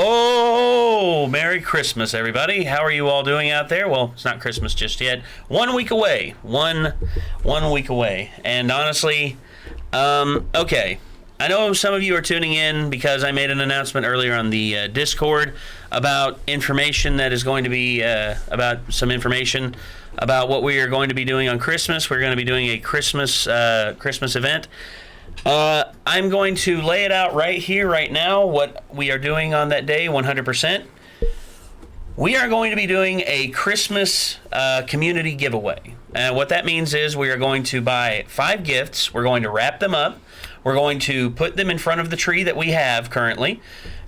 Oh, Merry Christmas, everybody. How are you all doing out there? Well, it's not Christmas just yet. 1 week away. One week away. And honestly, okay. I know some of you are tuning in because I made an announcement earlier on the Discord about information that is going to be, about some information about what we are going to be doing on Christmas. We're going to be doing a Christmas event. I'm going to lay it out right here, right now, what we are doing on that day, 100%. We are going to be doing a Christmas community giveaway. And what that means is we are going to buy 5 gifts. We're going to wrap them up. We're going to put them in front of the tree that we have currently.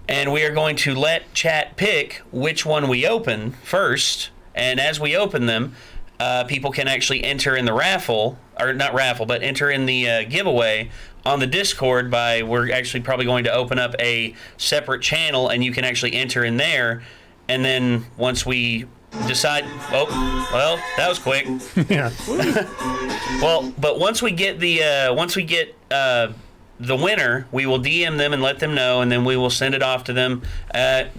And we are going to let chat pick which one we open first. And as we open them, people can actually enter in the raffle, or not raffle, but enter in the giveaway on the Discord we're actually probably going to open up a separate channel and you can actually enter in there. And then once we decide, well, that was quick. Yeah. Well, but once we get the winner, we will DM them and let them know, and then we will send it off to them.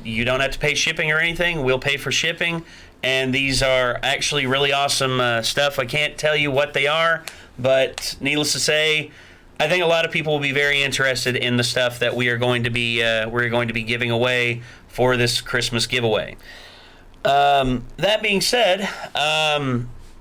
You don't have to pay shipping or anything. We'll pay for shipping. And these are actually really awesome stuff. I can't tell you what they are, but needless to say, I think a lot of people will be very interested in the stuff that we are going to be giving away for this Christmas giveaway. That being said,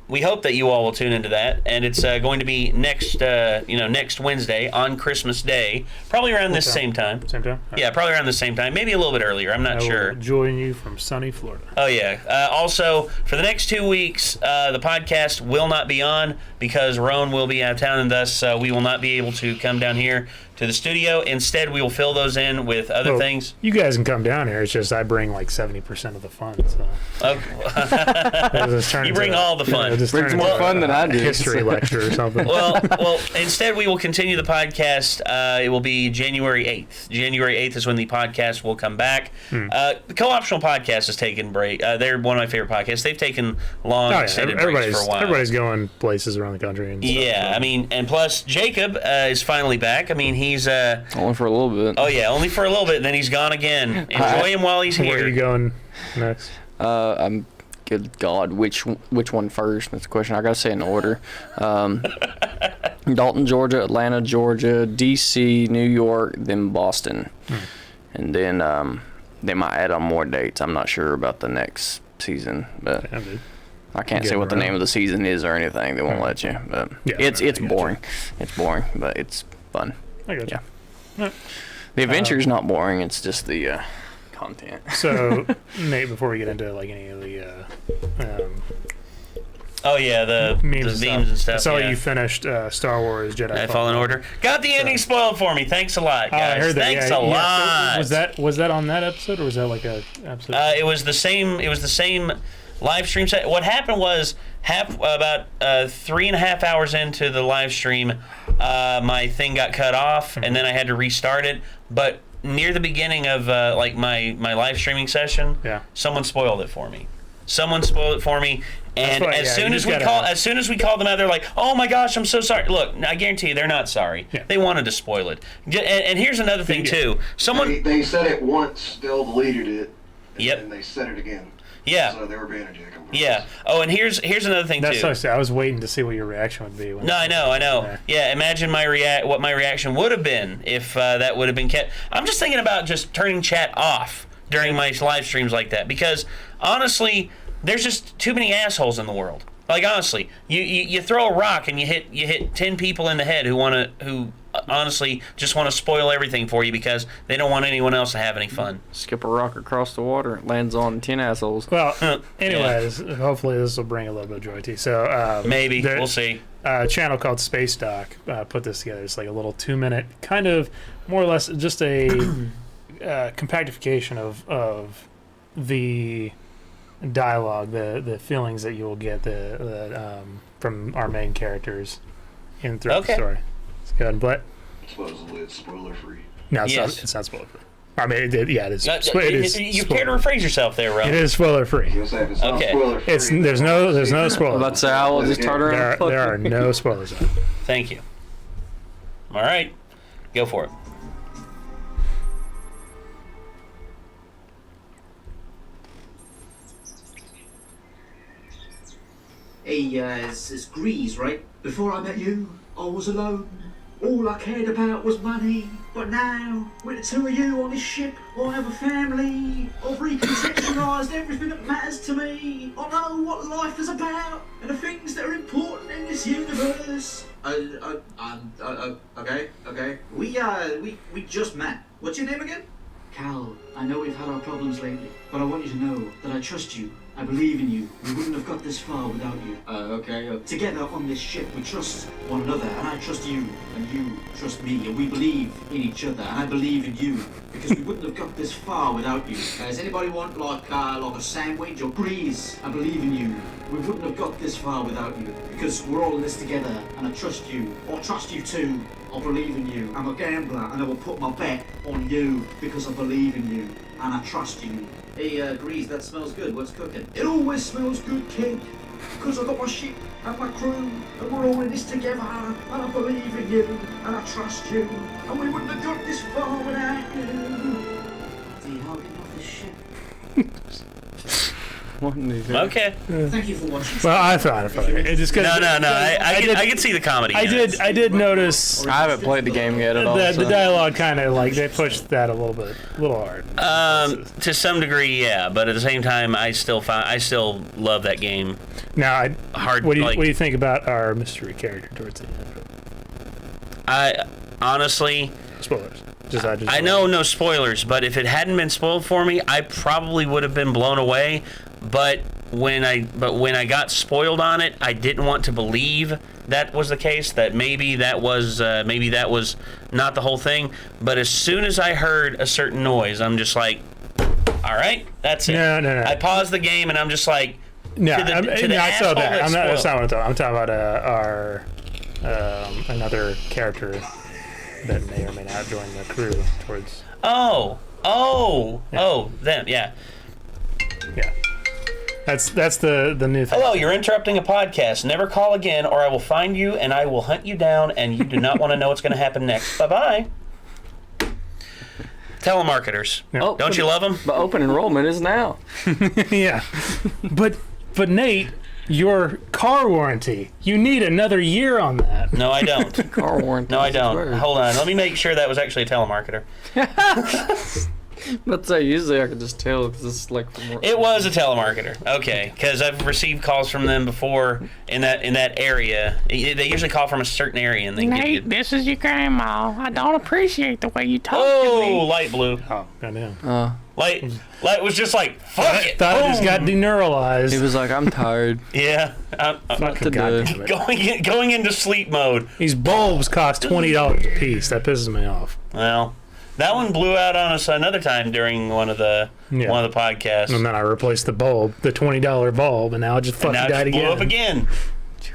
we hope that you all will tune into that, and it's going to be next Wednesday on Christmas Day, probably around this same time. Same time? Yeah, probably around the same time, maybe a little bit earlier. I'm not sure. I will join you from sunny Florida. Oh yeah. Also, for the next 2 weeks, the podcast will not be on because Roan will be out of town, and thus we will not be able to come down here to the studio. Instead, we will fill those in with other things. You guys can come down here. It's just I bring like 70% of the fun. So. Okay. You bring all the fun. Brings more fun than I do. History lecture or something. Well, instead we will continue the podcast. It will be January 8th. January 8th is when the podcast will come back. The Co-Optional Podcast has taken break. They're one of my favorite podcasts. They've taken long extended breaks for a while. Everybody's going places around the country. And yeah, I mean, and plus Jacob is finally back. I mean, he's only for a little bit. Oh yeah, only for a little bit. Then he's gone again. Enjoy him while he's here. Where are you going next? I'm. Good God, which one first? That's the question. I gotta say in order. Dalton, Georgia; Atlanta, Georgia; DC, New York; then Boston, and then they might add on more dates. I'm not sure about the next season, but I can't say what the name of the season is or anything. They won't let you. But it's boring. It's boring, but it's fun. I got you. Yeah. The adventure's not boring. It's just the content. So, Nate, before we get into like any of the the memes and stuff. I saw you finished Star Wars Jedi Fallen Order. Got the ending spoiled for me. Thanks a lot, guys. I heard that. Thanks a lot. So was that on that episode, or was that like a episode? It was the same live stream set. What happened was about 3.5 hours into the live stream, my thing got cut off, and then I had to restart it. But near the beginning of my live streaming session, someone spoiled it for me. And as soon as we called them out, they're like, "Oh my gosh, I'm so sorry." Look, I guarantee you, they're not sorry. Yeah. They wanted to spoil it. And here's another thing too. They said it once, they'll deleted it, and then they said it again. Yeah. So they were being a dick. Yeah. Oh, and here's another thing too. That's I was waiting to see what your reaction would be. No, I know. Yeah, imagine what my reaction would have been if that would have been kept. I'm just thinking about just turning chat off during my live streams like that, because honestly, there's just too many assholes in the world. Like honestly, you throw a rock and you hit 10 people in the head who honestly just want to spoil everything for you because they don't want anyone else to have any fun. Skip a rock across the water, it lands on 10 assholes. Well, anyways, hopefully this will bring a little bit of joy to you. So maybe we'll see. A channel called Space Doc put this together. It's like a little 2-minute, kind of more or less just a compactification of the dialogue, the feelings that you will get from our main characters throughout the story. It's good, but supposedly it's spoiler free. No, it's not spoiler free. I mean, it is. You care to rephrase yourself there, Rob? It is spoiler free. Okay. There's no spoilers. Let's say I will just turn around. There are no spoilers. Thank you. All right, go for it. Hey, it's Grease, right? Before I met you, I was alone. All I cared about was money. But now, with the two of you on this ship, I have a family. I've recontextualised everything that matters to me. I know what life is about and the things that are important in this universe. Okay. We just met. What's your name again? Cal, I know we've had our problems lately, but I want you to know that I trust you. I believe in you. We wouldn't have got this far without you. Okay. Together on this ship, we trust one another, and I trust you, and you trust me, and we believe in each other, and I believe in you, because we wouldn't have got this far without you. Does anybody want like a sandwich or Grease? I believe in you. We wouldn't have got this far without you, because we're all in this together, and I trust you. I trust you too. I believe in you. I'm a gambler, and I will put my bet on you, because I believe in you, and I trust you. Hey, Grease, that smells good. What's cooking? It always smells good, kid. Because I got my ship and my crew, and we're all in this together, and I believe in you, and I trust you, and we wouldn't have got this far without you. See how we got this ship? Okay. Thank you for watching. Well, I thought it just No. I can see the comedy. I did notice I haven't played the game yet at all. the so. dialogue kind of like they pushed that a little hard. To some degrry, yeah, but at the same time, I still love that game. Now, Hard. what do you think about our mystery character towards the end? I honestly, Spoilers. I know no spoilers, but if it hadn't been spoiled for me, I probably would have been blown away. But when I got spoiled on it, I didn't want to believe that was the case. That maybe that was not the whole thing. But as soon as I heard a certain noise, I'm just like, all right, that's it. No. I paused the game and I'm just like, I saw that. That's not what I'm talking. I'm talking about our another character that may or may not join the crew towards. Them, yeah. Yeah. That's the new thing. Hello, you're interrupting a podcast. Never call again, or I will find you and I will hunt you down, and you do not want to know what's going to happen next. Bye-bye. Telemarketers. Yeah. Oh, Don't you love them? But open enrollment is now. Yeah. But Nate, your car warranty, you need another year on that. No, I don't. Car warranty. No, I don't. Word. Hold on. Let me make sure that was actually a telemarketer. But usually I can just tell because it's like. It was a telemarketer. Okay, because I've received calls from them before in that area. They usually call from a certain area, and they give you. This is your grandma. I don't appreciate the way you talk to Oh, me. light blue. Oh, goddamn. Light was just like fuck it. Thought I just got Boom. deneuralized. He was like, I'm tired. Yeah. Fucking goddamn it. Going into sleep mode. These bulbs cost $20 a piece. That pisses me off. Well, that one blew out on us another time during one of the podcasts. And then I replaced the bulb, the $20 bulb, and now it just fucking and now died it blew again. up again.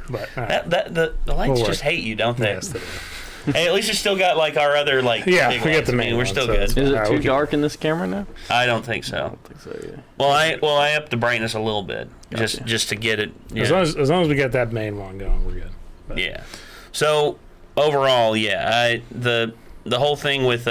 But, the lights just hate you, don't they? Yes, they do. Hey, at least you still got like our other big forget lights. the main We're one, still so good. it's- Is it Alright, too okay. dark in this camera now? I don't think so. I don't think so, yeah. Well, I upped the brightness a little bit just to get it. Yeah. As long as we get that main one going, we're good. But, Yeah. So overall, yeah, the whole thing with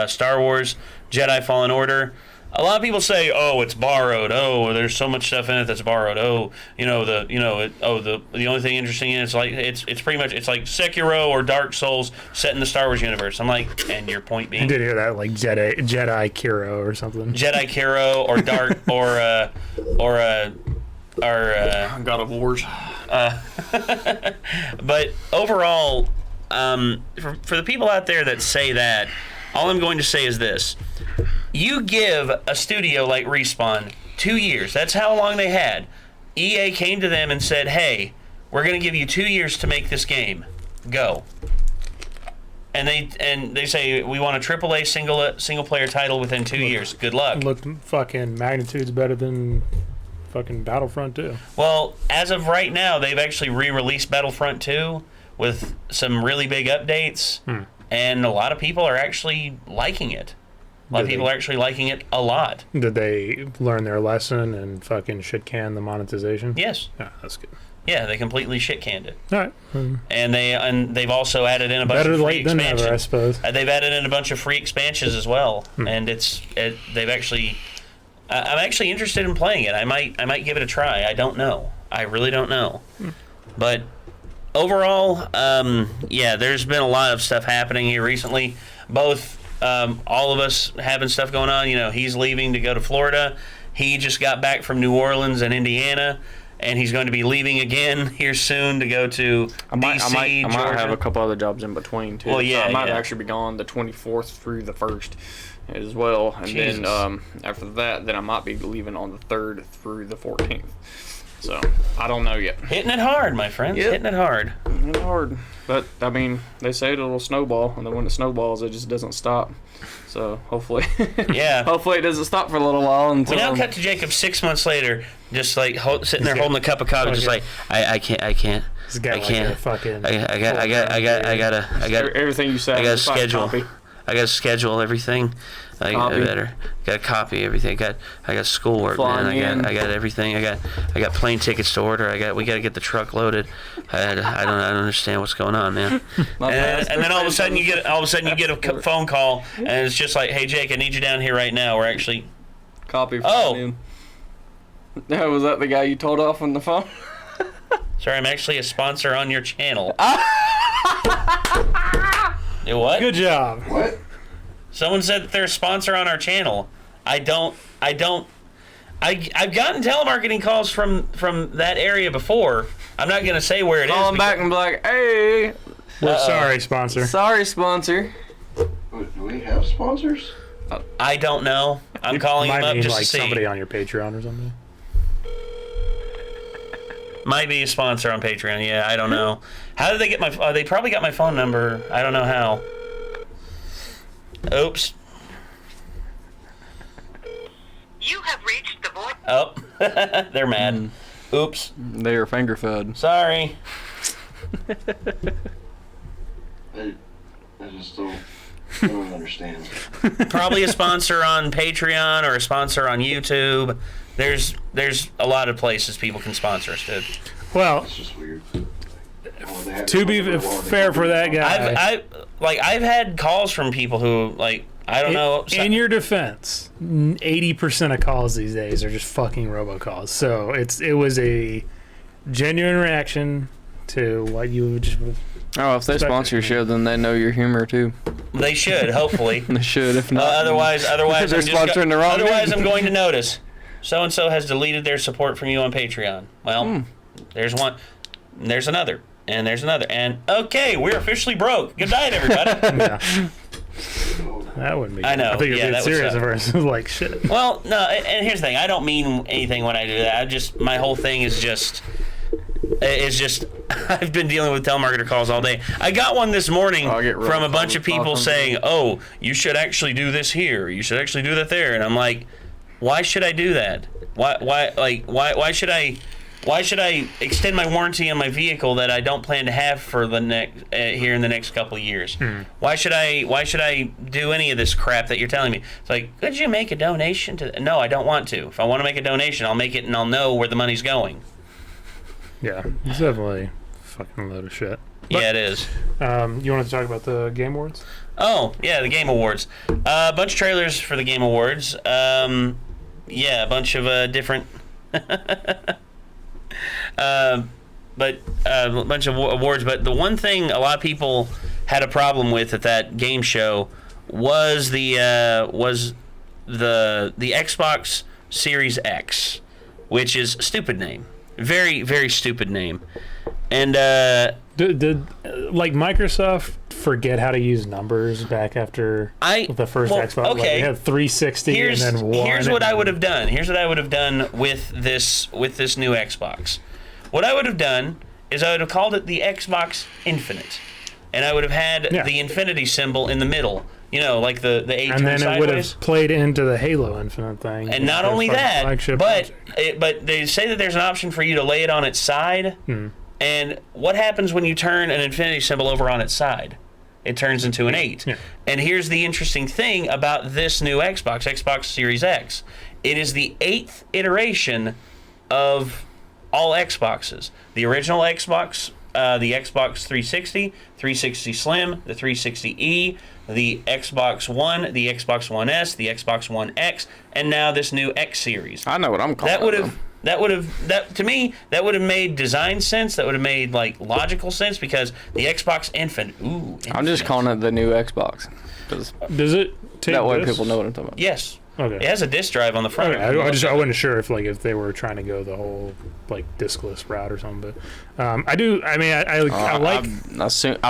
Star Wars Jedi Fallen Order. A lot of people say, "Oh, it's borrowed. Oh, there's so much stuff in it that's borrowed. Oh, the only thing interesting in it's like it's pretty much it's like Sekiro or Dark Souls set in the Star Wars universe." I'm like, and your point I being did hear that, like Jedi Kiro or something. Jedi Kiro or Dark or God of Wars. But overall, for the people out there that say that, all I'm going to say is this. You give a studio like Respawn 2 years. That's how long they had. EA came to them and said, hey, we're going to give you 2 years to make this game. Go. And they say, we want a AAA single player title within 2 years. Good luck. Looked fucking magnitudes better than fucking Battlefront 2. Well, as of right now, they've actually re-released Battlefront 2 with some really big updates. And a lot of people are actually liking it. A lot of people are actually liking it a lot. Did they learn their lesson and fucking shit can the monetization? Yes. Yeah, that's good. Yeah, they completely shit canned it. All right. And they've also added in a bunch Better of free late than expansions. never, I suppose. They've added in a bunch of free expansions as well. And they've actually I'm actually interested in playing it. I might give it a try. I don't know. I really don't know. But overall, yeah, there's been a lot of stuff happening here recently. Both all of us having stuff going on. You know, he's leaving to go to Florida. He just got back from New Orleans and Indiana, and he's going to be leaving again here soon to go to DC, I might have a couple other jobs in between too. Well, yeah, so I might actually be gone the 24th through the 1st as well, and Jesus. then after that, then I might be leaving on the 3rd through the 14th. So I don't know yet. Hitting it hard, my friends. Yep. Hitting it hard. It's hard, but I mean, they say it'll snowball, and then when it snowballs, it just doesn't stop. So hopefully, Yeah. hopefully it doesn't stop for a little while until. We now cut to Jacob 6 months later, just like sitting there holding a cup of coffee, just like I can't. He's got I can't. Like a fucking I got everything you said. I got to schedule. I got to schedule everything. I got to copy everything. I got schoolwork, man. I got everything. I got plane tickets to order. We got to get the truck loaded. I don't understand what's going on, man. and then all of a sudden you get a phone call, and it's just like, hey Jake, I need you down here right now. We're actually Copy. Oh. Was that the guy you told off on the phone? Sorry, I'm actually a sponsor on your channel. You what? Good job. What? Someone said that they're a sponsor on our channel. I've gotten telemarketing calls from that area before. I'm not gonna say where it is. Call him back and be like, hey. We're sorry, sponsor. Sorry, sponsor. Do we have sponsors? I don't know. I'm calling him Might up mean just like to see. somebody on your Patreon or something. Might be a sponsor on Patreon. Yeah, I don't know. How did they get my? They probably got my phone number. I don't know how. Oops. You have reached the voice. Oh, they're mad. Oops. They are finger fed. Sorry. I just don't understand. Probably a sponsor on Patreon or a sponsor on YouTube. There's a lot of places people can sponsor us, dude. Well, It's just weird. to be fair for that guy, I've had calls from people who like I don't know. In your defense, 80% of calls these days are just fucking robocalls. So it was a genuine reaction to what you just would have. Oh, if they sponsor your show, then they know your humor too. They should, hopefully. They should. If not, otherwise, they're sponsoring the wrong. Otherwise, I'm going to notice. So and so has deleted their support from you on Patreon. Well, there's one, there's another, and there's another, and okay, we're officially broke. Good night, everybody. Yeah. That wouldn't be good. I know. I think Yeah, you're that being would serious at first. Like, shit. Well, no, and here's the thing. I don't mean anything when I do that. My whole thing is just I've been dealing with telemarketer calls all day. I got one this morning from a bunch of people saying, "Oh, you should actually do this here. You should actually do that there." And I'm like, "Why should I do that? Why should I extend my warranty on my vehicle that I don't plan to have for the next here in the next couple of years? Why should I do any of this crap that you're telling me?" It's like, could you make a donation to? No, I don't want to. If I want to make a donation, I'll make it and I'll know where the money's going. Yeah, it's definitely a fucking load of shit. But, Yeah, it is. You wanted to talk about the Game Awards? Oh, yeah, the Game Awards. A bunch of trailers for the Game Awards. Yeah, a bunch of different... but a bunch of awards. But the one thing a lot of people had a problem with at that game show was the Xbox Series X, which is a stupid name. Very, very stupid name. And Did like Microsoft forget how to use numbers back after the first Xbox? Okay. Like they had 360 and then 1. Here's what I would have done. Here's what I would have done with this new Xbox. What I would have done is I would have called it the Xbox Infinite, and I would have had the infinity symbol in the middle. You know, like the A and then it would have played into the Halo Infinite thing. And not only that, but they say that there's an option for you to lay it on its side. And what happens when you turn an infinity symbol over on its side? It turns into an 8. Yeah. And here's the interesting thing about this new Xbox Series X. It is the 8th iteration of all Xboxes. The original Xbox, the Xbox 360, 360 Slim, the 360e, the Xbox One, the Xbox One S, the Xbox One X, and now this new X series. I know what I'm calling to me that would have made design sense. That would have made like logical sense because the Xbox Infinite. I'm just calling it the new Xbox. Does it take that way this? people know what I'm talking about? Yes. Okay. It has a disc drive on the front. Okay. I wasn't sure if they were trying to go the whole like discless route or something, but I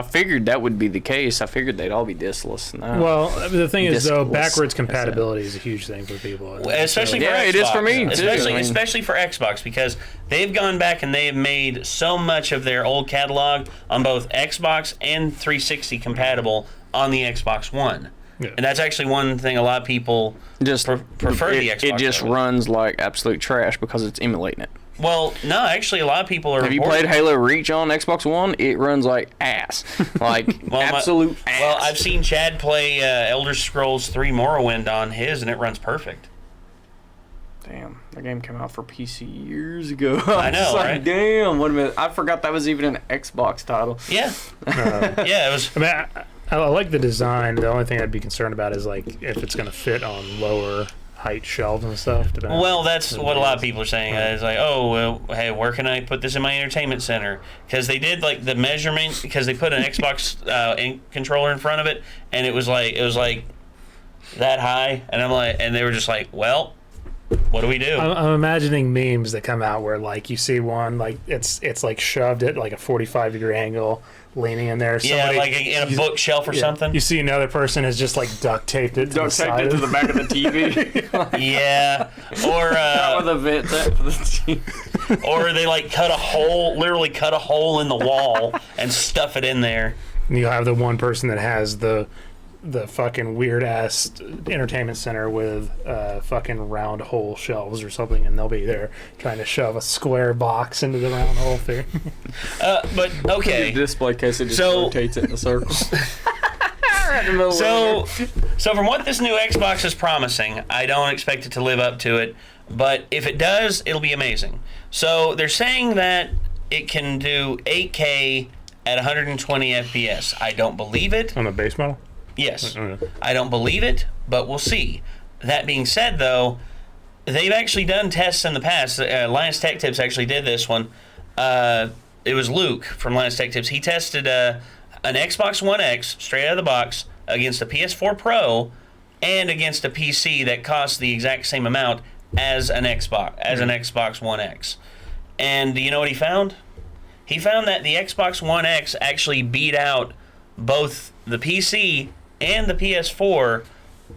figured that would be the case. I figured they'd all be discless. No. Well, the thing is though, Discless. backwards compatibility is a huge thing for people. Especially for Xbox. It is for me too. Especially for Xbox because they've gone back and they have made so much of their old catalog on both Xbox and 360 compatible on the Xbox One. Yeah. And that's actually one thing a lot of people just prefer the Xbox. It just runs like absolute trash because it's emulating it. Well, no, actually, a lot of people are. Have you played Halo Reach on Xbox One? It runs like ass, like absolute ass. Well, I've seen Chad play Elder Scrolls 3 Morrowind on his, and it runs perfect. Damn, that game came out for PC years ago. I know, like, right? Damn, wait a minute. I forgot that was even an Xbox title. Yeah, yeah, it was. I mean, I like the design. The only thing I'd be concerned about is like if it's going to fit on lower height shelves and stuff. Well, that's what a lot of people are saying. It's like, oh, well, hey, where can I put this in my entertainment center? Because they did like the measurement because they put an Xbox controller in front of it, and it was like that high, and I'm like, and they were just like, well. What do we do? I'm imagining memes that come out where like you see one like it's like shoved at like a 45-degree angle, leaning in there. Somebody, like in a bookshelf or something. You see another person has just like duct taped it to the back of the TV. Yeah, or with a vent for the TV. Or they like literally cut a hole in the wall and stuff it in there. And you'll have the one person that has the fucking weird ass entertainment center with fucking round hole shelves or something, and they'll be there trying to shove a square box into the round hole thing. But okay, the display case it just rotates it in a circle. So from what this new Xbox is promising, I don't expect it to live up to it, but if it does, it'll be amazing. So they're saying that it can do 8K at 120 FPS. I don't believe it. On the base model? Yes. I don't believe it, but we'll see. That being said, though, they've actually done tests in the past. Linus Tech Tips actually did this one. It was Luke from Linus Tech Tips. He tested an Xbox One X straight out of the box against a PS4 Pro and against a PC that cost the exact same amount as an Xbox One X. And do you know what he found? He found that the Xbox One X actually beat out both the PC and the PS4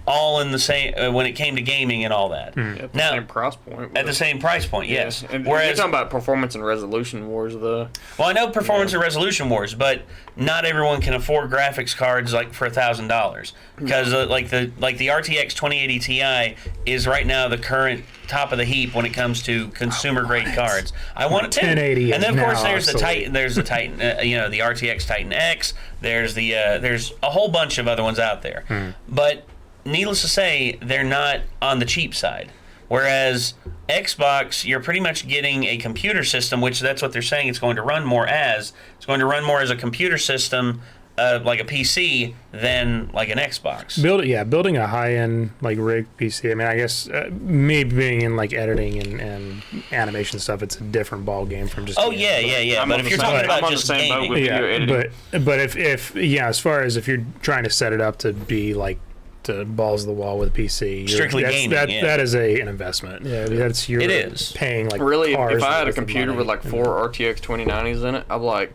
all in the same when it came to gaming and all that. At the same price point. At the same price point, yes. And whereas you're talking about performance and resolution wars, though. Well, I know performance and resolution wars, but not everyone can afford graphics cards like for $1,000 because like the RTX 2080 Ti is right now the current top of the heap when it comes to consumer grade cards. I want a 1080, and then of course there's the Titan. There's the Titan. The RTX Titan X. There's there's a whole bunch of other ones out there, but needless to say, they're not on the cheap side. Whereas Xbox, you're pretty much getting a computer system, which that's what they're saying it's going to run more as. It's going to run more as a computer system, like a PC, than like an Xbox. Building a high-end like rig PC. I mean, I guess me being in like editing and animation stuff, it's a different ball game from just. Oh yeah. But if you're talking about just gaming, but if as far as if you're trying to set it up to be like to balls of the wall with a PC, strictly gaming, that is an investment. Yeah, it is paying like really. Cars if I had a computer with like 4 RTX 2090s in it, I'm like,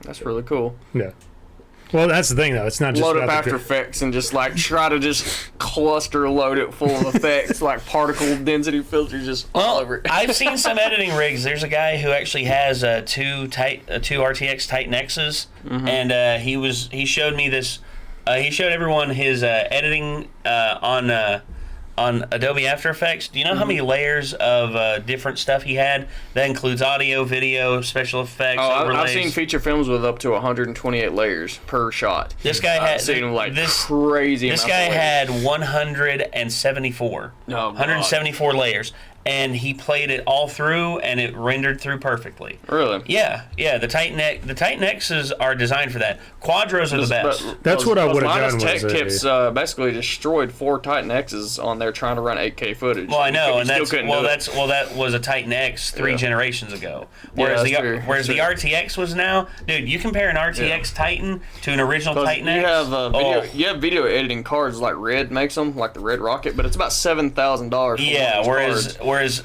that's really cool. Yeah. Well, that's the thing though. It's not just load up After Effects and just like try to just cluster load it full of effects like particle density filters just all over it. I've seen some editing rigs. There's a guy who actually has two RTX Titan X's, and he showed me this. He showed everyone his editing on Adobe After Effects. Do you know how many layers of different stuff he had? That includes audio, video, special effects, overlays. I've seen feature films with up to 128 layers per shot. This guy had crazy. This guy had 174. 174 layers. and he played it all through, and it rendered through perfectly. Really? Yeah. The Titan X's are designed for that. Quadros are the best. That's what I would have done. Tech Tips basically destroyed 4 Titan X's on there trying to run 8K footage. Well, I know, and that was a Titan X 3 generations ago. Whereas the RTX was now, dude. You compare an RTX Titan to an original Titan X. You have video editing cards like Red makes them, like the Red Rocket, but it's about $7,000. Yeah, whereas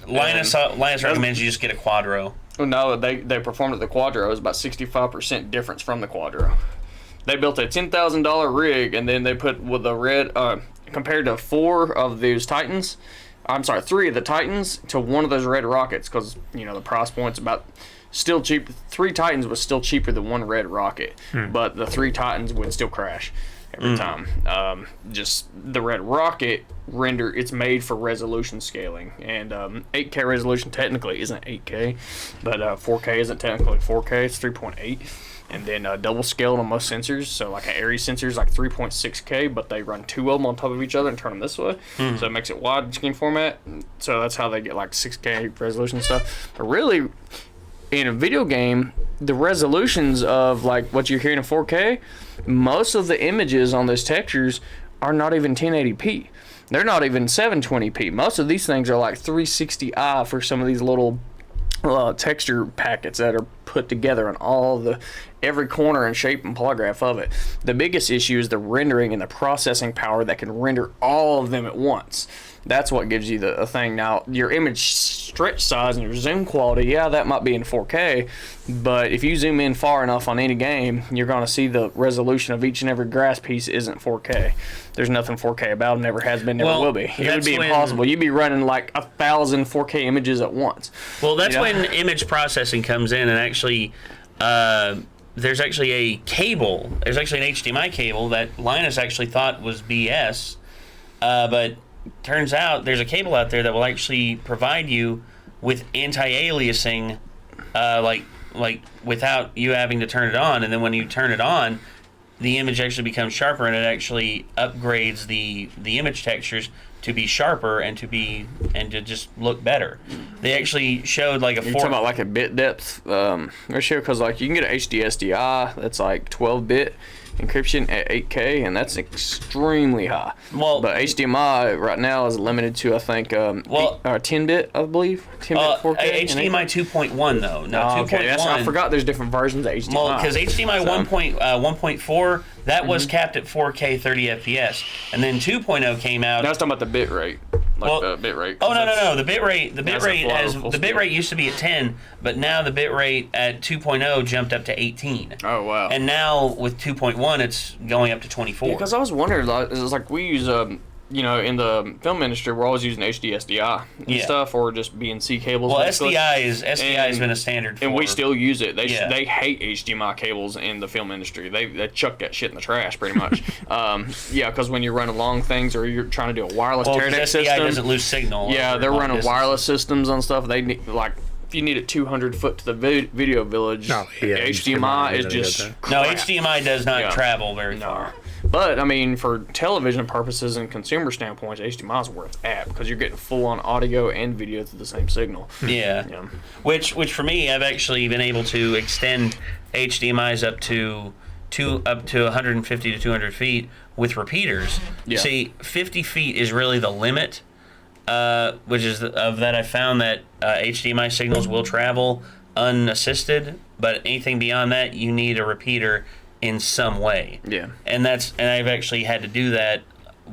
Linus recommends you just get a Quadro. No, they performed at the Quadro. It was about 65% difference from the Quadro. They built a $10,000 rig, and then they put with the Red compared to 4 of those Titans. I'm sorry, 3 of the Titans to 1 of those Red Rockets, because the price point's about still cheap. 3 Titans was still cheaper than 1 Red Rocket, but the 3 Titans would still crash every time. Just the Red Rocket it's made for resolution scaling, and 8K resolution technically isn't 8K, but 4K isn't technically 4K. It's 3.8, and then double scaled on most sensors. So like an Aries sensor is like 3.6K, but they run 2 of them on top of each other and turn them this way, so it makes it widescreen format. So that's how they get like 6K resolution and stuff. But really, in a video game, the resolutions of like what you're hearing in 4K, most of the images on those textures are not even 1080p. They're not even 720p. Most of these things are like 360i for some of these little texture packets that are put together on every corner and shape and polygraph of it. The biggest issue is the rendering and the processing power that can render all of them at once. That's what gives you the thing. Now, your image stretch size and your zoom quality, that might be in 4K, but if you zoom in far enough on any game, you're going to see the resolution of each and every grass piece isn't 4K. There's nothing 4K about it, never has been, never will be. It would be impossible. You'd be running like 1,000 4K images at once. Well, that's when image processing comes in, and actually, there's actually a cable. There's actually an HDMI cable that Linus actually thought was BS, but turns out there's a cable out there that will actually provide you with anti-aliasing, like without you having to turn it on, and then when you turn it on, the image actually becomes sharper, and it actually upgrades the image textures to be sharper and to just look better. They actually showed like You're talking about like a bit depth ratio, because like you can get an HD SDI that's like 12-bit encryption at 8K, and that's extremely high. Well, but HDMI right now is limited to, I think, 10-bit, I believe. 10-bit 4K. HDMI 2.1 though. No, 2.1. Okay, I forgot there's different versions of HDMI. Well, because HDMI 1.4, that was capped at 4K 30 FPS, and then 2.0 came out. Now I was talking about the bit rate. The bit rate. Oh no! The bit rate used to be at 10, but now the bit rate at 2.0 jumped up to 18. Oh wow! And now with 2.1, it's going up to 24. Because I was wondering, it was like we use in the film industry, we're always using HD SDI and stuff, or just BNC cables. Well, SDI has been a standard for, and we still use it. They hate HDMI cables in the film industry. They chuck that shit in the trash pretty much. Because when you're running long things or you're trying to do a wireless teardown system, SDI doesn't lose signal. Yeah, they're running wireless systems on stuff. They need, like, if you need it 200 foot to the video village, HDMI is just crap. No, HDMI does not travel very far. But, I mean, for television purposes and consumer standpoints, HDMI is where it's at, because you're getting full-on audio and video through the same signal. Yeah. Which for me, I've actually been able to extend HDMIs up to 150 to 200 feet with repeaters. Yeah. See, 50 feet is really the limit, which is of that I found that HDMI signals will travel unassisted, but anything beyond that, you need a repeater in some way. Yeah. And I've actually had to do that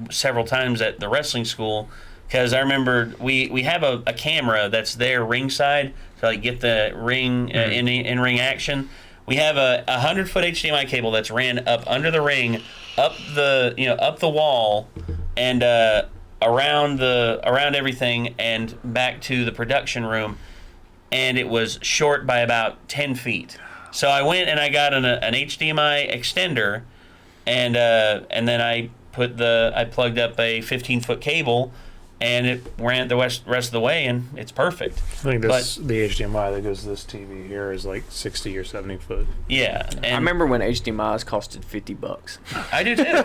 several times at the wrestling school, because I remember we have a camera that's there ringside to like get the ring in-ring action. We have a 100-foot HDMI cable that's ran up under the ring, up the wall, and around everything, and back to the production room, and it was short by about 10 feet. So I went and I got an HDMI extender, and then I plugged up a 15-foot cable, and it ran the rest of the way, and it's perfect. I think the HDMI that goes to this TV here is like 60 or 70 foot. Yeah, and I remember when HDMI's costed $50. I do too. I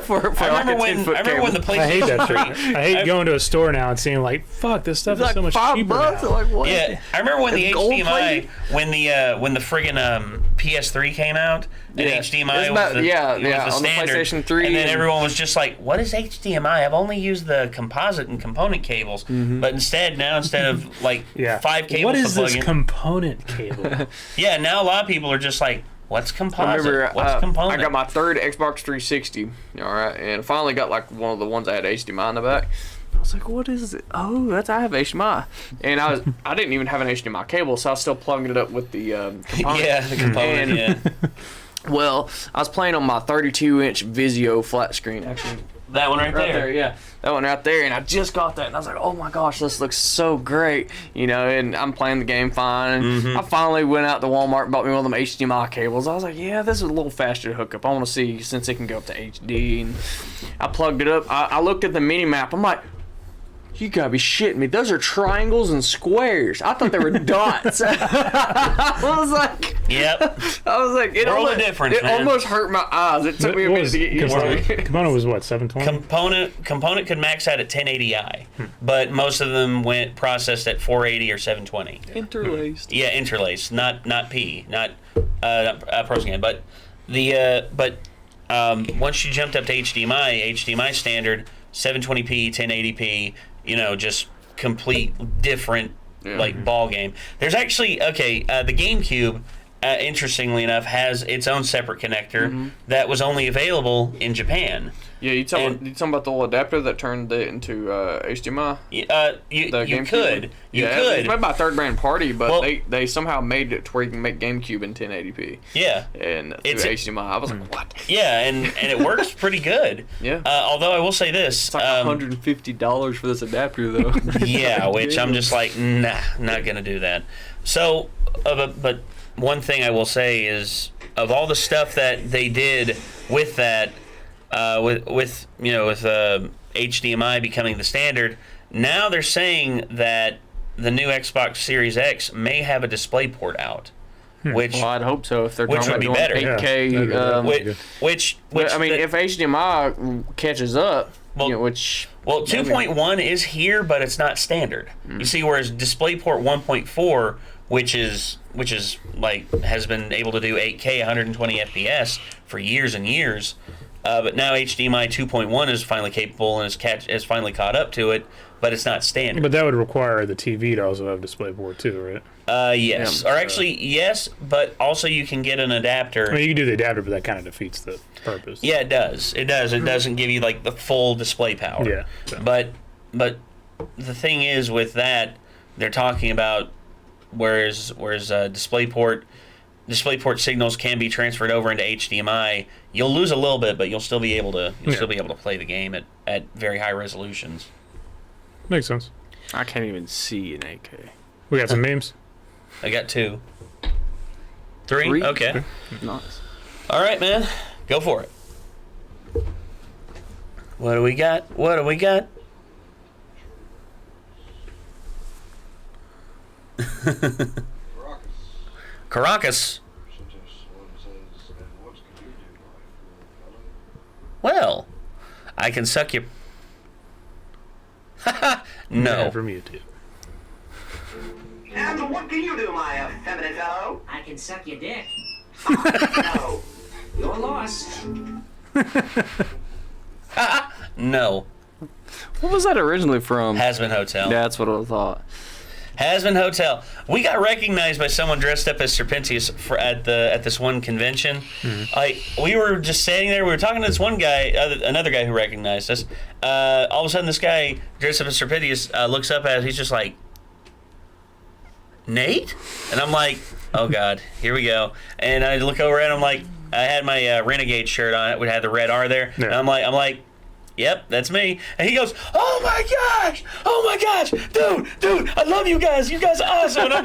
remember when the PlayStation I hate that 3. shit. I hate going to a store now and seeing like, fuck, this stuff is so much cheaper now. Like, what? Yeah, I remember when the It's gold HDMI, plated? when the friggin' PS3 came out, and HDMI was the on the standard, PlayStation 3, and then everyone was just like, "What is HDMI? I've only used the composite and component cables." But instead of like 5 cables what is to plug this in, component cable? yeah, now a lot of people are just like, "What's composite? What's component?" I got my third Xbox 360, all right, and I finally got like one of the ones that had HDMI in the back. I was like, what is it? Oh, I have HDMI. And I didn't even have an HDMI cable, so I was still plugging it up with the component. Yeah, the component, yeah. Well, I was playing on my 32-inch Vizio flat screen, actually. That one right there. Yeah. That one right there, and I just got that, and I was like, oh my gosh, this looks so great, and I'm playing the game fine, and I finally went out to Walmart and bought me one of them HDMI cables. I was like, yeah, this is a little faster to hook up. I want to see, since it can go up to HD, and I plugged it up. I looked at the mini map. I'm like, you gotta be shitting me. Those are triangles and squares. I thought they were dots. I was like, yep. It World of difference, man. almost hurt my eyes. It took me a minute to get used to it. Component was what, 720? Component could max out at 1080i, but most of them went processed at 480 or 720. Interlaced. Yeah, interlaced, not P, not proscan. But once you jumped up to HDMI standard, 720p, 1080p, just complete different like ball game. There's actually the GameCube, interestingly enough, has its own separate connector that was only available in Japan. Yeah, you talking about the little adapter that turned it into HDMI? You could. It's made by a third brand party, but they somehow made it to where you can make GameCube in 1080p. Yeah. And through HDMI. I was like, what? Yeah, and it works pretty good. Yeah. Although I will say this. It's like $150 for this adapter, though. Yeah, which I'm just like, nah, not going to do that. So, but one thing I will say is, of all the stuff that they did with that, with HDMI becoming the standard, now they're saying that the new Xbox Series X may have a DisplayPort out, which I'd hope so if they're which talking would be about doing better. 8K. Which I mean, if HDMI catches up, which 2.1 is here, but it's not standard. You see, whereas DisplayPort 1.4, which is like has been able to do 8K 120 FPS for years and years. But now HDMI 2.1 is finally capable and has finally caught up to it, but it's not standard. But that would require the TV to also have DisplayPort too, right? Yes. Or actually, yes, but also you can get an adapter. I mean, you can do the adapter, but that kind of defeats the purpose. Yeah, it does. It does. It doesn't give you like the full display power. Yeah. So. But the thing is with that, they're talking about whereas DisplayPort signals can be transferred over into HDMI. You'll lose a little bit, but you'll still be able to play the game at very high resolutions. Makes sense. I can't even see in 8K. We got some memes. I got 2. 3? Okay. Nice. All right, man. Go for it. What do we got? Caracas. Well, I can suck your... No. Yeah, from YouTube. And what can you do, my feminine fellow? I can suck your dick. No. You're lost. No. What was that originally from? Has-Been Hotel. That's what I thought. Has-Been Hotel. We got recognized by someone dressed up as Serpentius at this one convention. Like, we were just standing there. We were talking to this one guy, another guy who recognized us. All of a sudden, this guy dressed up as Serpentius looks up at us. He's just like, Nate? And I'm like, oh God, here we go. And I look over at him like, I had my Renegade shirt on. It had the red R there. Yeah. And I'm like, yep, that's me. And he goes, oh my gosh, dude, I love you guys. You guys are awesome. And I'm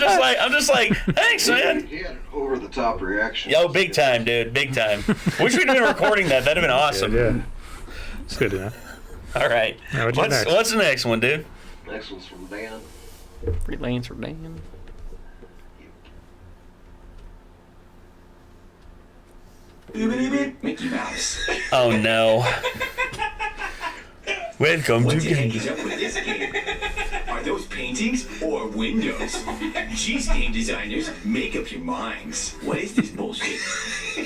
just like, thanks, man. He had an over-the-top reaction. Yo, big time, dude, big time. Wish we'd been recording that. That'd have been awesome. Yeah. It's good to know. All right. Now, what's What's the next one, dude? Next one's from Dan. Freelancer Dan. Mickey Mouse. Oh no. Welcome What to the heck is up with this game? Are those paintings or windows? Jeez, game designers, make up your minds. What is this bullshit?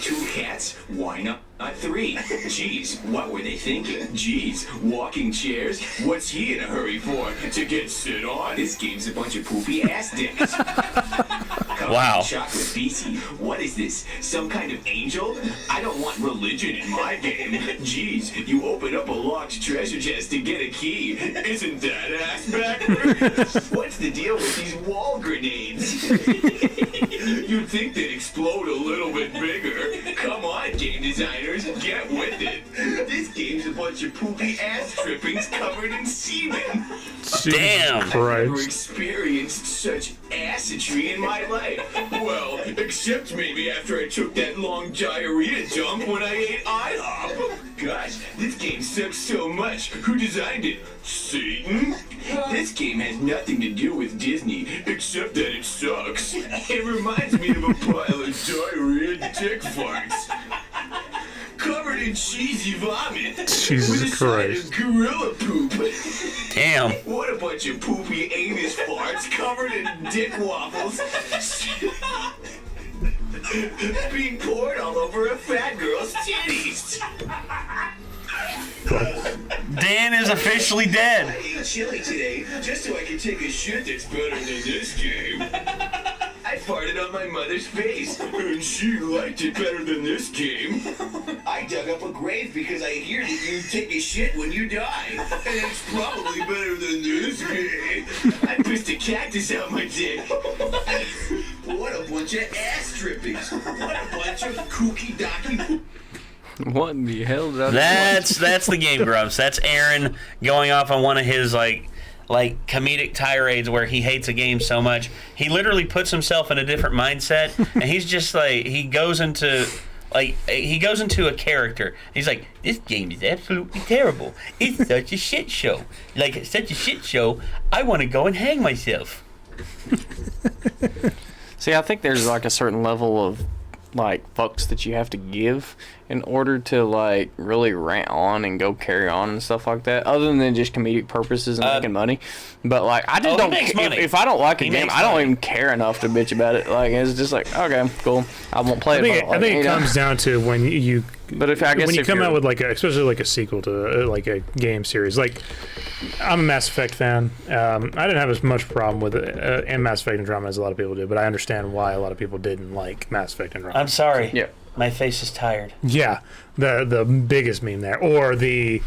2 cats? Why not 3? Jeez, what were they thinking? Jeez, walking chairs? What's he in a hurry for? To get sit on? This game's a bunch of poopy ass dicks. Wow. Chocolate BC. What is this? Some kind of angel? I don't want religion in my game. Jeez, you open up a locked treasure chest to get a key. Isn't that ass backwards? What's the deal with these wall grenades? You'd think they'd explode a little bit bigger. Come on, game designers, get with it. This game's a bunch of poopy ass trippings covered in semen. Damn. I've never experienced such acidity in my life. Well, except maybe after I took that long diarrhea dump when I ate IHOP. Gosh, this game sucks so much. Who designed it? Satan? This game has nothing to do with Disney, except that it sucks. It reminds me of a pile of diarrhea dick farts. Covered in cheesy vomit. Jesus with a side Christ. of gorilla poop. Damn. What a bunch of poopy anus farts covered in dick waffles. Being poured all over a fat girl's titties. Dan is officially dead. I ate chili today just so I can take a shit that's better than this game. I farted on my mother's face, and she liked it better than this game. I dug up a grave because I hear that you take a shit when you die, and it's probably better than this game. I pissed a cactus out my dick. What a bunch of ass trippings. What a bunch of kooky docky. What in the hell did I do? That's the Game Grumps. That's Aaron going off on one of his like comedic tirades where he hates a game so much he literally puts himself in a different mindset, and he's just like he goes into a character. He's like, this game is absolutely terrible. It's such a shit show. Like, it's such a shit show, I want to go and hang myself. See, I think there's like a certain level of like fucks that you have to give in order to like really rant on and go carry on and stuff like that, other than just comedic purposes and making money. But like, I just don't care. If I don't like a game, I don't even care enough to bitch about it. Like, it's just like, okay, cool, I won't play it. I think it comes down to when you But if I guess when you if come you're- out with like especially like a sequel to like a game series, like I'm a Mass Effect fan. I didn't have as much problem with it and Mass Effect Andromeda as a lot of people did, but I understand why a lot of people didn't like Mass Effect Andromeda. I'm sorry. Yeah. My face is tired. Yeah, the biggest meme there, or the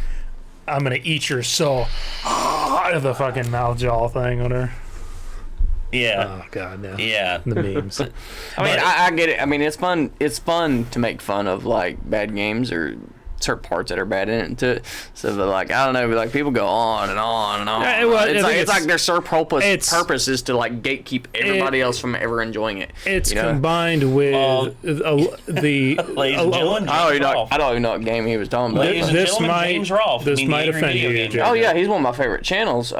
I'm gonna eat your soul, the fucking mouth jaw thing on her. Yeah. Oh god, no. Yeah. The memes. I mean, I get it. I mean, it's fun. It's fun to make fun of like bad games or certain parts that are bad in it too. So, but like, I don't know, but like people go on and on and on. Yeah, well, it's like their sole purpose is to like gatekeep everybody else from ever enjoying it. It's you know? combined with the. Ladies and gentlemen, I don't even know what game he was talking about. Ladies and gentlemen, James Rolfe. This I mean, the might angry offend video you, game James. Oh yeah, he's one of my favorite channels.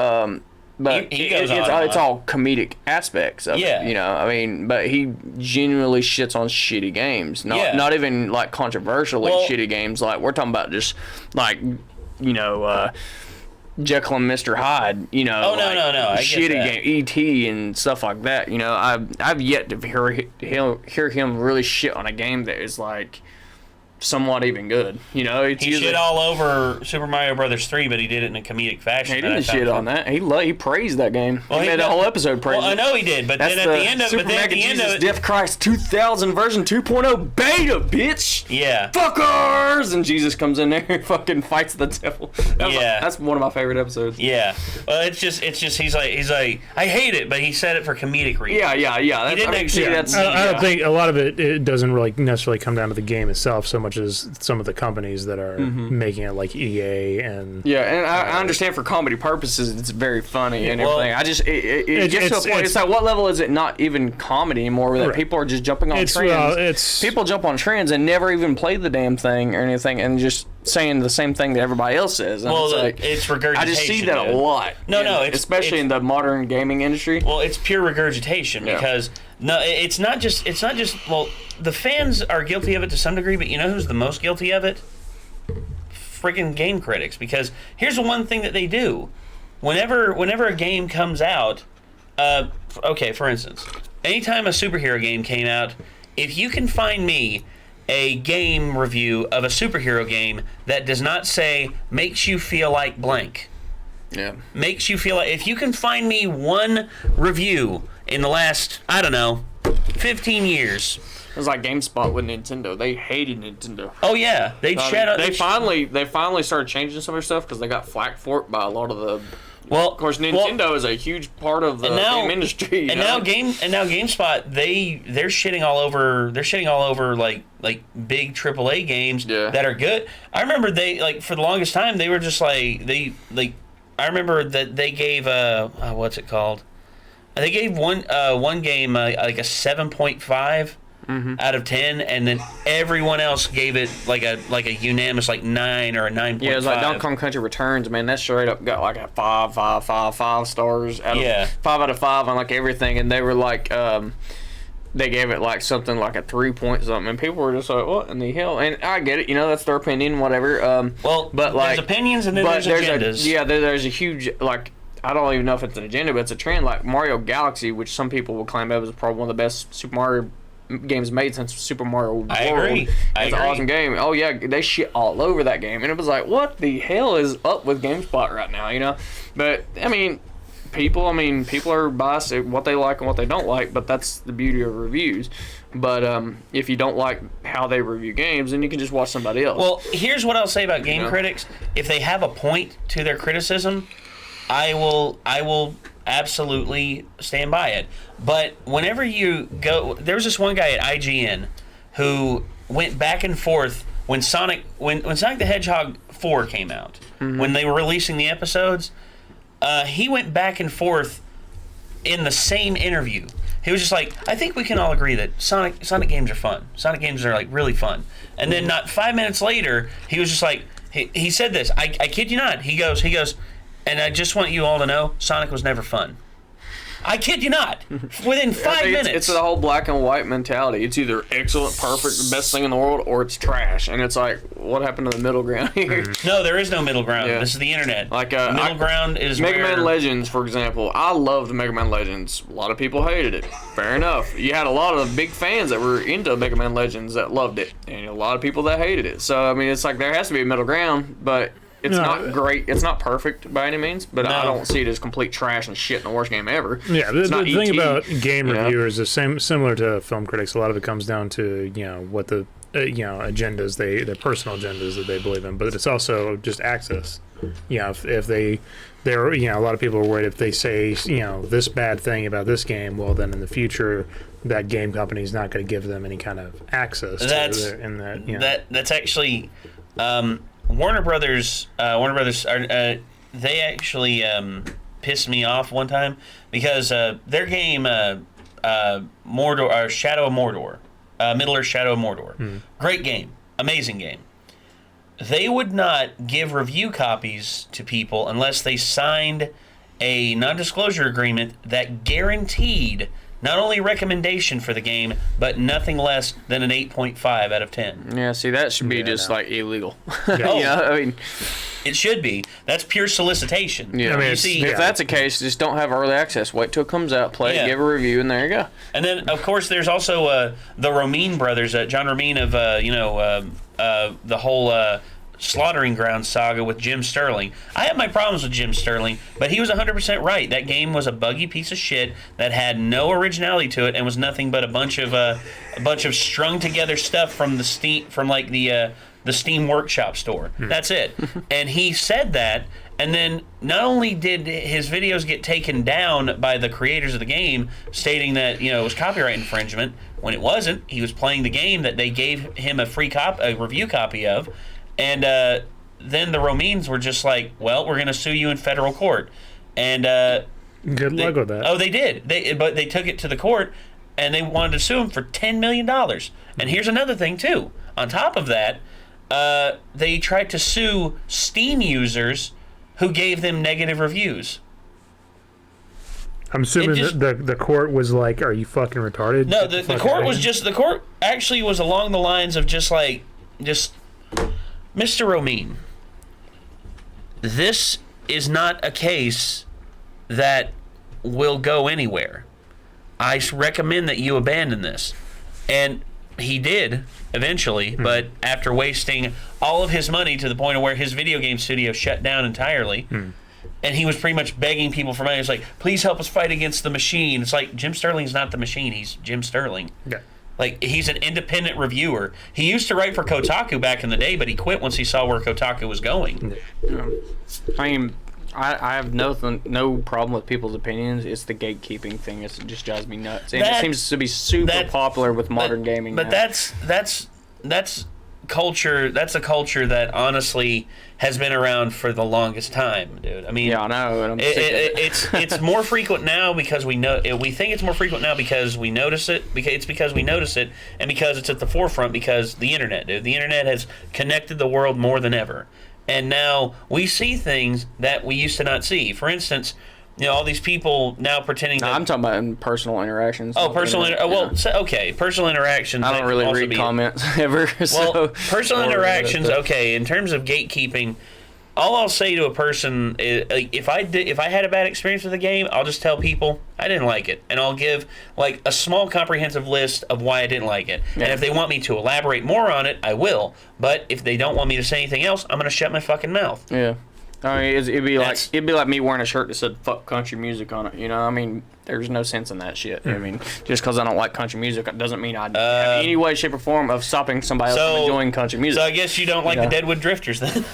But He goes on and it's on. all comedic aspects of Yeah. it, you know. I mean, but he genuinely shits on shitty games. Not even like controversially shitty games. Like, we're talking about just like, you know, Jekyll and Mr. Hyde. You know, Oh, no, like, no, no, I get shitty that. game, E.T. and stuff like that. You know, I've yet to hear him really shit on a game that is like somewhat even good. You know, it's He usually, shit all over Super Mario Brothers 3, but he did it in a comedic fashion. He that I didn't found shit fun. on that. He praised that game. Well, he made a whole episode praising. Well, I know he did, but then at the end of Super but then at the Mega end Jesus of it, Death Christ 2000 version 2.0 beta, bitch. yeah. Fuckers! And Jesus comes in there and fucking fights the devil. Yeah. That's one of my favorite episodes. Yeah. Well, it's just he's like I hate it, but he said it for comedic reasons. Yeah. He didn't actually. I don't think a lot of it doesn't really necessarily come down to the game itself so much as some of the companies that are making it, like EA and I understand for comedy purposes it's very funny and everything. I just it gets to a point. It's like, what level is it not even comedy anymore? Where that people are just jumping on trends. People jump on trends and never even play the damn thing or anything, and just saying the same thing that everybody else says. And Well, it's, it's regurgitation. I just see that a lot. No, especially in the modern gaming industry. Well, it's pure regurgitation because it's not just. Well, the fans are guilty of it to some degree, but you know who's the most guilty of it? Friggin' game critics. Because here's the one thing that they do: whenever a game comes out, okay, for instance, anytime a superhero game came out, if you can find me a game review of a superhero game that does not say makes you feel like blank. Yeah. Makes you feel like, if you can find me one review in the last, I don't know, 15 years. It was like GameSpot with Nintendo. They hated Nintendo. Oh yeah, they finally started changing some of their stuff because they got flack for it by a lot of the. Well, of course, Nintendo is a huge part of the game industry. Now GameSpot they're shitting all over. They're shitting all over like big AAA games that are good. I remember they for the longest time they were just I remember that they gave what's it called? They gave one game like a 7.5. Out of 10, and then everyone else gave it like a unanimous 9 or a 9.5. Yeah, it was like Donkey Kong Country Returns. Man, that straight up got like a 5 stars. 5 out of 5 on like everything, and they were like, they gave it like something like a 3 point something, and people were just like, what in the hell? And I get it, that's their opinion, whatever. But like, there's opinions and then there's agendas. There's a huge I don't even know if it's an agenda, but it's a trend. Like Mario Galaxy, which some people will claim that was probably one of the best Super Mario games made since Super Mario World. I agree. It's an awesome game. Oh yeah, they shit all over that game, and it was like, what the hell is up with GameSpot right now? But I mean, people are biased at what they like and what they don't like, but that's the beauty of reviews. But if you don't like how they review games, then you can just watch somebody else. Well, here's what I'll say about game critics: if they have a point to their criticism, I will absolutely stand by it. But whenever you go, there was this one guy at IGN who went back and forth when Sonic the Hedgehog 4 came out, when they were releasing the episodes. He went back and forth in the same interview. He was just like, I think we can all agree that Sonic games are fun. Sonic games are really fun. And then not 5 minutes later, he was just like, he said this. I kid you not. He goes. And I just want you all to know, Sonic was never fun. I kid you not. Within 5 minutes. It's the whole black and white mentality. It's either excellent, perfect, the best thing in the world, or it's trash. And it's like, what happened to the middle ground here? No, there is no middle ground. Yeah. This is the internet. Middle ground is Mega Man Legends, for example. I loved Mega Man Legends. A lot of people hated it. Fair enough. You had a lot of big fans that were into Mega Man Legends that loved it, and a lot of people that hated it. So I mean, it's like there has to be a middle ground, but it's not great. It's not perfect by any means, but I don't see it as complete trash and shit and the worst game ever. Yeah, the thing about game reviewers is similar to film critics. A lot of it comes down to what the agendas their personal agendas that they believe in, but it's also just access. If they're a lot of people are worried if they say this bad thing about this game, well then in the future that game company is not going to give them any kind of access. That's actually. Warner Brothers are they actually pissed me off one time because their game Mordor, Shadow of Mordor, Middle-earth Shadow of Mordor, great game, amazing game. They would not give review copies to people unless they signed a non-disclosure agreement that guaranteed not only recommendation for the game, but nothing less than an 8.5 out of 10. Yeah, see, that should be illegal. I mean, it should be. That's pure solicitation. Yeah, if that's the case, just don't have early access. Wait till it comes out, play it, give a review, and there you go. And then, of course, there's also the Romine brothers, Jon Romine of the whole Slaughtering Grounds saga with Jim Sterling. I have my problems with Jim Sterling, but he was 100% right. That game was a buggy piece of shit that had no originality to it and was nothing but a bunch of strung together stuff from the Steam Workshop store. That's it. And he said that, and then not only did his videos get taken down by the creators of the game, stating that it was copyright infringement when it wasn't. He was playing the game that they gave him a review copy of. And then the Romines were just like, well, we're going to sue you in federal court. And good luck with that. Oh, they did. But they took it to the court, and they wanted to sue him for $10 million. And here's another thing, too. On top of that, they tried to sue Steam users who gave them negative reviews. I'm assuming the court was like, "Are you fucking retarded?" No, the court was just the court actually was along the lines of just Mr. Romine. This is not a case that will go anywhere. I recommend that you abandon this. And he did eventually, but after wasting all of his money to the point of where his video game studio shut down entirely. And he was pretty much begging people for money. It's like, please help us fight against the machine. It's like, Jim Sterling's not the machine. He's Jim Sterling. Yeah. Like, he's an independent reviewer. He used to write for Kotaku back in the day, but he quit once he saw where Kotaku was going. I mean, I have no problem with people's opinions. It's the gatekeeping thing. It just drives me nuts. And it seems to be super popular with modern gaming But now. that's culture. That's a culture that honestly has been around for the longest time, dude. I mean, yeah, I know. And I'm it's more frequent now because we know. We think it's more frequent now because we notice it. Because we notice it, and because it's at the forefront. Because the internet, dude. The internet has connected the world more than ever, and now we see things that we used to not see. For instance, all these people now pretending. No, I'm talking about in personal interactions. Oh, personal. Personal interactions. I don't really read comments ever. Well, personal interactions. Okay, in terms of gatekeeping, all I'll say to a person is, if I had a bad experience with the game, I'll just tell people I didn't like it, and I'll give like a small comprehensive list of why I didn't like it. Yeah. And if they want me to elaborate more on it, I will. But if they don't want me to say anything else, I'm gonna shut my fucking mouth. Yeah. I mean, it'd be like me wearing a shirt that said "fuck country music" on it. You know, I mean, there's no sense in that shit. I mean, just because I don't like country music doesn't mean I have any way, shape, or form of stopping somebody else from enjoying country music. So I guess you don't like the Deadwood Drifters then.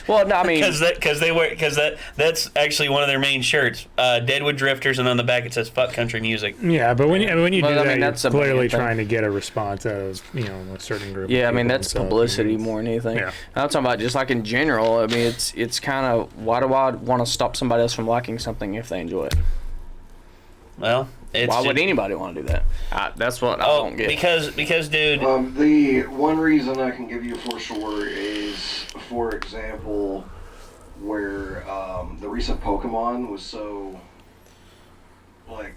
Well, no, I mean, that's actually one of their main shirts, Deadwood Drifters, and on the back it says "fuck country music." Yeah, but when you do that, you're clearly trying to get a response out of a certain group. Yeah, I mean that's publicity more than anything. Yeah. I'm talking about just like in general. I mean, it's kind of, why do I want to stop somebody else from liking something if they enjoy it? Well, why would anybody want to do that? That's what I don't get. Because, dude. The one reason I can give you for sure is, for example, where the recent Pokemon was so,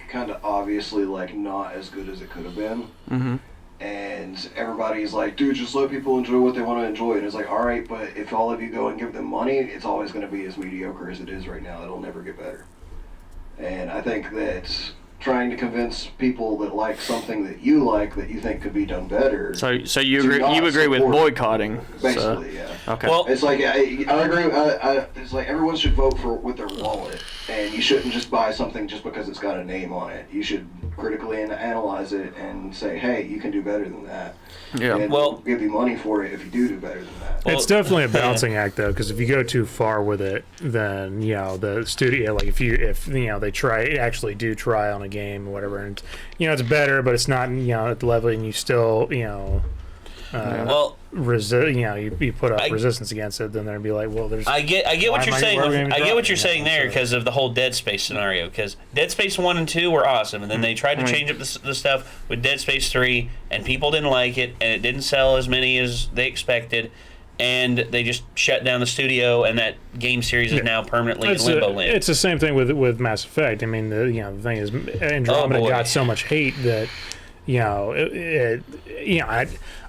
kind of obviously, not as good as it could have been. Mm-hmm. And everybody's like, dude, just let people enjoy what they want to enjoy. And it's like, all right, but if all of you go and give them money, it's always going to be as mediocre as it is right now. It'll never get better. And I think that trying to convince people that like something that you think could be done better. So you agree with boycotting? Basically, yeah. Okay. Well, it's like I agree. It's like everyone should vote with their wallet, and you shouldn't just buy something just because it's got a name on it. You should critically analyze it and say, hey, you can do better than that. Yeah. And we'll give you money for it if you do better than that. It's definitely a balancing act, though, because if you go too far with it, then the studio, if they actually do try on a game or whatever, and it's better, but it's not at the level, and you still you put up resistance against it, then there'd be like, well, there's. I get what you're saying. I get what you're saying there because of the whole Dead Space scenario. Because Dead Space 1 and 2 were awesome, and then they tried to change up the stuff with Dead Space 3, and people didn't like it, and it didn't sell as many as they expected, and they just shut down the studio, and that game series is now permanently in limbo land. It's the same thing with Mass Effect. I mean, the thing is, Andromeda got so much hate that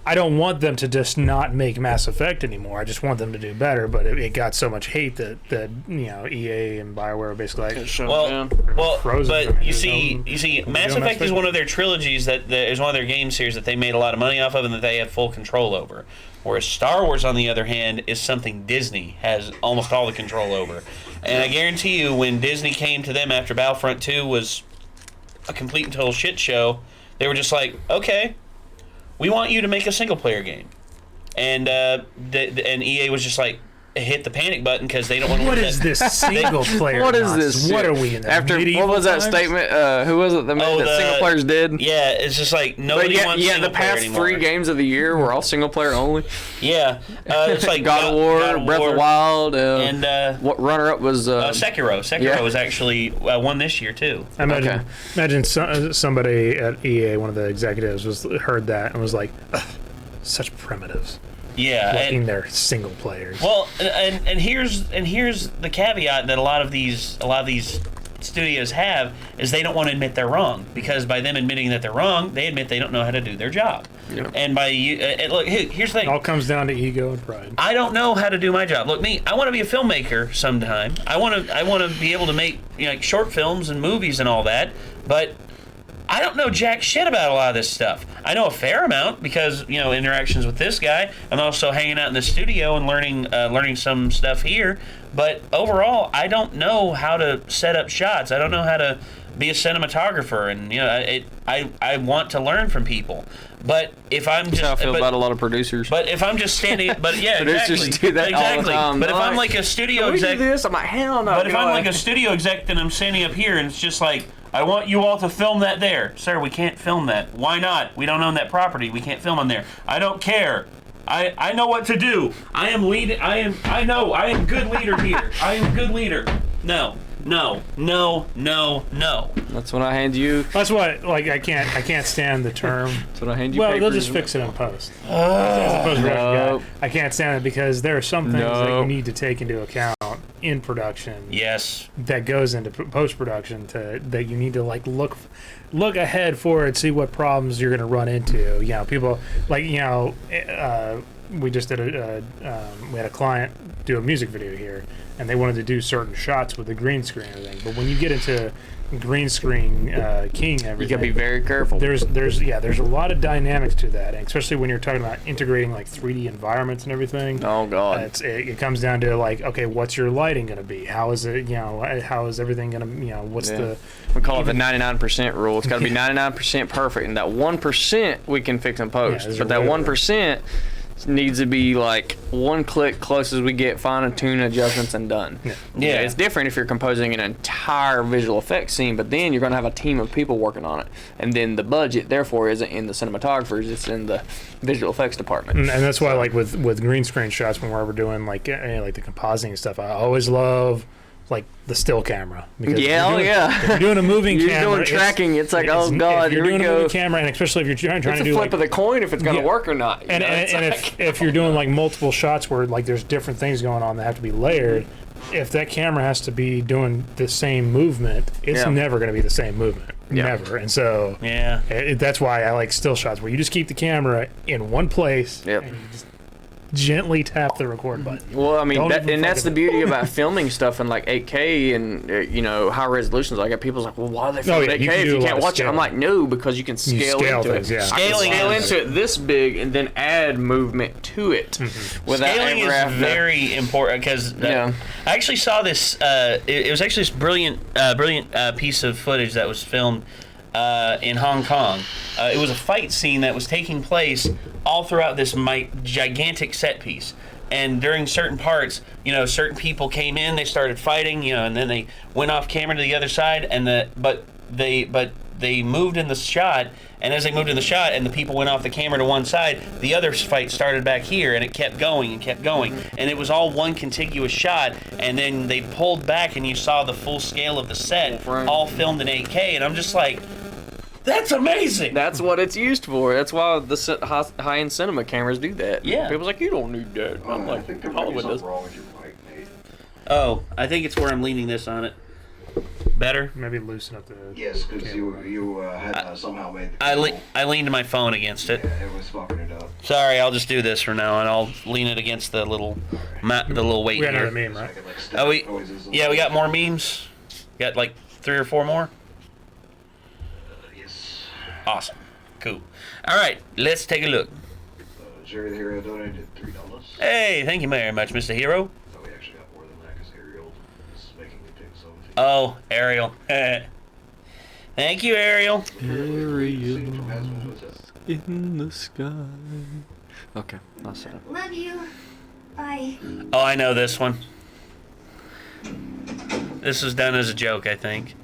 I don't want them to just not make Mass Effect anymore. I just want them to do better. But it got so much hate that EA and BioWare were basically frozen. But you see, Mass Effect is one of their trilogies that is one of their game series that they made a lot of money off of and that they have full control over. Whereas Star Wars, on the other hand, is something Disney has almost all the control over. And I guarantee you, when Disney came to them after Battlefront 2 was a complete and total shit show, they were just like, okay, we want you to make a single-player game. And and EA was just like, hit the panic button because they don't want to. What is this single-player? What is this? What are we in the medieval what was that times? Statement? Who was it that made that single players did? Yeah, it's just like nobody wants single the player past anymore. 3 games of the year were all single-player only. Yeah, it's like God of War, Breath of the Wild, and what runner-up was Sekiro. Sekiro was actually won this year too. Imagine somebody at EA, one of the executives, heard that and was like, such primitives. Yeah, looking their single players. Well, and here's the caveat that a lot of these studios have is they don't want to admit they're wrong, because by them admitting that they're wrong, they admit they don't know how to do their job. Yep. And by you, look, here's the thing. It all comes down to ego and pride. I don't know how to do my job. Look, me, I want to be a filmmaker sometime. I want to be able to make like short films and movies and all that, but I don't know jack shit about a lot of this stuff. I know a fair amount because, interactions with this guy. I'm also hanging out in the studio and learning some stuff here. But overall, I don't know how to set up shots. I don't know how to be a cinematographer, and I want to learn from people. But if I'm just, I feel about a lot of producers. But if I'm just standing, but yeah, producers exactly, do that all the time. But if I'm like a studio exec, I'm like, hell no. But if I'm like a studio exec, then I'm standing up here, and it's just like, I want you all to film that there. Sir, we can't film that. Why not? We don't own that property. We can't film on there. I don't care. I know what to do. I am lead. I know. I am good leader here. I am good leader. No. That's when I hand you. That's what, like, I can't stand the term. That's when I hand you. Well, they'll just fix it in post. I can't stand it because there are some things that you need to take into account in production. Yes. That goes into post production that you need to like look ahead for and see what problems you're going to run into. People like we just did we had a client do a music video here, and they wanted to do certain shots with the green screen and everything. But when you get into green screen king everything, you gotta be very careful. There's a lot of dynamics to that, and especially when you're talking about integrating like 3D environments and everything. Oh god, it comes down to like, okay, what's your lighting going to be? How is it? How is everything going to? What's the? We call it the 99% rule. It's got to be 99% perfect, and that 1% we can fix in post. But that 1% needs to be like one click close as we get, fine tune adjustments and done. Yeah, it's different if you're composing an entire visual effects scene, but then you're going to have a team of people working on it, and then the budget therefore isn't in the cinematographers, it's in the visual effects department. And that's why, like with green screen shots, when we're doing like the compositing and stuff, I always love like the still camera. Because if you're doing a moving camera, you're doing tracking. It's like, oh god, if you're doing a moving camera, and especially if you're trying to do flip of the coin if it's going to work or not. And if you're doing like multiple shots where like there's different things going on that have to be layered, if that camera has to be doing the same movement, it's never going to be the same movement. Never. And so that's why I like still shots where you just keep the camera in one place. And you just gently tap the record button. Well, I mean, that's the beauty about filming stuff in like 8K and high resolutions. Like people's like, well, why do they film 8K if you can't watch it? I'm like, no, because you can scale into things, it. I can scale into it this big and then add movement to it. Scaling is very important because I actually saw this. It was actually this brilliant piece of footage that was filmed in Hong Kong. It was a fight scene that was taking place all throughout this gigantic set piece. And during certain parts, certain people came in, they started fighting, and then they went off camera to the other side, but they moved in the shot, and as they moved in the shot and the people went off the camera to one side, the other fight started back here, and it kept going and kept going. And it was all one contiguous shot, and then they pulled back and you saw the full scale of the set, all filmed in 8K, and I'm just like, that's amazing. That's what it's used for. That's why the high-end cinema cameras do that. Yeah. People's like, you don't need that. I'm like, Hollywood does. Wrong with your mic, Nate. Oh, I think it's where I'm leaning this on it. Better? Maybe loosen up the... Yes, because you had somehow made the... I leaned my phone against it. Yeah, it was fucking it up. Sorry, I'll just do this from now on. I'll lean it against the little weight we got here. another meme, right? We got more memes? Got like 3 or 4 more? Awesome. Cool. All right, let's take a look. Jerry the Hero donated $3. Hey, thank you very much, Mr. Hero. Oh, we actually got more than that because Aerllette is making me take so much. Oh, Ariel. Thank you, Ariel. Ariel in the sky. Okay, I'll set up. Love you. Bye. Oh, I know this one. This was done as a joke, I think.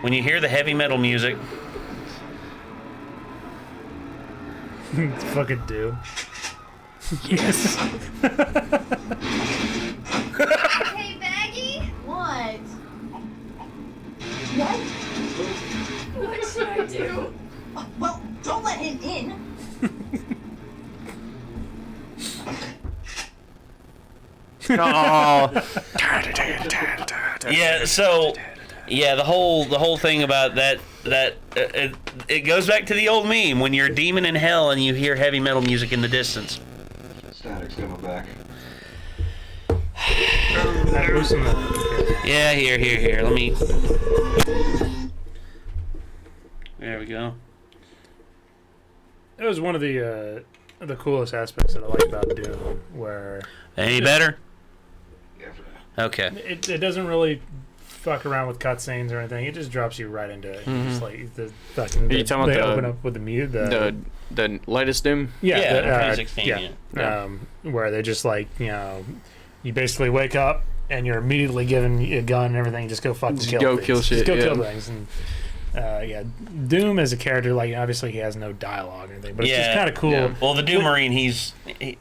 When you hear the heavy metal music, it's fucking Doom. Yes. Hey, Baggy. What? What? What should I do? Oh. Yeah. So, yeah, the whole thing about that it goes back to the old meme when you're a demon in hell and you hear heavy metal music in the distance. Static's coming back. Yeah, here. Let me. There we go. It was one of the coolest aspects that I liked about Doom, where Any better? Yeah, for now. Okay. it doesn't really fuck around with cutscenes or anything. It just drops you right into it. Just like the fucking. You talking they about open up with the mute. The latest Doom? Yeah, the, 2016. Yeah. Where they just like you basically wake up and you're immediately given a gun and everything. Just go fucking Just kill go things. kill shit, Just go yeah. kill things. And Doom as a character, like obviously he has no dialogue or anything, but it's just kind of cool. Yeah. Well, the Doom Marine,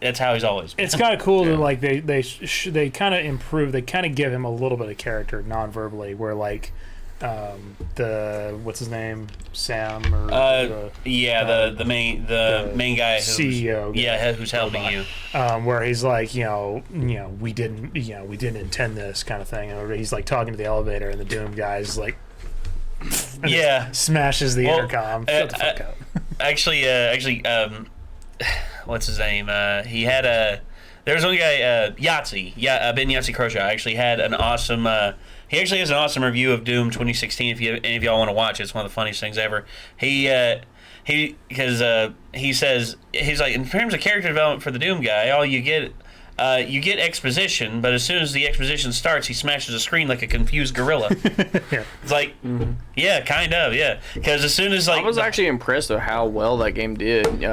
that's how he's always been. It's kind of cool to like they kind of improve. They kind of give him a little bit of character non-verbally, where like what's his name, Sam or the main guy who's, CEO, who's helping you, where he's like we didn't intend this kind of thing, or he's like talking to the elevator and the Doom guy's like smashes the intercom. Shut the fuck up. Actually, what's his name? He had there was one guy, Yahtzee, Ben Yahtzee Croshaw actually had an awesome. He actually has an awesome review of Doom 2016. If any of y'all want to watch it, it's one of the funniest things ever. He says he's like, in terms of character development for the Doom guy, all you get exposition, but as soon as the exposition starts, he smashes a screen like a confused gorilla. It's like, kind of, because as soon as like I was actually impressed with how well that game did.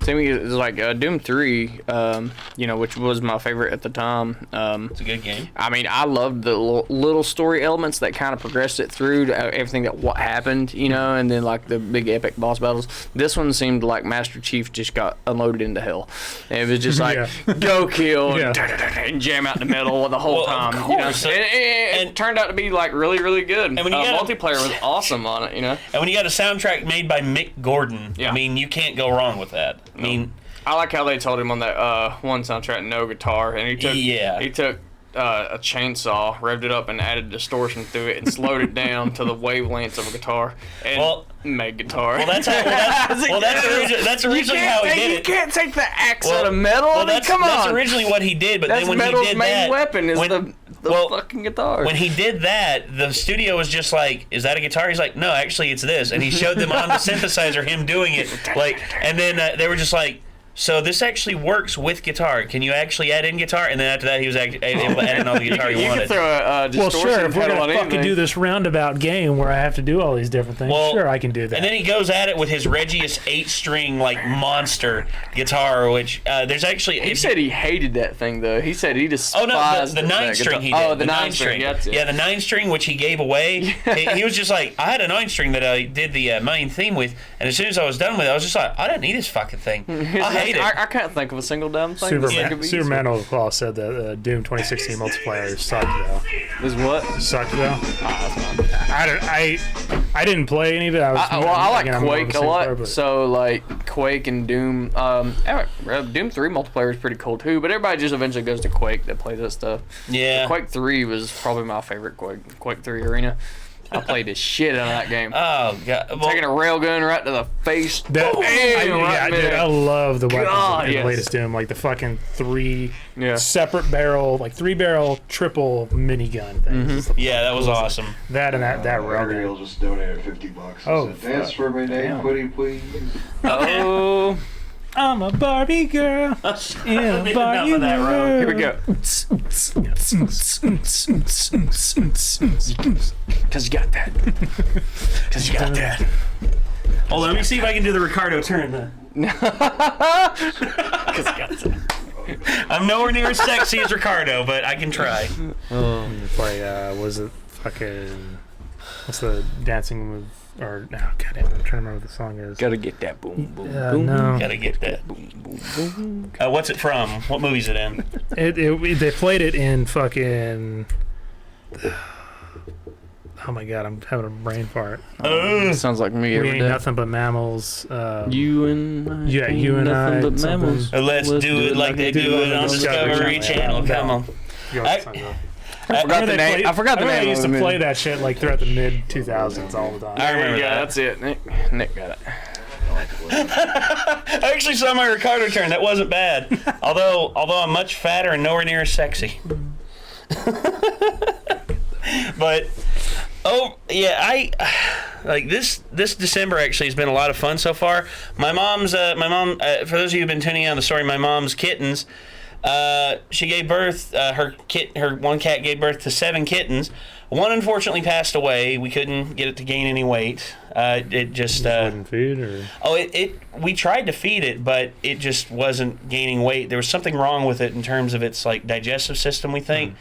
To me, it was like Doom 3, which was my favorite at the time. It's a good game. I mean, I loved the little story elements that kind of progressed it through to everything that what happened, and then like the big epic boss battles. This one seemed like Master Chief just got unloaded into hell. And it was just like, go kill, and jam out in the middle the whole time. Of course. It turned out to be like really, really good. And when you multiplayer was awesome on it, And when you got a soundtrack made by Mick Gordon, I mean, you can't go wrong with that. I mean, I like how they told him on that one soundtrack, no guitar, and he took a chainsaw, revved it up, and added distortion through it, and slowed it down to the wavelengths of a guitar, and made guitar. Well, that's originally how he did it. You can't take the axe out of metal. Well, come on. That's originally what he did, but then when he did main that, weapon is the fucking guitar. When he did that, the studio was just like, "Is that a guitar?" He's like, "No, actually, it's this," and he showed them on the synthesizer him doing it, and then they were just like, "So this actually works with guitar. Can you actually add in guitar?" And then after that, he was able to add in all the guitar he wanted. You can throw a distortion sure, if we're pedal gonna on fucking do this roundabout game where I have to do all these different things, sure, I can do that. And then he goes at it with his Regius 8-string monster guitar, which there's actually. He said he hated that thing though. He said he despised the 9-string he did. Oh, the 9-string. Yeah, the 9-string which he gave away. he was just like, I had a 9-string that I did the main theme with, and as soon as I was done with it, I was just like, I don't need this fucking thing. I hate it. I can't think of a single dumb thing. Superman Claw said that Doom 2016 multiplayer sucked though. Is what? Sucked though. I didn't play any of it. I like Quake a lot. So like Quake and Doom. Doom 3 multiplayer is pretty cool too. But everybody just eventually goes to Quake that plays that stuff. Yeah. Quake 3 was probably my favorite Quake 3 arena. I played the shit out of that game. Oh god! Taking a railgun right to the face. Dude, I love the weapons in the latest Doom, like the fucking three separate barrel, like 3-barrel triple minigun things. Yeah, that was awesome. That and that railgun. Ariel just donated $50. Oh, dance for me, Nate, Quitty, please. Oh. I'm a Barbie girl. Yeah, Barbie girl. Here we go. Cause you got that. Hold on, let me see if I can do the Ricardo turn then. I'm nowhere near as sexy as Ricardo, but I can try. Play, was it fucking, what's the dancing move? Or no, goddamn! I'm trying to remember what the song is. Gotta get that boom boom boom. No. Gotta get that boom boom boom. What's it from? What movie's it in? They played it in fucking. Oh my god! I'm having a brain fart. Sounds like me. We ain't nothing but mammals. You and I. Yeah, you and I. But mammals. Let's do it like they do it on Discovery Channel. Come on. I forgot the name. I forgot the name. I used to of the play movie. that shit like throughout the mid 2000s all the time. I remember Yeah, that. that's it. Nick got it. I actually saw my Ricardo turn. That wasn't bad. Although I'm much fatter and nowhere near as sexy. But I like this December actually has been a lot of fun so far. My mom for those of you who've been tuning in on the story, my mom's kittens, she gave birth, her one cat gave birth to 7 kittens. One unfortunately passed away. We couldn't get it to gain any weight. It just wouldn't feed, or we tried to feed it, but it just wasn't gaining weight. There was something wrong with it in terms of its like digestive system, we think.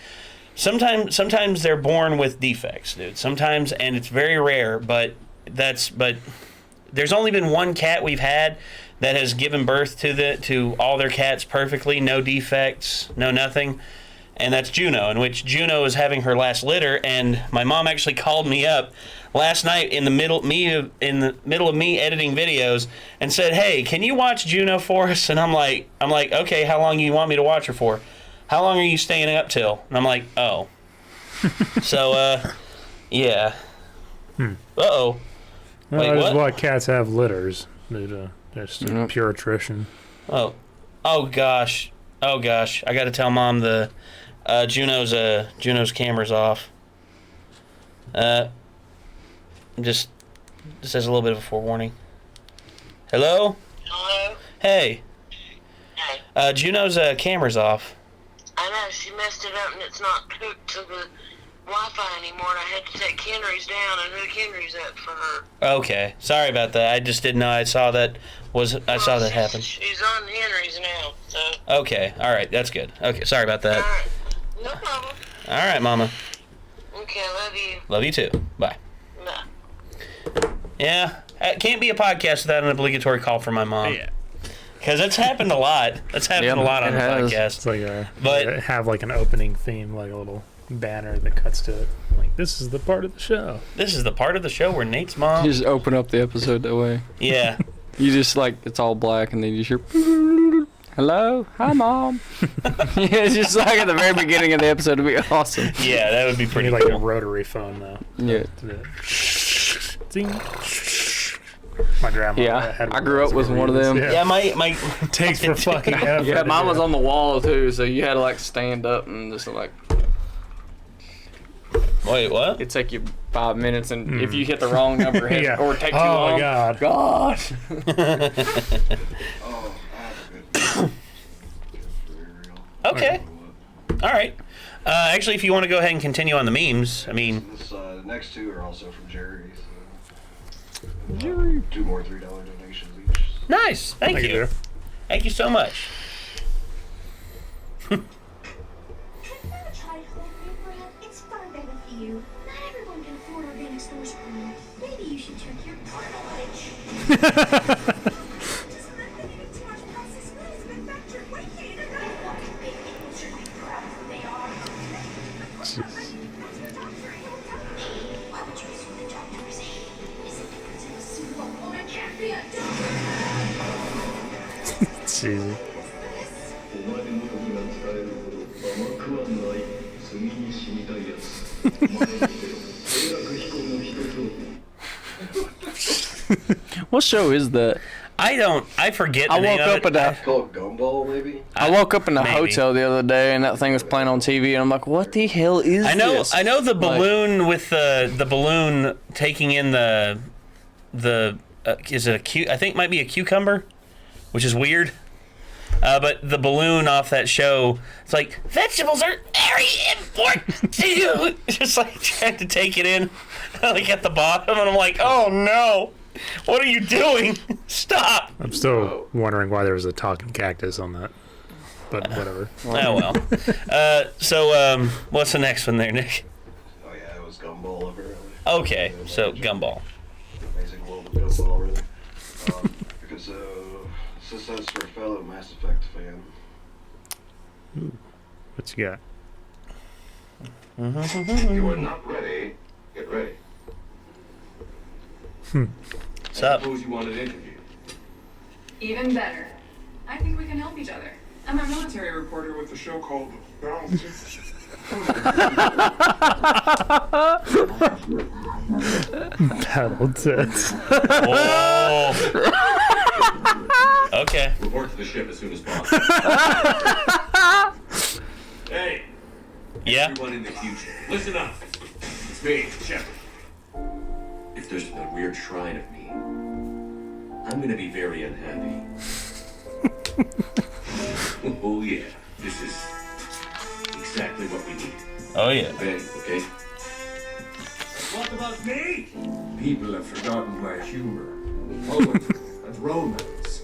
Sometimes they're born with defects, dude. Sometimes, and it's very rare, but there's only been one cat we've had that has given birth to all their cats perfectly, no defects, no nothing. And that's Juno, in which Juno is having her last litter, and my mom actually called me up last night in the middle of me editing videos and said, "Hey, can you watch Juno for us?" And I'm like, "Okay, how long do you want me to watch her for? How long are you staying up till?" And I'm like, "Oh." So, yeah. Uh-oh. Wait, that is what? why cats have litters. Just pure attrition. Oh gosh. I got to tell Mom the Juno's camera's off. Just as a little bit of a forewarning. Hello? Hello? Hey. Hey. Juno's camera's off. I know, she messed it up and it's not hooked to the Wi-Fi anymore, and I had to take Henry's down and hook Henry's up for her. Okay. Sorry about that. I just didn't know. I saw that happen. She's on Henry's now, so... Okay. All right. That's good. Okay. Sorry about that. Alright. No problem. All right, Mama. Okay, love you. Love you too. Bye. Bye. Yeah. It can't be a podcast without an obligatory call from my mom. Yeah. Because it's happened a lot. That's happened a lot on the podcast. It's like have like an opening theme, like a little banner that cuts to it. Like, this is the part of the show. This is the part of the show where Nate's mom... You just open up the episode that way. Yeah. You just like, it's all black and then you just hear, hello, hi Mom. Yeah, it's just like at the very beginning of the episode. It'd be awesome. Yeah, that would be pretty like cool. a rotary phone though. Yeah. Ding. My grandma. Yeah, I grew up with one of them. Yeah, my takes for fucking ever. Yeah, mine was on the wall too, so you had to like stand up and just like. Wait, what? It'd take you 5 minutes, and if you hit the wrong number, Yeah. or take too long. Oh my God. God. Oh, I have a good Okay. All right. Actually, if you want to go ahead and continue on the memes, I mean... This, the next 2 are also from Jerry. So, Jerry. 2 more $3 donations each. Nice. Thank you. There. Thank you so much. It's far better for you. Not everyone can afford organic stores. Maybe you should check your privilege. It's easy. What show is that? I forget the I name woke of up it. at It's called Gumball, maybe? I woke up in a Maybe. hotel the other day, and that thing was playing on TV, and I'm like, "What the hell is this?" I know the balloon with the balloon taking in the is it I think it might be a cucumber, which is weird. But the balloon off that show, it's like, vegetables are very important to you. Just like trying to take it in, like at the bottom, and I'm like, oh no, what are you doing? Stop. I'm still wondering why there was a talking cactus on that, but whatever. Oh well. So what's the next one there, Nick? Oh yeah, it was Gumball over earlier. Okay, so Gumball. Amazing world of Gumball, really. Because this says for a fellow Mass Effect fan. Ooh, what you got? You are not ready. Get ready. What's up? Suppose you want an interview. Even better. I think we can help each other. I'm a military reporter with a show called Belzeref. Battle tits. Oh. Okay. Report to the ship as soon as possible. Hey. Yeah. Everyone in the future, listen up. It's me, Shepard. If there's a weird shrine of me, I'm gonna be very unhappy. Oh yeah, this is exactly what we need. Oh yeah. Okay. What about me? People have forgotten my humor, poetry, and romance.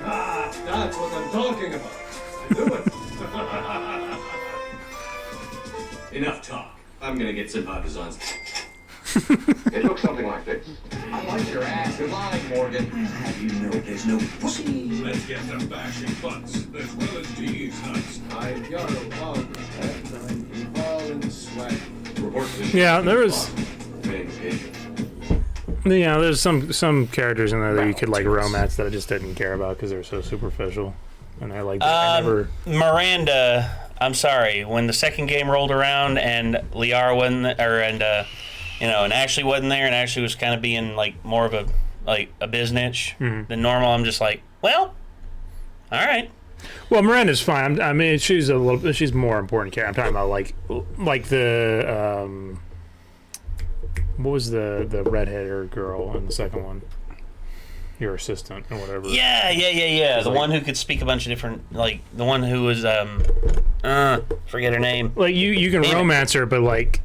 Ah, that's what I'm talking about. I knew it. Enough talk. I'm gonna get some partisans. It looks something like this. I like your ass. You're lying, Morgan. How do you know there's no pussy? Let's get them bashing butts as well as these nuts. I'm Yarrow Hog, and I'm involved in the swag. Report to the ship. Yeah, there was. Okay. Yeah, there's some characters in there that you could like romance that I just didn't care about because they're so superficial, and I like. I never. Miranda, I'm sorry. When the second game rolled around and Liara wasn't, and Ashley wasn't there, and Ashley was kind of being like more of a biznitch than normal. I'm just like, well, all right. Well, Miranda's fine. I mean, she's more important character. I'm talking about like the what was the redheaded girl in the second one? Your assistant or whatever. Yeah. The one who could speak a bunch of different, like the one who was forget her name. Like you can romance her, but like.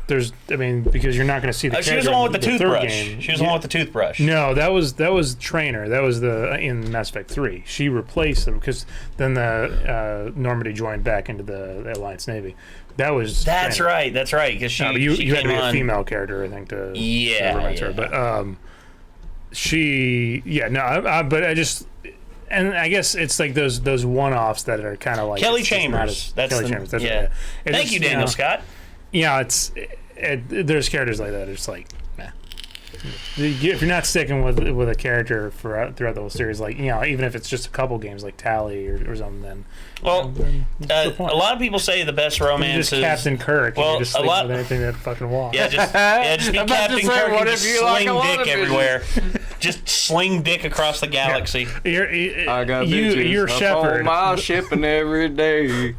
Because you're not going to see the character. She was the one with the toothbrush. She was the one with the toothbruch. No, that was Trainer. That was in Mass Effect 3. She replaced him because then the Normandy joined back into the Alliance Navy. That's Trainer. That's right. Because she you she had to came be a on. female character, I think, to romance her. But but I just. And I guess it's like those one-offs that are kind of like Kelly Chambers. Chambers. That's yeah. Right. Thank you, Daniel Scott. Yeah, there's characters like that. It's like, nah. If you're not sticking with a character throughout the whole series, like even if it's just a couple games like Tally or something, then a lot of people say the best romance is Captain Kirk. Well, and you're just with anything that fucking walks. Yeah, just be Captain Kirk and just sling dick everywhere. Just sling dick across the galaxy. Yeah. I got you're Shepard. My shipping every day.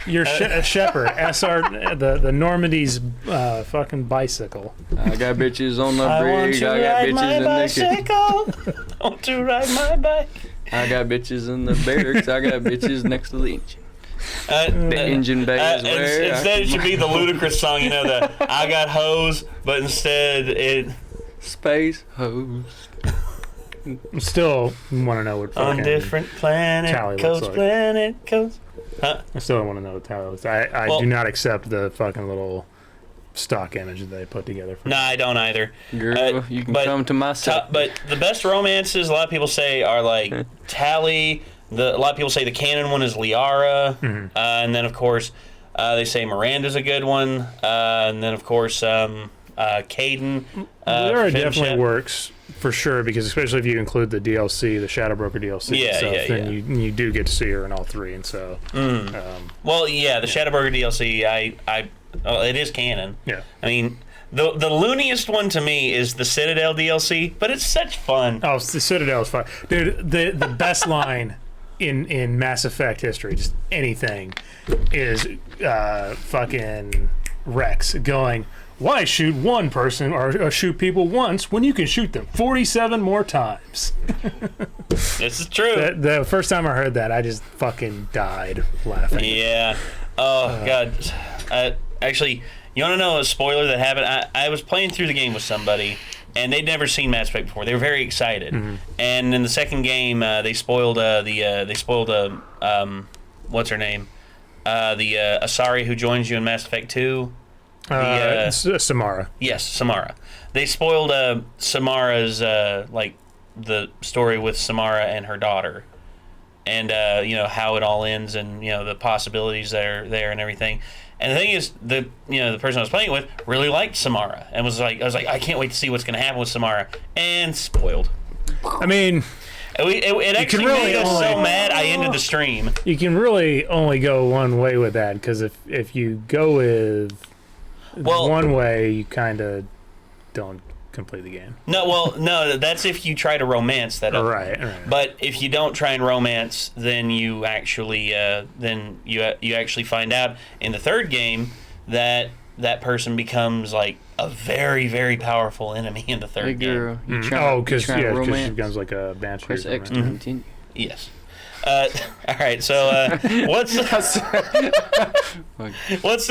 You're Shepard, SR, the Normandy's fucking bicycle. I got bitches on the brig. I got bitches in the kitchen. I want to ride my bike. I got bitches in the barracks. I got bitches next to the engine. The engine bay is where. Instead, it should be the ludicrous song, the I got hose, but instead it. Space hose. Still want to know what fucking on different planet, Tally coast looks like. planet, coast. Huh? I still don't want to know what Tally looks like. I do not accept the fucking little stock image that they put together. No, I don't either. Girl, you can come to my set. But the best romances, a lot of people say, are like Tally. A lot of people say the canon one is Liara. And then, of course, they say Miranda's a good one. And then, of course, Caden. Liara definitely works. For sure, because especially if you include the DLC, the Shadow Broker DLC then you do get to see her in all three, and so. The Shadow Broker DLC, it is canon. Yeah. I mean, the looniest one to me is the Citadel DLC, but it's such fun. Oh, the Citadel is fun, dude. The best line in Mass Effect history, just anything, is fucking Rex going. Why shoot one person or shoot people once when you can shoot them 47 more times? This is true. The first time I heard that, I just fucking died laughing. Yeah. Oh, God. Actually, you want to know a spoiler that happened? I was playing through the game with somebody, and they'd never seen Mass Effect before. They were very excited. And in the second game, they spoiled what's her name? The Asari who joins you in Mass Effect 2. Samara. Yes, Samara. They spoiled Samara's the story with Samara and her daughter, and how it all ends, and the possibilities that are there and everything. And the thing is, the person I was playing with really liked Samara and I was like, I can't wait to see what's going to happen with Samara, and spoiled. I mean, It actually made us so mad I ended the stream. You can really only go one way with that, because if you go with one way, you kind of don't complete the game. No, that's if you try to romance that other right. But if you don't try and romance, then you actually find out in the third game that person becomes like a very, very powerful enemy in the third game. Because she becomes like a banshee. Press X to continue. Yes. All right. So what's the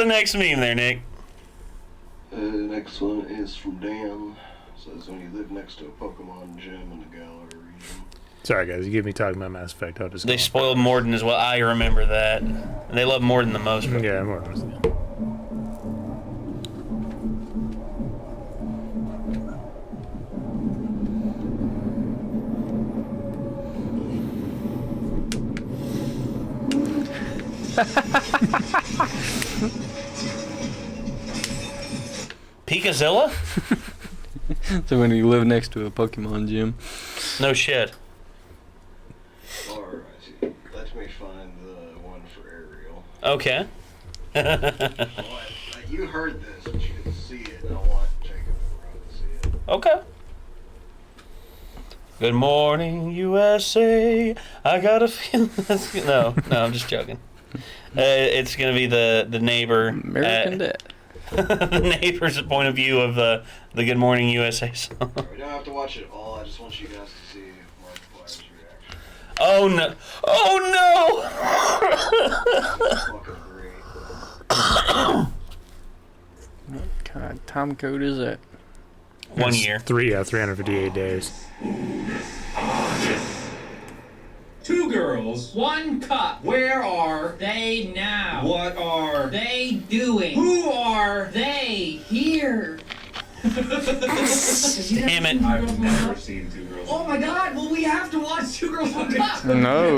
next meme there, Nick? The next one is from Dan. Says when you live next to a Pokemon gym in the Galar region. Sorry guys, you get me talking about Mass Effect. They spoiled Morden as well. I remember that. And they love Morden the most. Yeah, Morden was good. Pikazilla? So when you live next to a Pokemon gym. No shit. Alright, let me find the one for Aerial. Okay. You heard this, but you didn't see it, and I want Jacob and Ron to see it. Okay. Good morning, USA. I got a feeling that's... No, I'm just joking. It's going to be the neighbor. American Dad. The neighbor's point of view of the Good Morning USA song. We don't have to watch it all. I just want you guys to see Markiplier's reaction. Oh no! Oh no! What kind of time code is that? 1 year. 358 days. 2 girls, 1 cup. Where are they now? What are they doing? Who are they? Here. Damn it. I've never seen 2 girls. Oh my god, well we have to watch 2 girls, 1 cup. No.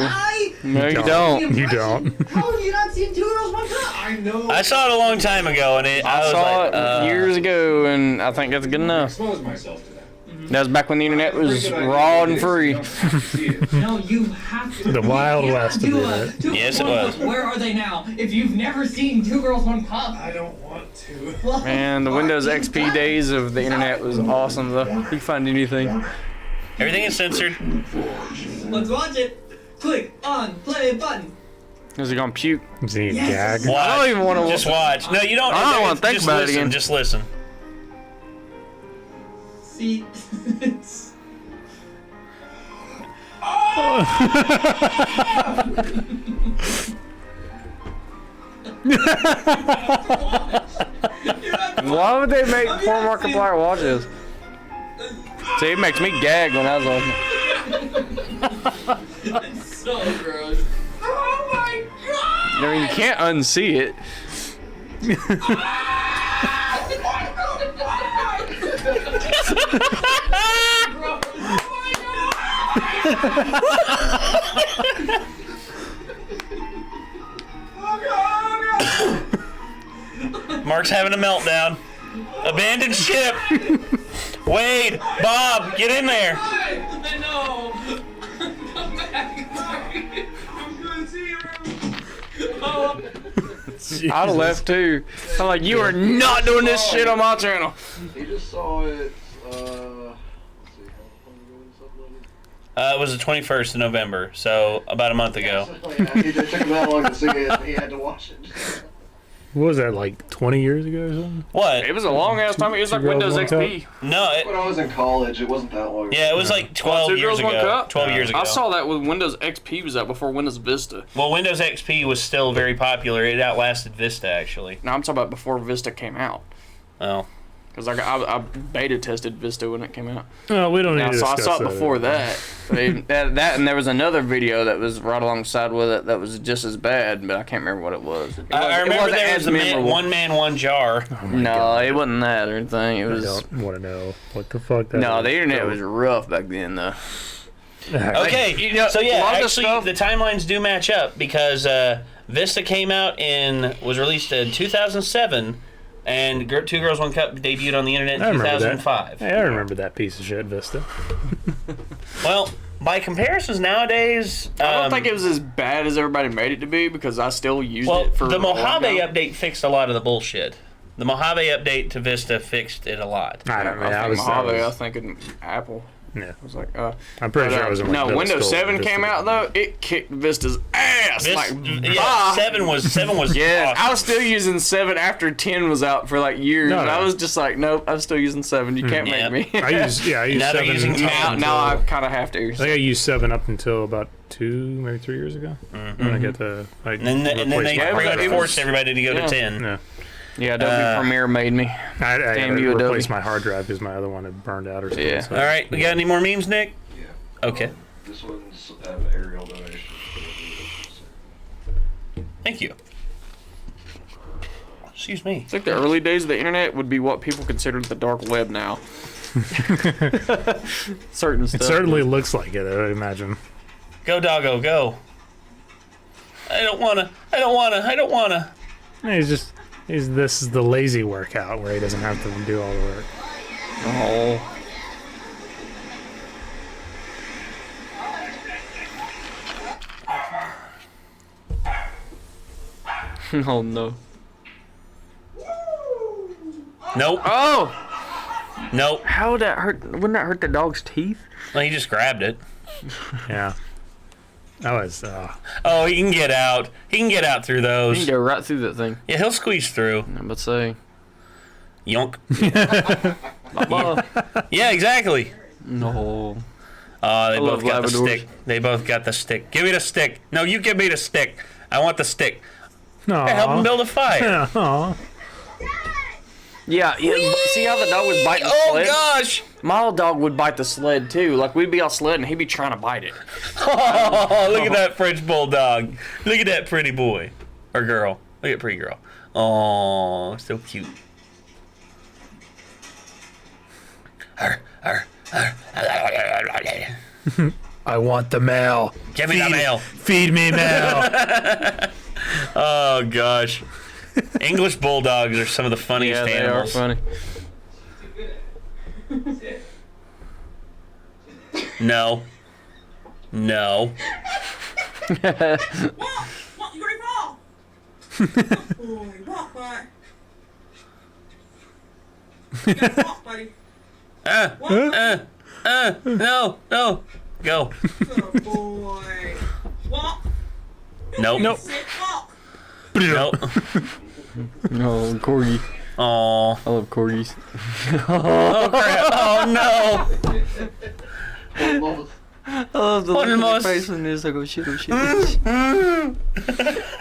No, you don't. You don't. How have you not seen 2 girls, 1 cup? I know. I saw it a long time ago, and I saw it years ago, and I think that's good enough. Expose myself to that. That was back when the internet was raw and free. No, you have to. The Wild West of it. Yes, it was. Where are they now? If you've never seen 2 girls, 1 cup. I don't want to. Man, the Windows XP days of the internet was awesome, though. You can find anything. Everything is censored. Let's watch it. Click on play button. Is he gonna puke? Is he gag? Watch. I don't even want to just watch. No, you don't. I don't want to think about it again. Just listen. See. Why would they make poor Markiplier watch this? See, it makes me gag when I was watching. It's so gross. Oh my god! I mean, you can't unsee it. Mark's having a meltdown. Abandoned ship. Wade, Bob, get in there. I know. Come back. I'm gonna see you. Oh. I'd have left too. I'm like, you are not doing this shit on my channel. He just saw it. It was the 21st of November, so about a month ago. It took him that long to see it. He had to watch it. What was that, like 20 years ago or something? What? It was a long ass time. It was like Windows XP. No, when I was in college, it wasn't that long. Yeah, it was like 12 years ago. 12 years ago. I saw that when Windows XP was out before Windows Vista. Well, Windows XP was still very popular. It outlasted Vista, actually. No, I'm talking about before Vista came out. Oh. Because I beta tested Vista when it came out. Oh, we don't need to So I discuss saw it before that. that and there was another video that was right alongside with it that was just as bad, but I can't remember what it was. I remember there was the one man, one jar. Oh no, it wasn't that or anything. It was. I don't want to know what the fuck that No, is. the internet was rough back then, though. Okay, so yeah, actually the timelines do match up because Vista came out was released in 2007. And 2 Girls, 1 Cup debuted on the internet in 2005. Hey, I remember that piece of shit, Vista. Well, by comparisons nowadays, I don't think it was as bad as everybody made it to be because I still used well, it for the a long Mojave time. update fixed a lot of the bullshit. The Mojave update to Vista fixed it a lot. I don't know. I was thinking Apple. Yeah. I was like, I'm pretty sure it was in no, Windows 7 came out though. It kicked Vista's ass. Yeah, 7 was yeah. awesome. I was still using 7 after 10 was out for like years. No, And I no. was just like, nope, I'm still using 7. You can't make me. I use Now they're 7 using 10. now I kind of have to. I think I used 7 up until about 2, maybe 3 years ago. When I get the And then they forced everybody to go to 10. Yeah. Yeah, Adobe Premiere made me. I Damn you, replaced Adobe. my hard drive because my other one had burned out or something. Yeah. So. All right, we got any more memes, Nick? Yeah. Okay. This one's an aerial donation. Thank you. Excuse me. It's like the early days of the internet would be what people considered the dark web now. Certain stuff. It certainly looks like it, I would imagine. Go, doggo, go. I don't wanna. This is the lazy workout where he doesn't have to do all the work. Oh. Oh no. Nope. Oh! Nope. How would that hurt? Wouldn't that hurt the dog's teeth? Well, he just grabbed it. Yeah. That was. Oh, he can get out. He can get out through You those. can go right through that thing. Yeah, he'll squeeze through. I'm about to say. Yonk. Mama. Yeah, exactly. No. They both got the Labradors. stick. They both got the stick. Give me the stick. No, you give me the stick. I want the stick. No. Hey, help him build a fire. Aw. Yeah, see how the dog was biting the Oh, sled? gosh. My old dog would bite the sled too. Like we'd be out sledding, he'd be trying to bite it. Oh, look at that French bulldog. Look at that pretty boy. Or girl. Look at pretty girl. Oh, so cute. I want the mail. Give me the mail. Feed me mail. Oh, gosh. English bulldogs are some of the funniest Yeah, they animals. are funny. No. No. Walk! Walk! You ready to fall? Boy, walk, bud. You gotta walk, buddy. No. Go. Good boy. Walk. Nope. Sit, walk. Nope. No, corgi. Aw. I love corgis. Oh, crap. Oh, no. I love the look on your Almost. face when it's like, oh shit, oh shit. Oh, shit.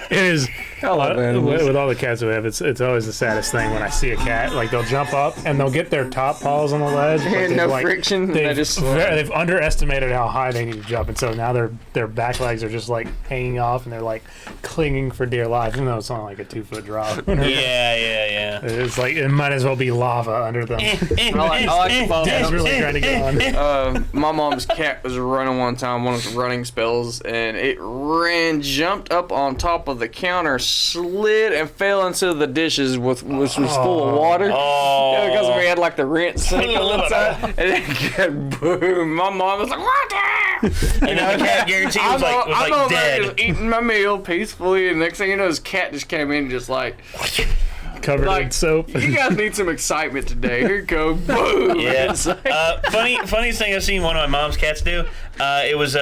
It is. I love animals. With all the cats we have, it's always the saddest thing when I see a cat. Like they'll jump up and they'll get their top paws on the ledge. but And they've, no like, friction, and they just slide. they've underestimated how high they need to jump, and so now their back legs are just like hanging off, and they're like clinging for dear life, even though it's only like a 2-foot drop. Yeah. It's like it might as well be lava under them. I like to follow Dad's really trying to get on. My mom's cat was running one time, one of the running spells, and it jumped up on top of the counter, slid, and fell into the dishes, which was full of water. Oh. Yeah, because we had like the rinse sink on the side, and it got boom. My mom was like, "What the?" And then the cat guarantee was I'm over there dead. just eating my meal peacefully, and next thing you know, his cat just came in, just like. Covered in soap. You guys need some excitement today. Here you go. Boom. Yeah. It's like- Funniest thing I've seen one of my mom's cats do. It was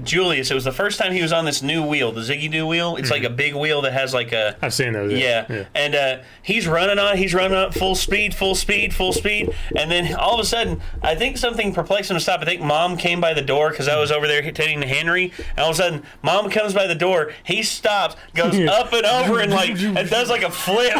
Julius. It was the first time he was on this new wheel, the Ziggy Doo wheel. It's like a big wheel that has like a. I've seen those. Yeah. And he's running up full speed, and then all of a sudden, I think something perplexed him to stop. I think Mom came by the door because I was over there tending to Henry, and all of a sudden, Mom comes by the door. He stops, goes up and over, and and does like a flip.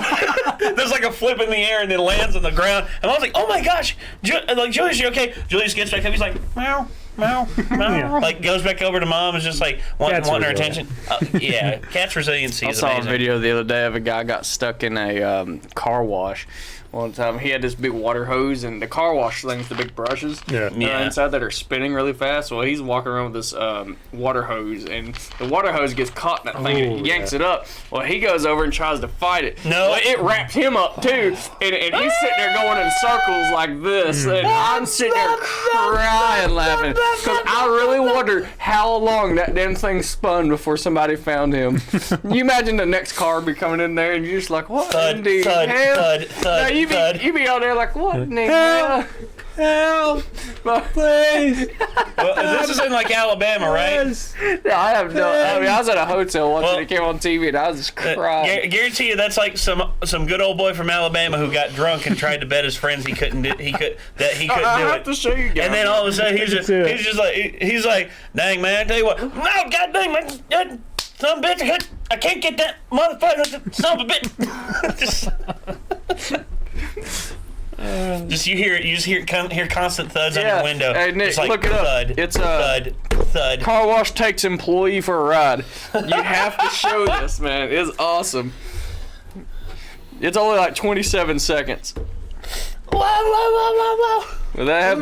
Does like a flip in the air and then lands on the ground. And I was like, oh my gosh, Julius, you okay? Julius gets back up. He's like, meow, meow, meow. Yeah. Like goes back over to Mom. Is just like wanting her attention. Yeah, cat's resiliency I is saw amazing. a video the other day of a guy got stuck in a car wash. One time he had this big water hose, and the car wash things, the big brushes inside that are spinning really fast. Well, he's walking around with this water hose, and the water hose gets caught in that thing, and he yanks it up. Well, he goes over and tries to fight it. No. Well, it wrapped him up too, and he's sitting there going in circles like this, and I'm sitting there crying, laughing. Because I really wonder how long that damn thing spun before somebody found him. You imagine the next car be coming in there and you're just like, what in the hell? No, you be out there like, what in the hell? Help! Please! Well, this is in like Alabama, right? Yeah, I have no. I mean, I was at a hotel watching it came on TV and I was just crying. Guarantee you, that's like some good old boy from Alabama who got drunk and tried to bet his friends he couldn't do it. I have to show you guys. And then all of a sudden he's like, dang man, I tell you what, no, god dang man, son of a bitch, I can't get that motherfucker, son of a bitch. You just hear constant thuds on your window. Hey Nick, just like, look it up. thud, It's thud, thud. Car wash takes employee for a ride. You have to show this, man. It's awesome. It's only like 27 seconds. Whoa, whoa, whoa, whoa, whoa. Well, they have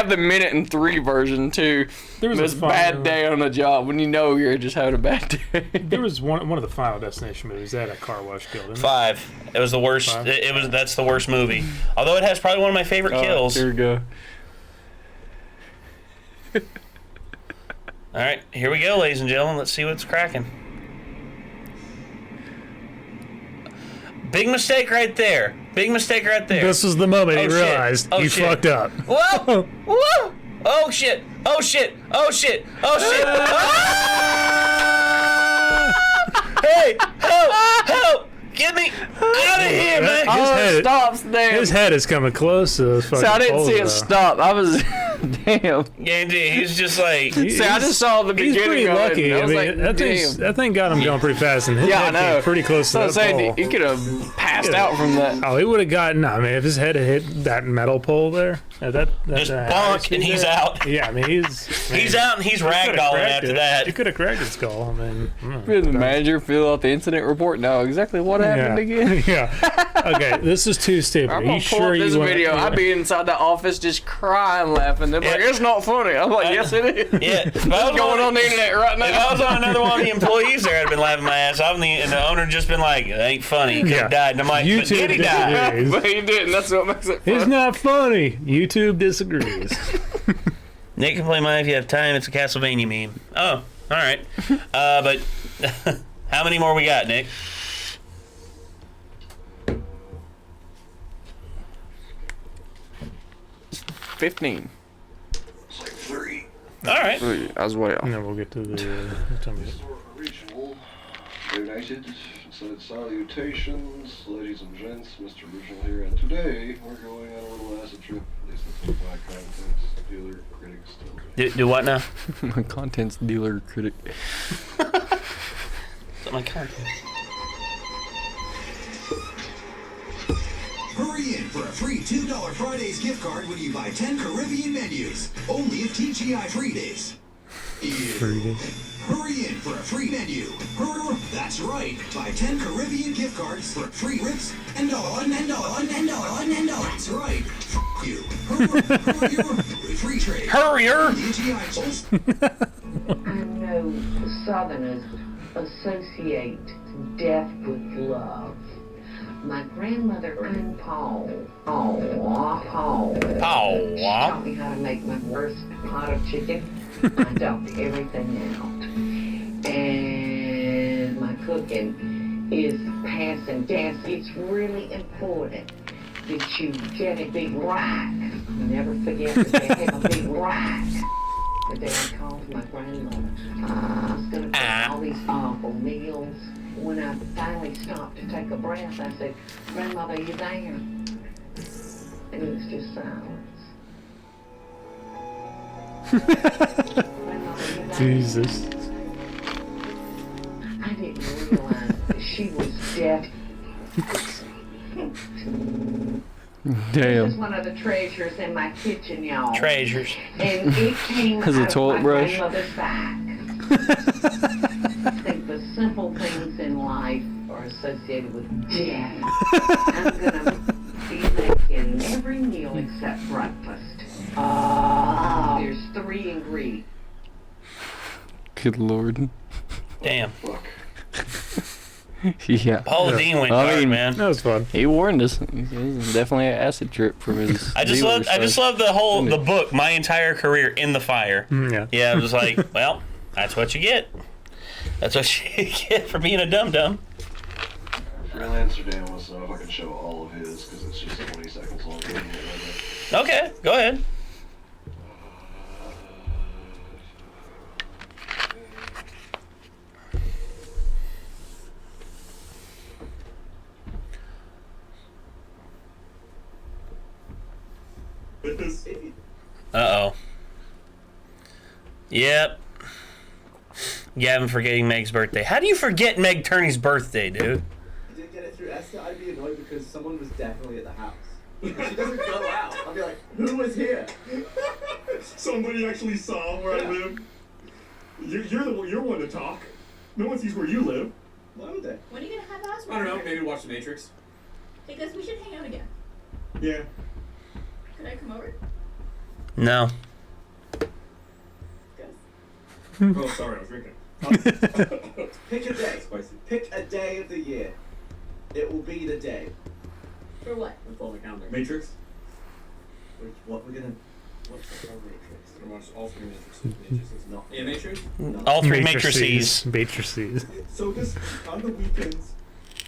the minute and 3 version too. There was a bad day on the job when you know you're just having a bad day. There was one of the Final Destination movies that had a car wash kill, didn't it? 5. It was the worst. That's the worst movie. Although it has probably one of my favorite kills. Here we go. All right, here we go, ladies and gentlemen. Let's see what's cracking. Big mistake right there. Big mistake right there. This was the moment he realized he fucked up. Whoa! Whoa! Oh shit! Oh shit! Oh shit! Oh shit! Hey! Help! Help! Get me out of here, man! It stops there. His head is coming close to the fucking So I didn't see it though. stop. I was damn. Yeah, dude, he's just like. See, I just saw the beginning. He's pretty of lucky. It, I mean, like, that thing got him going pretty fast, and his head came pretty close to that pole. He could have passed out from that. Oh, he would have gotten. I mean, if his head had hit that metal pole there, just bonk, and he's out. Yeah, I mean, he's out, and he's ragdolling after that. You could have cracked his skull. I mean, the manager fill out the incident report. Know exactly what happened again. Yeah. Okay, this is too stupid. I'm gonna pull up this video. I'd be inside the office just crying, laughing. They're like, "It's not funny." I'm like, "Yes, it is." Yeah, it's going on the internet right now. If I was on another one of the employees there, I'd have been laughing my ass off, and the owner just been like, "It ain't funny. He could have died." And I'm like, "But did he die?" But he didn't. That's what makes it funny. It's not funny. YouTube disagrees. Nick can play mine if you have time. It's a Castlevania meme. Oh, all right. But how many more we got, Nick? 15. It's like 3. All right. 3 as well. And then we'll get to the. Original donated said salutations, ladies and gents, Mr. Original here, and today we're going on a little acid trip. At least that's what my contents dealer critics tell me. Do what now? My contents dealer critic. My contents. Hurry in for a free $2 Fridays gift card when you buy 10 Caribbean menus. Only at TGI Fridays. Hurry in for a free menu. That's right. Buy 10 Caribbean gift cards for free rips and all. That's right. You. Free trade. Hurrier. I know Southerners associate death with love. My grandmother and Paul taught me how to make my first pot of chicken. I dumped everything out. And my cooking is passing gas. It's really important that you get a big rack. Never forget that they have a big rack. The day I called my grandmother, I was going to cook all these awful meals. When I finally stopped to take a breath, I said, "Grandmother, are you there?" And it was just silence. Jesus. I didn't realize that she was deaf. Damn. This is one of the treasures in my kitchen, y'all. Treasures. And it came Has a out toilet of my brush? grandmother's back. I think the simple things in life are associated with death. I'm gonna be making every meal except breakfast. There's 3 ingredients. Good lord. Damn. Yeah. Paula Dean went hard, man. That was fun. He warned us. It was definitely an acid trip from his. I just love the book, My Entire Career in the Fire. Yeah. I was like, well, that's what you get. That's what you get for being a dum-dum. Freelancer Dan wants to know if I can show all of his, because it's just 20 seconds long. Okay, go ahead. Uh-oh. Yep. Gavin forgetting Meg's birthday. How do you forget Meg Turney's birthday, dude? I didn't get it through Esther. I'd be annoyed because someone was definitely at the house. If she doesn't go out, I'll be like, who was here? Somebody actually saw where I live. You're one to talk. No one sees where you live. Why would they? When are you gonna have us? I don't know, maybe watch The Matrix. Because we should hang out again. Yeah. Could I come over? No. Oh, sorry, I was drinking. Pick a day. Pick a day of the year. It will be the day. For what? Let's pull my calendar. Matrix? What we're gonna... What's the Matrix? We're gonna watch all three Matrixes. Matrix is not... Yeah, Matrix? No. All three Matrices. Matrices. So this, on the weekends,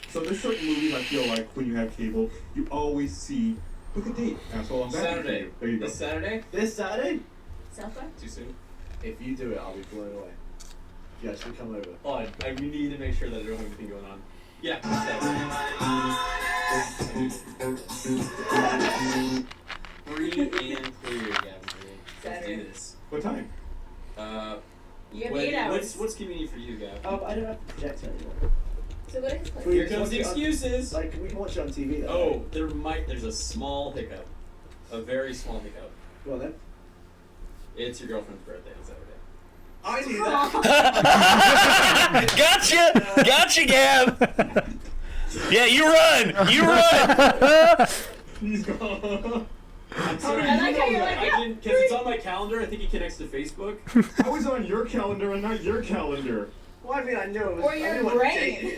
so there's certain movies I feel like when you have cable, you always see, look at date, asshole, I'm back. Saturday. There you go. This Saturday? This Saturday? South by? Too soon? If you do it, I'll be blown away. If you actually come over. Oh, we need to make sure that I don't have anything going on. Yeah, Saturday. Free and clear, Gavin. Let's do this. What time? You have 8 hours. What's convenient for you, Gav? Oh, I don't have the projector anymore. So what is Here comes the excuses. Like, we can watch it on TV though. Oh, there's a small hiccup. A very small hiccup. Go on then. It's your girlfriend's birthday on Saturday. I knew that. Gotcha, Gav. Yeah, you run. He's gone. I'm sorry. I like how you're like, yeah. Because it's on my calendar. I think it connects to Facebook. I was on your calendar and not your calendar. Well, I mean, I knew it was. Or your brain.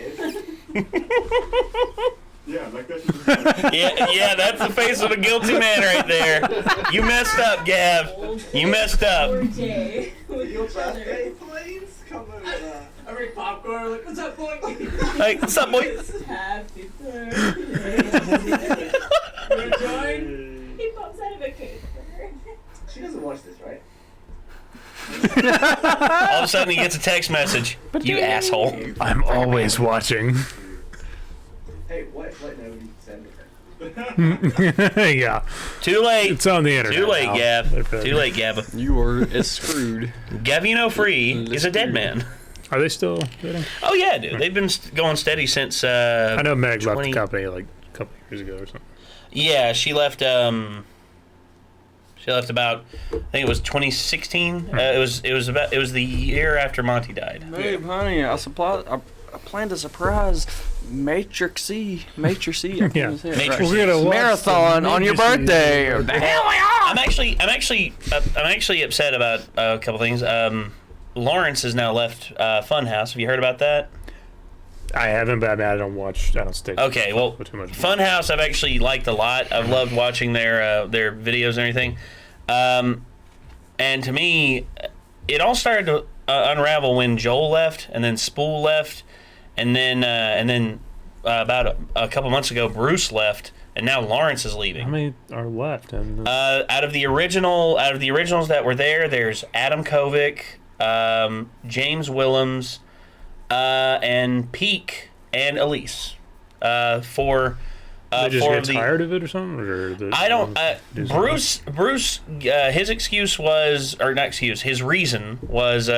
Yeah, like that. Yeah, that's the face of a guilty man right there. You messed up, Gav. You messed up. Or Jay. With Your each other. birthday, please come over. I bring popcorn. Like, what's up, boy? Like, what's up, boy? Happy birthday. You join? He pops out of a cake for her. She doesn't watch this, right? All of a sudden, he gets a text message. You asshole. I'm always watching. Hey, what if nobody send it? Yeah. Too late. It's on the internet. Too late, now. Gav. Too late, Gav. You are screwed. Gavino Free is a dead man. Are they still dating? Oh yeah, dude. They've been going steady since. I know Meg left the company like a couple years ago or something. Yeah, she left. She left about. I think it was 2016. It was the year after Monty died. Babe, honey, I planned a surprise Matrixy. Yeah. Right. We're gonna watch marathon on your birthday. The hell we are! I'm actually upset about a couple things. Lawrence has now left Funhouse. Have you heard about that? I haven't, but I don't stick. Okay, well, too much. Funhouse I've actually liked a lot. I've loved watching their videos and everything. And to me, it all started to unravel when Joel left, and then Spool left, and then about a couple months ago, Bruce left, and now Lawrence is leaving. How many are left? Out of the originals that were there, there's Adam Kovic, James Willems, and Peak and Elise. They just get tired of it or something? Or I don't. Bruce. His excuse was, or not excuse. His reason was,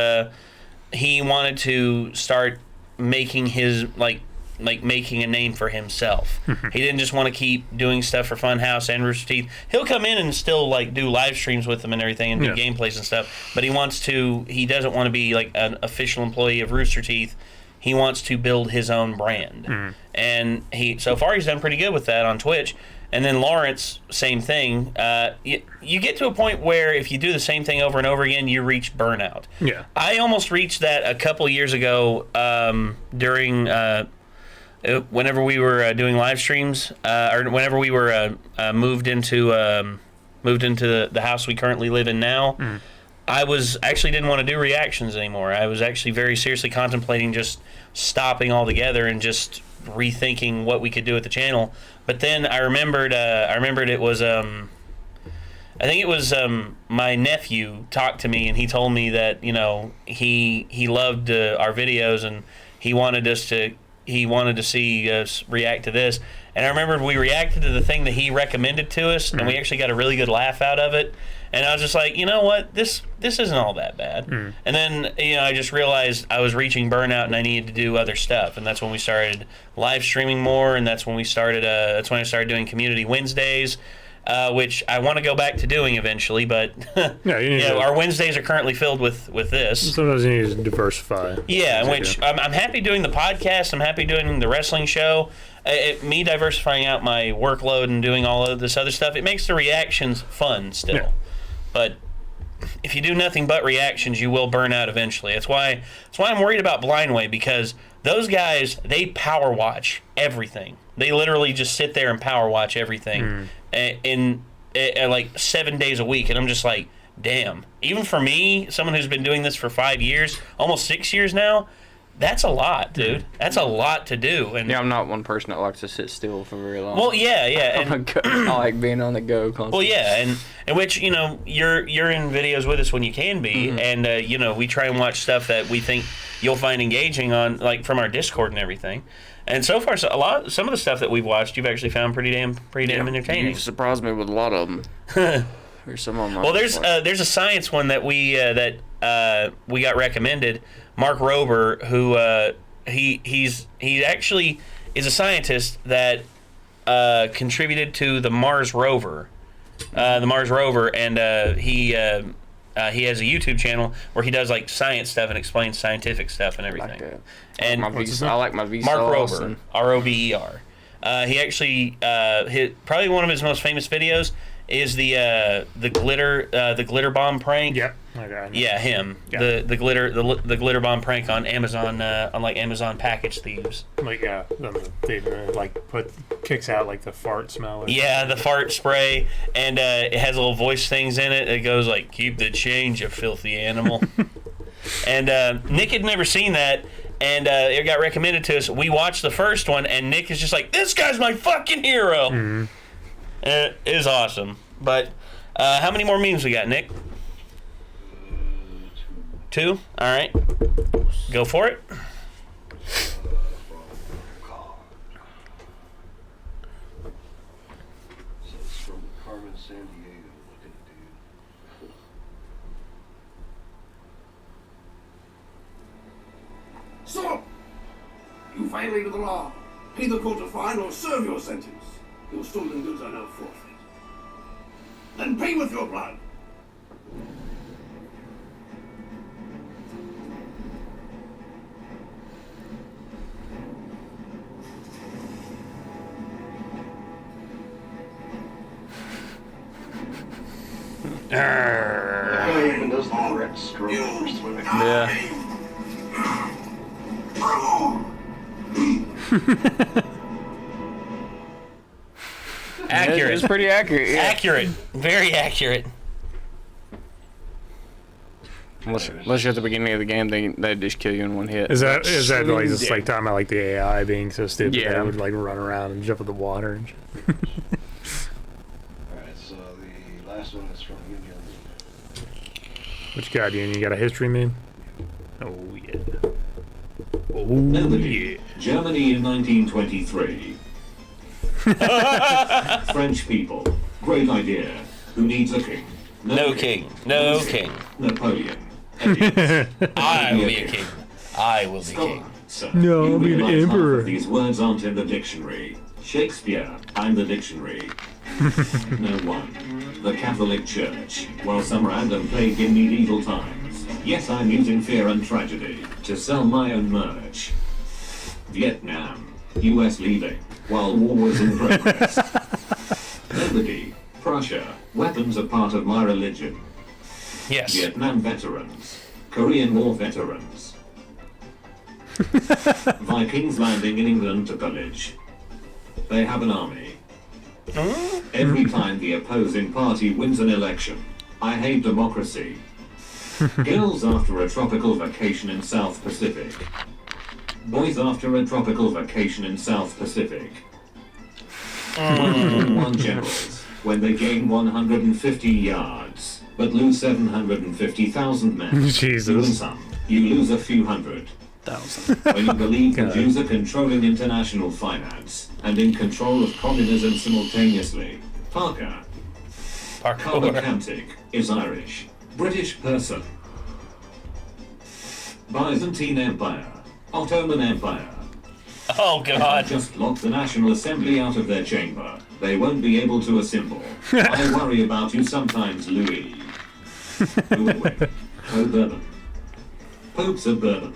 he wanted to start making his making a name for himself. He didn't just want to keep doing stuff for Funhouse and Rooster Teeth. He'll come in and still do live streams with them and everything and do gameplays and stuff. But he doesn't want to be like an official employee of Rooster Teeth. He wants to build his own brand. And so far he's done pretty good with that on Twitch. And then Lawrence, same thing. You get to a point where if you do the same thing over and over again, you reach burnout. Yeah. I almost reached that a couple years ago during whenever we were doing live streams, or whenever we were moved into the house we currently live in now, I actually didn't want to do reactions anymore. I was actually very seriously contemplating just stopping altogether and just rethinking what we could do with the channel. But then I remembered it was I think it was my nephew talked to me, and he told me that he loved our videos, and he wanted to see us react to this. And I remember we reacted to the thing that he recommended to us, and we actually got a really good laugh out of it. And I was just like, you know what, this isn't all that bad. And then I just realized I was reaching burnout, and I needed to do other stuff. And that's when we started live streaming more, and that's when I started doing Community Wednesdays. Which I want to go back to doing eventually, but our Wednesdays are currently filled with this. Sometimes you need to diversify. Yeah, which I'm happy doing the podcast. I'm happy doing the wrestling show. Me diversifying out my workload and doing all of this other stuff, it makes the reactions fun still. Yeah. But if you do nothing but reactions, you will burn out eventually. That's why I'm worried about Blindway, because those guys, they power watch everything. They literally just sit there and power watch everything in like 7 days a week. And I'm just like, damn. Even for me, someone who's been doing this for 5 years, almost 6 years now, that's a lot, dude. That's a lot to do. And I'm not one person that likes to sit still for very long. Well, yeah. And I like being on the go constantly. Well, yeah, and which, you're in videos with us when you can be, and, we try and watch stuff that we think you'll find engaging on, like, from our Discord and everything. And so far, some of the stuff that we've watched, you've actually found pretty damn entertaining. You surprised me with a lot of them. There's some of them. Well, there's a science one that we got recommended. Mark Rober, who he actually is a scientist that contributed to the Mars rover, and he has a YouTube channel where he does like science stuff and explains scientific stuff and everything. I like my Vsauce. Mark Rober, Rober. He actually probably one of his most famous videos is the glitter bomb prank. Yep. Okay. Yeah, him. Yeah. The glitter bomb prank on Amazon on like Amazon package thieves. Like they like kicks out like the fart smell. Yeah, the fart spray, and it has little voice things in it. It goes like, "Keep the change, you filthy animal." And Nick had never seen that, and it got recommended to us. We watched the first one, and Nick is just like, "This guy's my fucking hero." And it is awesome. But how many more memes we got, Nick? 2? All right. Go for it. So it's from Carmen Santiago, looking dude. So, you violated the law. Pay the court a fine or serve your sentence. Your stolen goods are now forfeit. Then pay with your blood. Even does the correct stroke for swimming. Yeah. Accurate. It's pretty accurate. Yeah. Accurate. Very accurate. Unless you're at the beginning of the game, they just kill you in one hit. Is that like just like talking about like the AI being so stupid that it would like run around and jump in the water and shit? Alright, so the last one is from Union. Which guy, Union? You got a history meme? Oh yeah. Oh Melody, yeah. Germany in 1923. French people. Great idea. Who needs a king? No king. No king. Napoleon. I will be a king. I will be king. Sir, No, you I'll be an realize half emperor. of these words aren't in the dictionary. Shakespeare, I'm the dictionary. No one. The Catholic Church. Well, some random plague in medieval times. Yes, I'm using fear and tragedy to sell my own merch. Vietnam. US leaving while war was in progress. Nobody. Prussia. Weapons are part of my religion. Yes. Vietnam veterans. Korean War veterans. Vikings landing in England to pillage. They have an army. Every time the opposing party wins an election, I hate democracy. Girls after a tropical vacation in South Pacific. Boys after a tropical vacation in South Pacific. 1 generals when they gain 150 yards, but lose 750,000 men. Jesus. You win some, you lose a few hundred. When you believe the Jews are controlling international finance and in control of communism simultaneously. Parker. Celtic is Irish. British person. Byzantine Empire. Ottoman Empire. Oh, God. Just lock the National Assembly out of their chamber. They won't be able to assemble. I worry about you sometimes, Louis. Who would win? Pope Bourbon. Popes of Bourbon.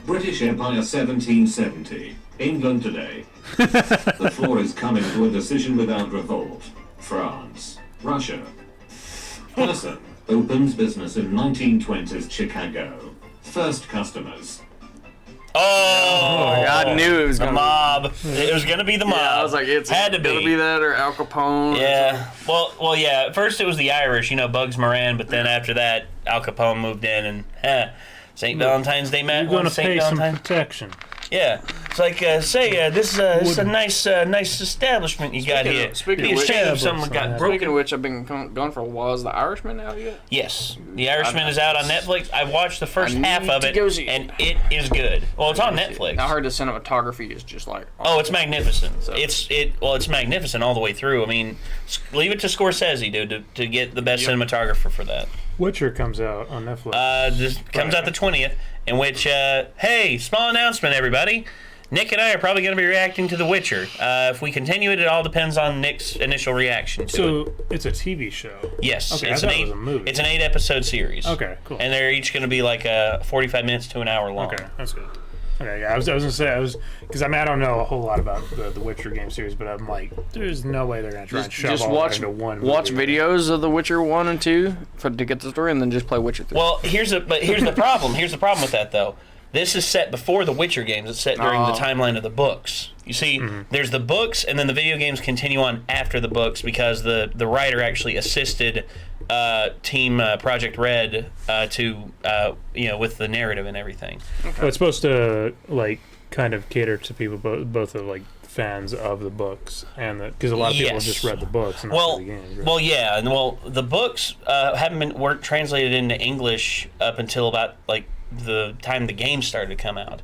British Empire 1770. England today. The floor is coming to a decision without revolt. France. Russia. Person opens business in 1920s Chicago. First customers. Oh, I knew it was the mob. It was gonna be the mob. Yeah, I was like, it's had to gonna be that or Al Capone. Yeah. Well, yeah. At first it was the Irish, Bugs Moran, but then after that, Al Capone moved in and St. Valentine's Day met. You're gonna St. pay some Valentine's. protection. Yeah. It's like, this is a nice establishment you got here. Speaking Be of which, ashamed if someone got broken. Speaking of which, I've been gone for a while. Is The Irishman out yet? Yes, The Irishman is out on Netflix. I watched the first half of it, go see it. and it is good. Well, it's on Netflix. I heard the cinematography is just like. Oh, it's magnificent. It's magnificent all the way through. I mean, leave it to Scorsese, dude, to get the best cinematographer for that. Witcher comes out on Netflix. This comes out the 20th, in which, hey, small announcement, everybody. Nick and I are probably going to be reacting to The Witcher. If we continue it, it all depends on Nick's initial reaction to it. So it's a TV show. Yes, Okay, it's I thought it was a movie. It's an 8-episode series. Okay, cool. And they're each going to be like 45 minutes to an hour long. Okay, that's good. Okay, yeah, I was gonna say because I don't know a whole lot about the Witcher game series, but I'm like, there's no way they're gonna try and shove Just all watch that into one. watch movie. videos of The Witcher 1 and 2 to get the story, and then just play Witcher 3. Well, here's the problem. Here's the problem with that, though. This is set before the Witcher games. It's set during the timeline of the books. You see, there's the books, and then the video games continue on after the books because the writer actually assisted Team Project Red to with the narrative and everything. So it's supposed to like kind of cater to people both of like fans of the books and because a lot of people just read the books and not the games. Right? Well, yeah, and the books weren't translated into English up until about like the time the game started to come out.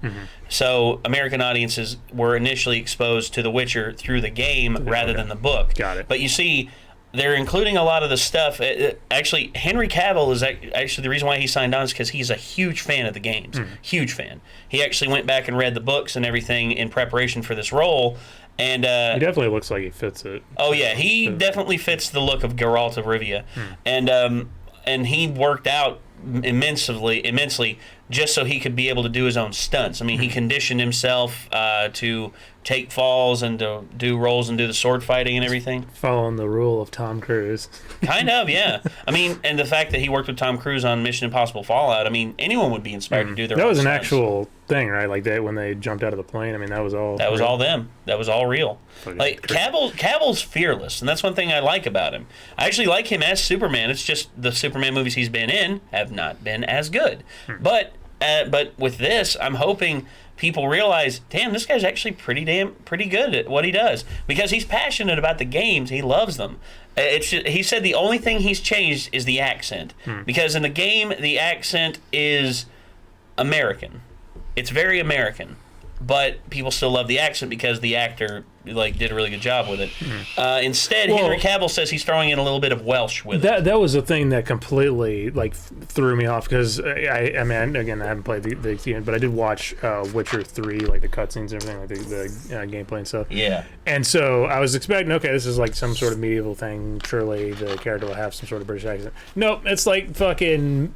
So American audiences were initially exposed to The Witcher through the game rather than the book. Got it. But you see, they're including a lot of the stuff. Actually, Henry Cavill is actually the reason why he signed on is because he's a huge fan of the games. Huge fan. He actually went back and read the books and everything in preparation for this role. And he definitely looks like he fits it. Oh yeah, he definitely fits the look of Geralt of Rivia, and he worked out immensely just so he could be able to do his own stunts. I mean, he conditioned himself to take falls and to do rolls and do the sword fighting and everything. Following the rule of Tom Cruise. Kind of, yeah. I mean, and the fact that he worked with Tom Cruise on Mission Impossible Fallout, I mean, anyone would be inspired to do their own That was an stunts. actual thing, right? Like when they jumped out of the plane. I mean, that was all. That was real. all them. That was all real. Like Cavill's fearless, and that's one thing I like about him. I actually like him as Superman. It's just the Superman movies he's been in have not been as good. But with this, I'm hoping people realize, damn, this guy's actually pretty good at what he does because he's passionate about the games. He loves them. He said the only thing he's changed is the accent because in the game the accent is American. It's very American, but people still love the accent because the actor did a really good job with it. Instead, Henry Cavill says he's throwing in a little bit of Welsh with it. That was the thing that completely threw me off because I mean, again, I haven't played the game, but I did watch Witcher 3, like the cutscenes and everything, like the gameplay and stuff. Yeah. And so I was expecting, okay, this is like some sort of medieval thing. Surely the character will have some sort of British accent. Nope, it's like fucking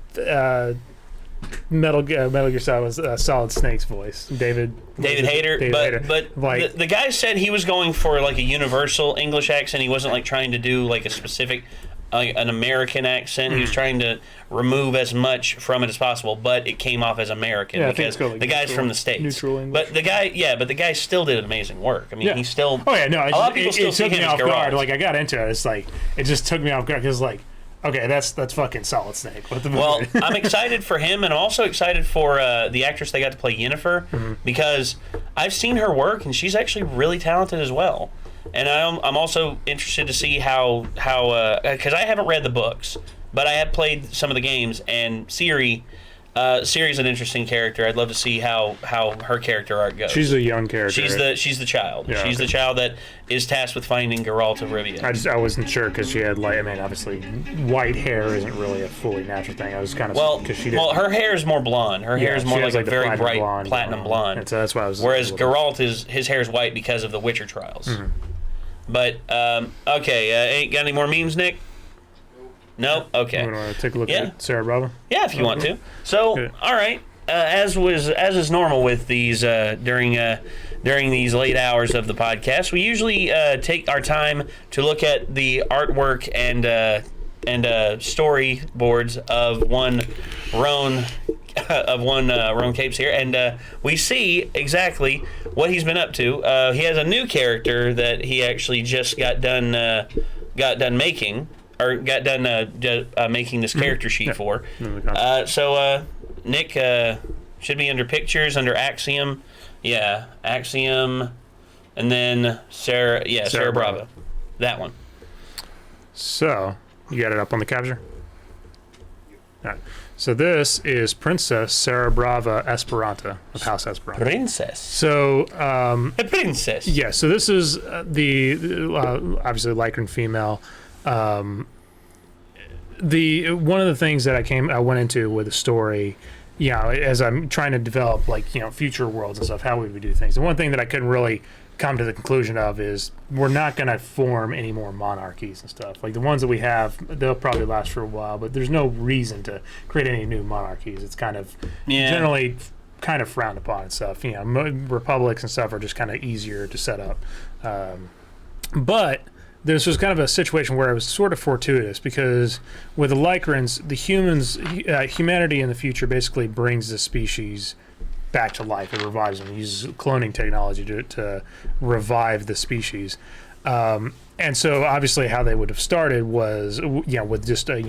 Metal Gear Solid Snake's voice, David Hayter. But the guy said he was going for like a universal English accent. He wasn't like trying to do like a specific. an American accent. He was trying to remove as much from it as possible, but it came off as American because the guy's from the States. Neutral English. But the guy still did amazing work. I mean, he still. Oh yeah, no. A lot of people still see took him me as off guard. Geralt. Like I got into it. It's like it just took me off guard because like. Okay, that's fucking Solid Snake. Well, I'm excited for him, and I'm also excited for the actress they got to play Yennefer, because I've seen her work, and she's actually really talented as well. And I'm also interested to see how because I haven't read the books, but I have played some of the games, and Ciri's an interesting character. I'd love to see how her character arc goes. She's a young character. She's the child. Yeah, she's the child that is tasked with finding Geralt of Rivia. I wasn't sure because she had obviously white hair isn't really a fully natural thing. I was kind of because she didn't. Well, her hair is more blonde. Her hair is more like a very bright platinum blonde. And so that's why I was. Whereas Geralt his hair is white because of the Witcher trials. Mm-hmm. But okay, ain't got any more memes, Nick? Nope. Okay. You want to take a look at Sarah Bravo? Yeah, if you want to. So, all right. As is normal with these during these late hours of the podcast, we usually take our time to look at the artwork and storyboards of one Roan Capes here, and we see exactly what he's been up to. He has a new character that he actually just got done making. Or got done making this character sheet for. So Nick should be under pictures, under Axiom. Yeah, Axiom. And then Sarah Bravo. That one. So, you got it up on the capture? All right. So this is Princess Sarah Brava Esperanta of House Esperanta. Princess. So, a princess. Yeah, so this is the obviously Lycran female. One of the things that I went into with the story, as I'm trying to develop future worlds and stuff, how we would do things. The one thing that I couldn't really come to the conclusion of is we're not going to form any more monarchies and stuff. Like the ones that we have, they'll probably last for a while, but there's no reason to create any new monarchies. It's kind of generally kind of frowned upon and stuff. Republics and stuff are just kind of easier to set up. But this was kind of a situation where it was sort of fortuitous because with the Lycrans, the humanity in the future basically brings the species back to life. It revives them. It uses cloning technology to revive the species. And so obviously how they would have started was, with just a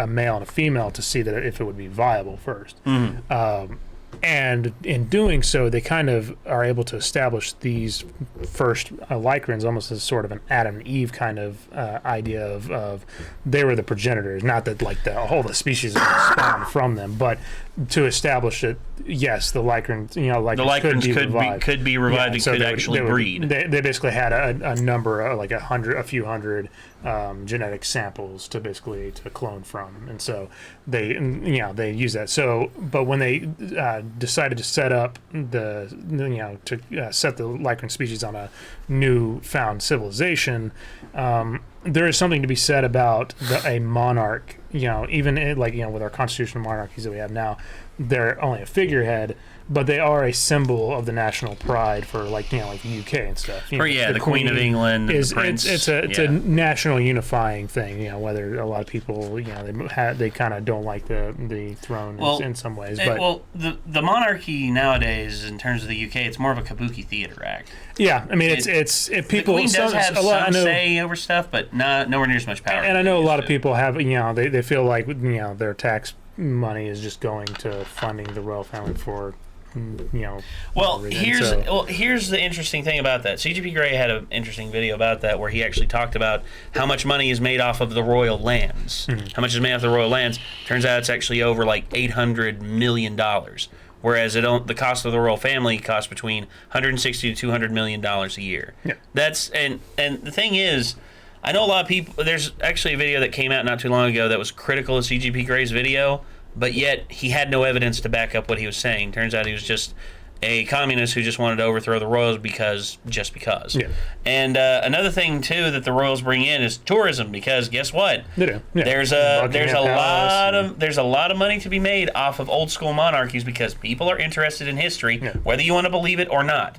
male and a female to see that if it would be viable first. Mm-hmm. And in doing so, they kind of are able to establish these first Lycrans almost as sort of an Adam and Eve kind of idea of they were the progenitors, not that the species spawned from them, but to establish that yes, the Lycrans, the Lycrans could be revived. So could actually breed. They basically had a number, a few hundred genetic samples to clone from, and so they use that. So, but when they decided to set up set the Lycran species on a newfound civilization, there is something to be said about a monarch. Even with our constitutional monarchies that we have now, they're only a figurehead, but they are a symbol of the national pride for the UK and stuff. The Queen of England is the Prince. It's a national unifying thing. Whether a lot of people they kind of don't like the throne in some ways. But the monarchy nowadays, in terms of the UK, it's more of a kabuki theater act. Yeah, I mean it's people. The Queen does have some say over stuff, but nowhere near as much power. And I know a lot of people have they feel like their tax money is just going to funding the royal family for. Here's the interesting thing about that. CGP Grey had an interesting video about that where he actually talked about how much money is made off of the royal lands. Mm-hmm. How much is made off the royal lands? Turns out it's actually over $800 million. Whereas the cost of the royal family costs between $160 to $200 million a year. Yeah. That's and the thing is, I know a lot of people. There's actually a video that came out not too long ago that was critical of CGP Grey's video. But yet, he had no evidence to back up what he was saying. Turns out he was just a communist who just wanted to overthrow the royals because. Yeah. And another thing, too, that the royals bring in is tourism, because guess what? They do. Yeah. There's a lot of money to be made off of old school monarchies because people are interested in history, whether you want to believe it or not.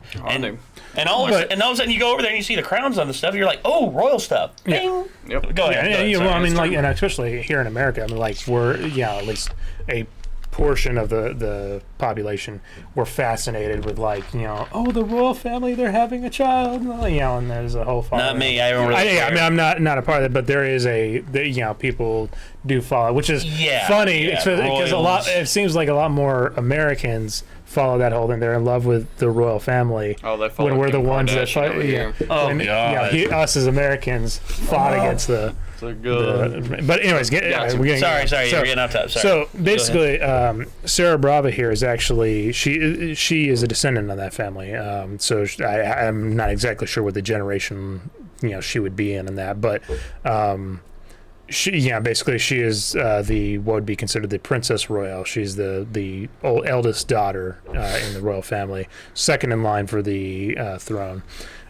And all of a sudden you go over there and you see the crowns on the stuff. You're like, oh, royal stuff. Bing. Yep. Go ahead. Well, I mean, like, and especially here in America, I mean, like, we're at least a portion of the population were fascinated with, like, oh, the royal family, they're having a child, and there's a whole not me. I don't really I mean, I'm not a part of it, but there is people do follow, which is funny because it seems like a lot more Americans follow that whole thing. They're in love with the royal family. Oh, they follow when we're the Kim ones that Kardashian fight. over here. Oh, God. Us as Americans fought against the. But anyways, sorry, you're getting off top. Sorry. So basically, Sarah Brava here is actually she is a descendant of that family. So I'm not exactly sure what the generation she would be in that, but basically she is what would be considered the Princess Royale. She's the eldest daughter in the royal family, second in line for the throne.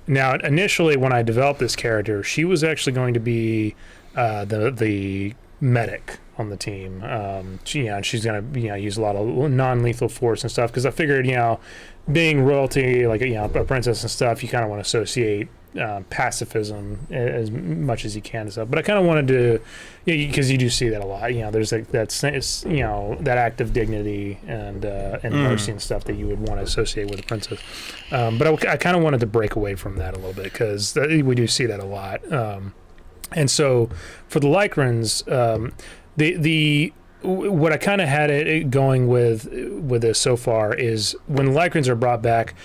Now, initially, when I developed this character, she was actually going to be the medic on the team. She's going to use a lot of non-lethal force and stuff, because I figured, being royalty, like a princess and stuff, you kind of want to associate pacifism as much as you can and stuff. But I kind of wanted to, because you do see that a lot. There's like that act of dignity and mercy and stuff that you would want to associate with a princess. But I kind of wanted to break away from that a little bit, because we do see that a lot. And so for the Lycrans, what I kind of had it going with this so far is when the Lycrans are brought back,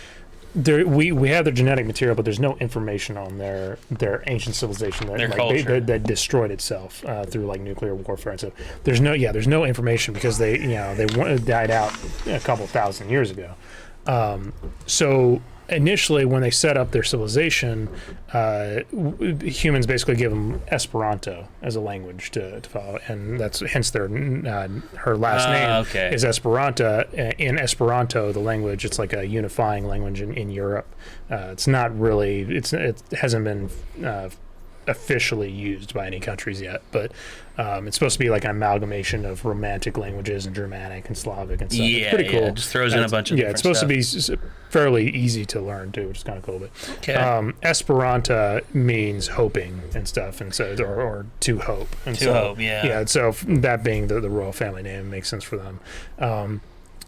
we have their genetic material, but there's no information on their ancient civilization that destroyed itself through like nuclear warfare and stuff. There's no information because they died out a couple thousand years ago. So initially, when they set up their civilization, humans basically give them Esperanto as a language to follow, and that's hence her last name is Esperanto. In Esperanto, the language, it's like a unifying language in Europe. It's not really it hasn't been officially used by any countries yet, but it's supposed to be like an amalgamation of Romantic languages and Germanic and Slavic and stuff. Yeah, it's pretty cool. It just throws in a bunch of different it's supposed stuff. to be fairly easy to learn too, which is kind of cool. But Esperanto means hoping and stuff, and so or to hope. And hope. So that being the royal family name makes sense for them.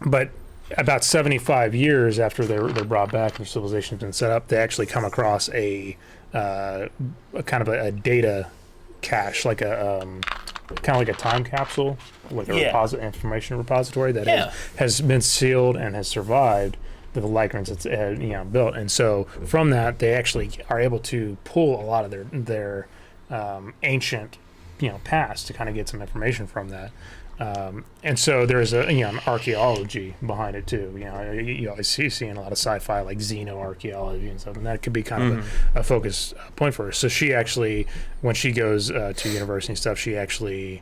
But about 75 years after they're brought back and their civilization's been set up, they actually come across a kind of a data cache, like a kind of like a time capsule, like a information repository that has been sealed and has survived the Lycrans it's built. And so from that, they actually are able to pull a lot of their ancient past to kind of get some information from that. And so there's an archaeology behind it too. You always see in a lot of sci-fi like xenoarchaeology and stuff, and that could be kind of a focus point for her. So she actually, when she goes to university and stuff, she actually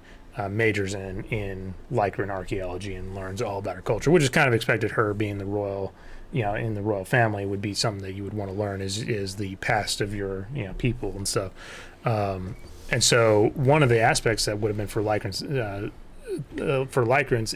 majors in Lycran archaeology and learns all about her culture, which is kind of expected. Her being the royal, in the royal family, would be something that you would want to learn is the past of your people and stuff. And so one of the aspects that would have been for Lycrans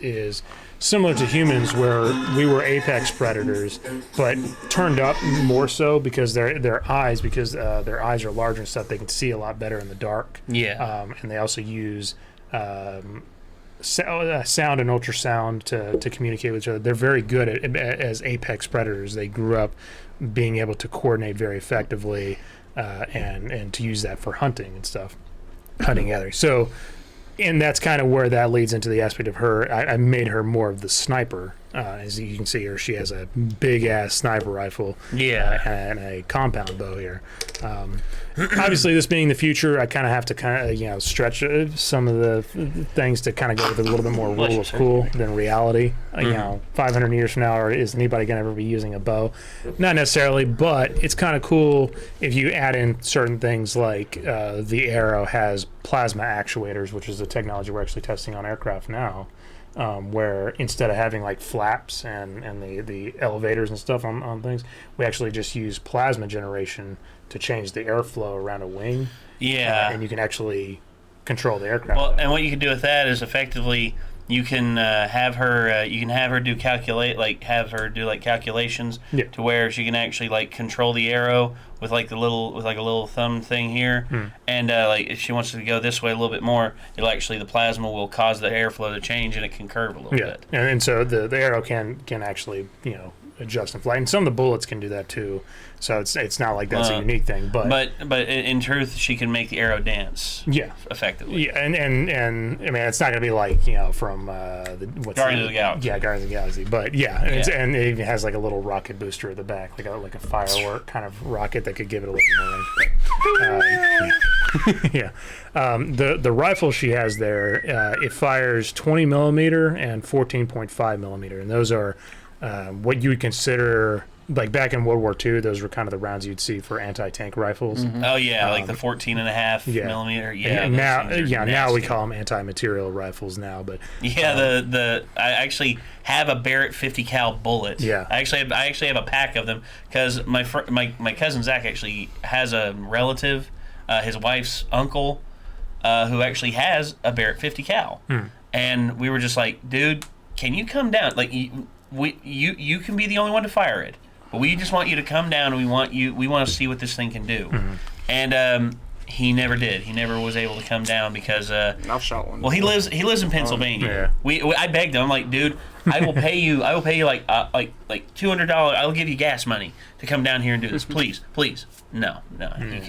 is similar to humans, where we were apex predators, but turned up more so because their eyes are larger and stuff. They can see a lot better in the dark. And they also use sound and ultrasound to communicate with each other. They're very good at as apex predators. They grew up being able to coordinate very effectively and to use that for hunting and stuff, hunting gathering. So. And that's kind of where that leads into the aspect of her. I made her more of the sniper. As you can see here, she has a big-ass sniper rifle and a compound bow here. Obviously, this being the future, I kind of have to stretch some of the things to kind of go with a little bit more rule of cool than reality. 500 years from now, is anybody going to ever be using a bow? Not necessarily, but it's kind of cool if you add in certain things like the arrow has plasma actuators, which is the technology we're actually testing on aircraft now. Where instead of having like flaps and the elevators and stuff on things, we actually just use plasma generation to change the airflow around a wing. And you can actually control the aircraft. Well, and what you can do with that is effectively you can have her do calculations to where she can actually like control the arrow with like a little thumb thing here, and like if she wants to go this way a little bit more, the plasma will cause the airflow to change and it can curve a little bit. And so the arrow can actually adjust in flight, and some of the bullets can do that too. So it's not like that's a unique thing, but in truth, she can make the arrow dance. Effectively. Yeah, and I mean it's not gonna be like from Guardians of the Galaxy. Yeah, Guardians of the Galaxy. But and it even has like a little rocket booster at the back, like a firework kind of rocket that could give it a little more range. The rifle she has there, it fires 20 millimeter and 14.5 millimeter, and those are what you would consider. Like back in World War II, those were kind of the rounds you'd see for anti-tank rifles. Oh yeah, like the 14.5 millimeter. Now we call them anti-material rifles now, but I actually have a Barrett 50 cal bullet. Yeah, I actually have a pack of them because my cousin Zach actually has a relative, his wife's uncle, who actually has a Barrett 50 cal, and we were just like, dude, can you come down? Like you can be the only one to fire it. But we just want you to come down, and we want to see what this thing can do. And he never did. He never was able to come down because I've shot one. Well, he lives in Pennsylvania. I begged him. I'm like, dude, I will pay you like $200. I'll give you gas money to come down here and do this, please. No,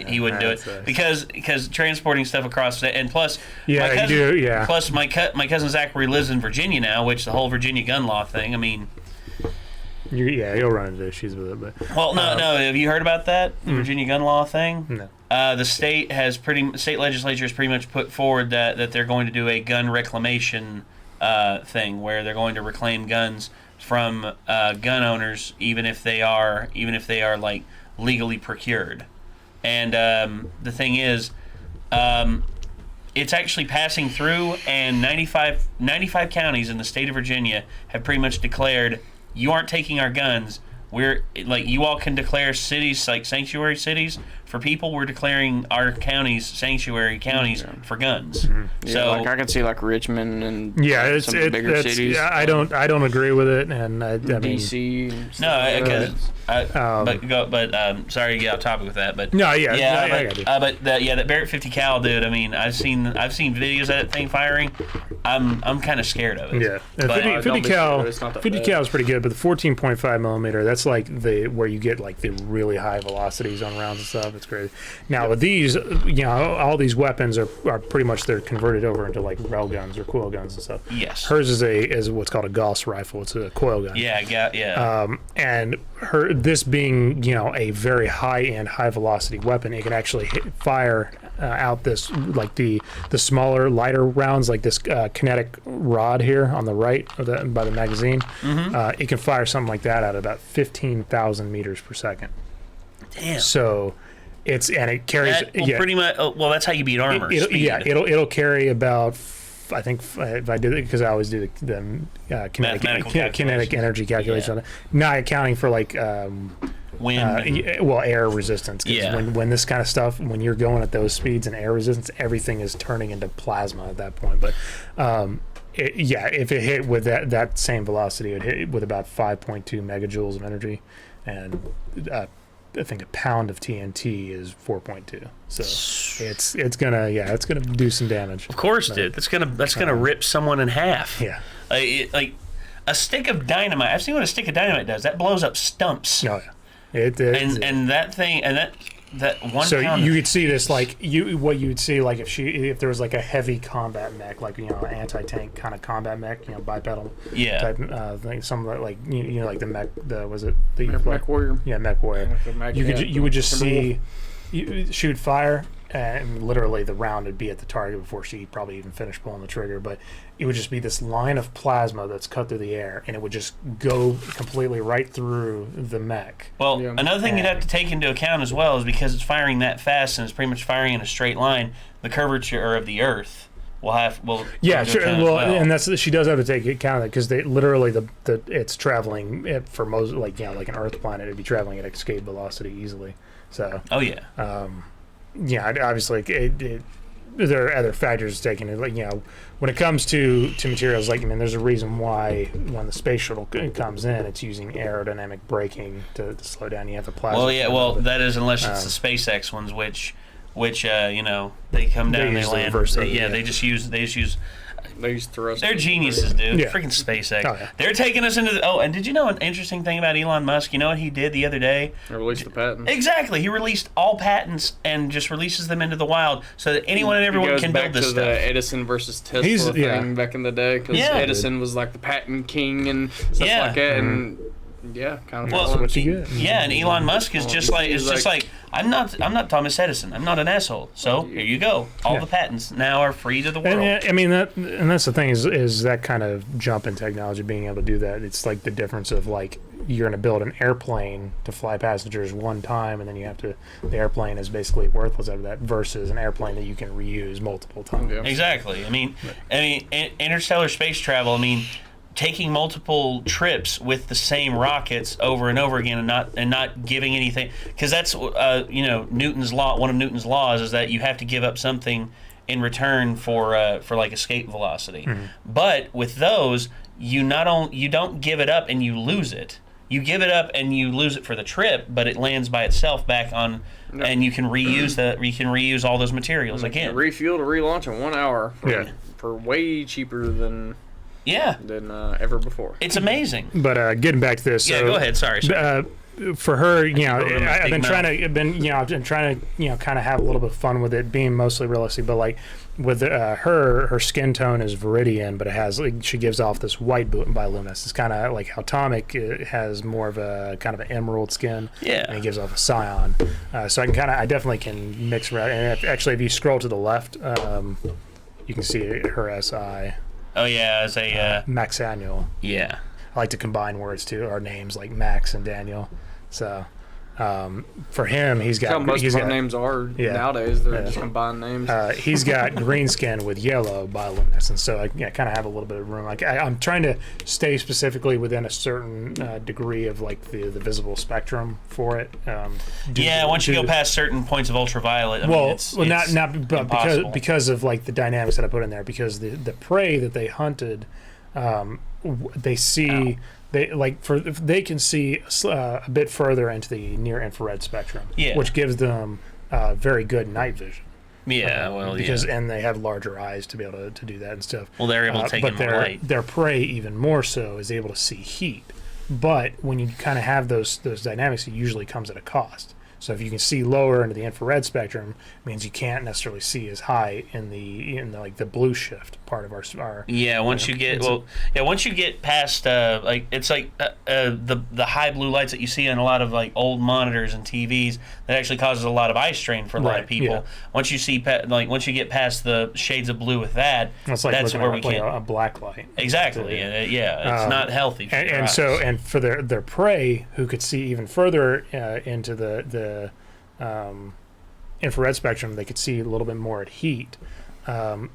he wouldn't do it because transporting stuff across the, and plus plus my cousin Zach, where he lives in Virginia now, which the whole Virginia gun law thing. I mean. You'll run into issues with it, but no. Have you heard about that the Virginia gun law thing? No. The state legislature has pretty much put forward that they're going to do a gun reclamation thing where they're going to reclaim guns from gun owners, even if they are like legally procured. And the thing is, it's actually passing through, and 95 counties in the state of Virginia have pretty much declared. You aren't taking our guns. We're like, you all can declare cities like sanctuary cities for people. We're declaring our counties sanctuary counties for guns. So like I can see like Richmond and some bigger cities. Yeah, I don't agree with it, and I mean, DC. Sorry to get off topic with that, but that Barrett 50 cal, dude. I mean, I've seen videos of that thing firing. I'm kind of scared of it. Yeah, 50 cal is pretty good, but the 14.5 millimeter, that's like where you get like the really high velocities on rounds and stuff. It's crazy. Now with these, all these weapons are pretty much they're converted over into like rail guns or coil guns and stuff. Yes. Hers is what's called a Gauss rifle. It's a coil gun. Yeah. And this being a very high-end, high-velocity weapon, it can actually fire out this like the smaller, lighter rounds, like this kinetic rod here on the right by the magazine. It can fire something like that at about 15,000 meters per second. Damn. So it carries pretty much. Well, that's how you beat armor. It'll carry about. I think if I did it because I always do the kinetic energy calculation on it, not accounting for like wind, air resistance. When this kind of stuff, when you're going at those speeds and air resistance, everything is turning into plasma at that point. But if it hit with that same velocity, it hit with about 5.2 megajoules of energy, and I think a pound of TNT is 4.2. So it's gonna do some damage. Of course, dude. That's gonna rip someone in half. Yeah. Like a stick of dynamite. I've seen what a stick of dynamite does. That blows up stumps. Oh yeah. And that thing and that 1 so pound. You could see this like what you would see like if there was like a heavy combat mech, like an anti-tank kind of combat mech, bipedal type thing, something like like the mech, Mech Warrior. Yeah, Mech Warrior. You would just see shoot fire, and literally the round would be at the target before she probably even finished pulling the trigger. But it would just be this line of plasma that's cut through the air, and it would just go completely right through the mech. Well, another thing you'd have to take into account as well is because it's firing that fast and it's pretty much firing in a straight line, the curvature of the Earth will sure. And she does have to take account of that because literally it's traveling for most like an Earth planet, it'd be traveling at escape velocity easily. So obviously there are other factors taken in. Like, when it comes to materials, like, there's a reason why when the space shuttle comes in, it's using aerodynamic braking to slow down. You have the plasma. Well, that is unless it's the SpaceX ones, which they come down, they land. They just use thrust. They're geniuses, dude. Yeah. Freaking SpaceX. Oh, yeah. They're taking us into and did you know an interesting thing about Elon Musk? You know what he did the other day? He released the patents. Exactly. He released all patents and just releases them into the wild so that anyone and everyone can build this stuff. The Edison versus Tesla thing back in the day, because Edison was like the patent king and stuff like that, and kind of what you get. Yeah, and Elon Musk is just like I'm not Thomas Edison. I'm not an asshole. So here you go. All the patents now are free to the world. And that's the thing is that kind of jump in technology, being able to do that. It's like the difference of like you're going to build an airplane to fly passengers one time, and then the airplane is basically worthless out of that, versus an airplane that you can reuse multiple times. Yeah. Exactly. I mean, interstellar space travel. Taking multiple trips with the same rockets over and over again, and not giving anything, because that's Newton's law. One of Newton's laws is that you have to give up something in return for like escape velocity. Mm-hmm. But with those, you don't give it up and you lose it. You give it up and you lose it for the trip, but it lands by itself back on, and you can reuse that. You can reuse all those materials again. Refuel to relaunch in 1 hour for way cheaper than. Yeah. Than ever before. It's amazing. But getting back to this. Yeah, go ahead. Sorry. For her, I've been trying to kind of have a little bit of fun with it, being mostly realistic. But like with her skin tone is viridian, but it has she gives off this white bioluminescence. It's kind of like how Atomic has more of a kind of an emerald skin. Yeah. And it gives off a cyan. So I definitely can mix around. And if you scroll to the left, you can see her SI. Oh yeah, as a Max Annual. Yeah, I like to combine words too, or names like Max and Daniel. So for him, he's got. That's how most of our names are nowadays. They're just combined names. He's got green skin with yellow bioluminescence, so I kind of have a little bit of room. Like I'm trying to stay specifically within a certain degree of like the visible spectrum for it. Once you go past certain points of ultraviolet, but because of like the dynamics that I put in there, because the prey that they hunted, they see. They can see a bit further into the near infrared spectrum, which gives them very good night vision. And they have larger eyes to be able to do that and stuff. Well, they're able to take in more light. Their prey, even more so, is able to see heat. But when you kind of have those dynamics, it usually comes at a cost. So if you can see lower into the infrared spectrum, it means you can't necessarily see as high in the like the blue shift part of our once you get past the high blue lights that you see on a lot of like old monitors and TVs, that actually causes a lot of eye strain for a lot of people. Once you get past the shades of blue with that, that's where we get a black light. Exactly. It's not healthy. And for their prey, who could see even further into the infrared spectrum, they could see a little bit more at heat.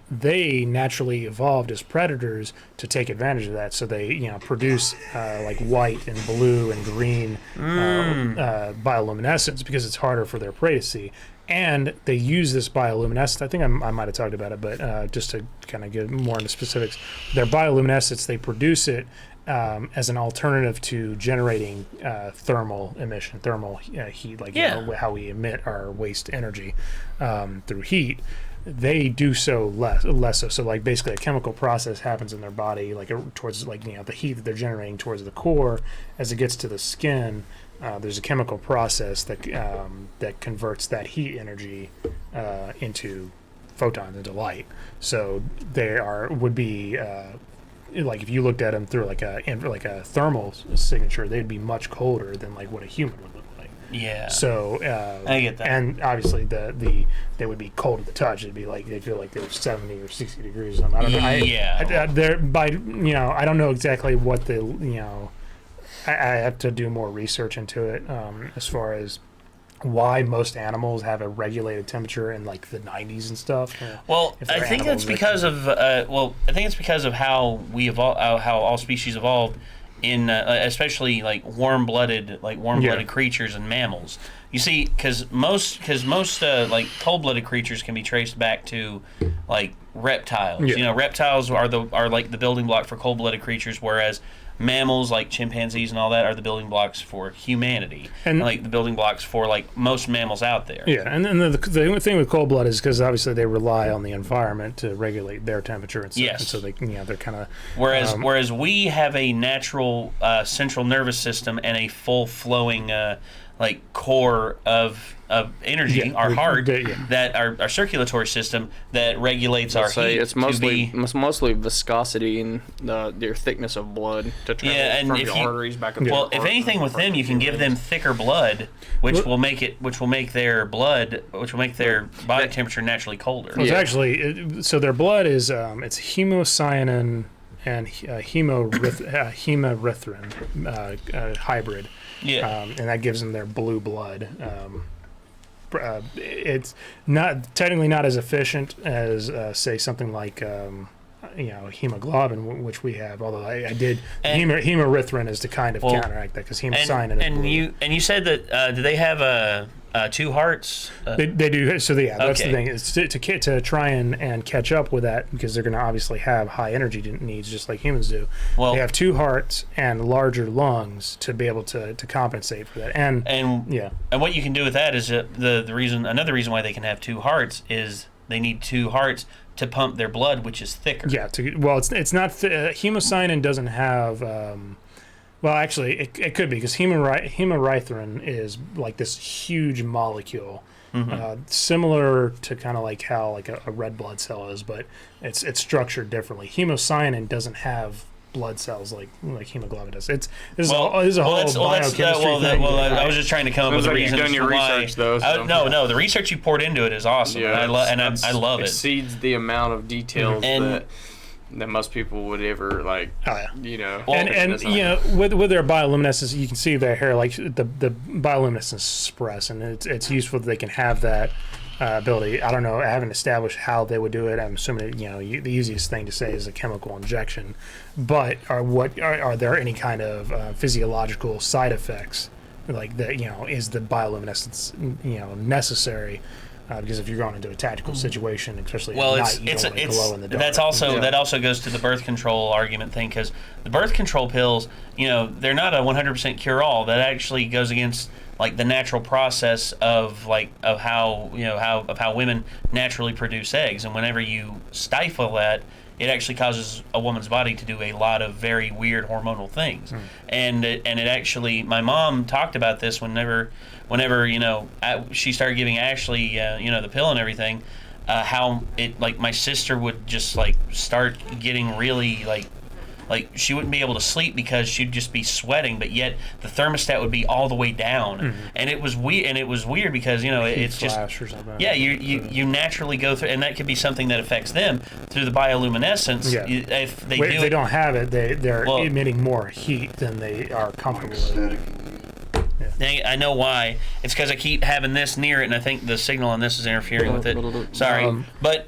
They naturally evolved as predators to take advantage of that, so they produce like white and blue and green bioluminescence, because it's harder for their prey to see. And they use this bioluminescence. I think I might have talked about it, but just to kind of get more into specifics, their bioluminescence, they produce it as an alternative to generating thermal heat, like how we emit our waste energy through heat. They do so less so. So like basically a chemical process happens in their body, like towards the heat that they're generating towards the core. As it gets to the skin, there's a chemical process that converts that heat energy into photons, into light. So they would be like if you looked at them through like a thermal signature, they'd be much colder than like what a human would look like. Yeah. So I get that. And obviously they would be cold at the touch. It'd be like they feel like they're 70 or 60 degrees or something. I don't know. I don't know exactly what I have to do more research into it as far as why most animals have a regulated temperature in like the 90s and stuff. Well, I think it's because of how we evolve, how all species evolved. especially like warm-blooded creatures and mammals. You see, because most like cold-blooded creatures can be traced back to like reptiles. Yeah. You know, reptiles are like the building block for cold-blooded creatures, whereas mammals like chimpanzees and all that are the building blocks for humanity, and like the building blocks for like most mammals out there. Yeah, and then the thing with cold blood is because obviously they rely on the environment to regulate their temperature and stuff. Yes. And so they're kind of whereas we have a natural central nervous system and a full flowing like core of energy, our heart, that our circulatory system that regulates our heat. It's mostly viscosity and their thickness of blood to travel from your arteries back up. Well, if anything with them, you can give them thicker blood, which will make their body temperature naturally colder. Well, it's actually so their blood is it's hemocyanin and hemerythrin hybrid. Yeah, and that gives them their blue blood. It's not technically not as efficient as say something like hemoglobin, which we have. Although I did hemerythrin is to kind of counteract that because hemocyanin. And you said that do they have two hearts? They do. So that's okay. the thing is to try and catch up with that because they're going to obviously have high energy needs just like humans do. Well, they have two hearts and larger lungs to be able to compensate for that. And what you can do with that is another reason why they can have two hearts is they need two hearts to pump their blood, which is thicker. Yeah. It's not hemocyanin doesn't have. Well, actually, it could be because hemerythrin is like this huge molecule, similar to kind of like how like a red blood cell is, but it's structured differently. Hemocyanin doesn't have blood cells like hemoglobin does. This is a whole biochemistry thing. I was just trying to come up with a reason why. No, the research you poured into it is awesome, I love it. Exceeds the amount of details that most people would ever like. You know, and you know, with their bioluminescence, you can see their hair like the bioluminescence express, and it's useful that they can have that ability. I don't know. I haven't established how they would do it. I'm assuming the easiest thing to say is a chemical injection. But are there any kind of physiological side effects like that? Is the bioluminescence necessary? Because if you're going into a tactical situation, especially at night, you don't want to glow in the dark. That also goes to the birth control argument thing, because the birth control pills, they're not a 100% cure-all. That actually goes against like the natural process of how women naturally produce eggs, and whenever you stifle that, it actually causes a woman's body to do a lot of very weird hormonal things. And it actually, my mom talked about this whenever she started giving Ashley the pill and everything, how it like my sister would just like start getting really like she wouldn't be able to sleep because she'd just be sweating, but yet the thermostat would be all the way down, and it was weird because it's just you naturally go through, and that could be something that affects them through the bioluminescence. If they don't have it, they're emitting more heat than they are comfortable with. I know why. It's because I keep having this near it, and I think the signal on this is interfering with it. Sorry, but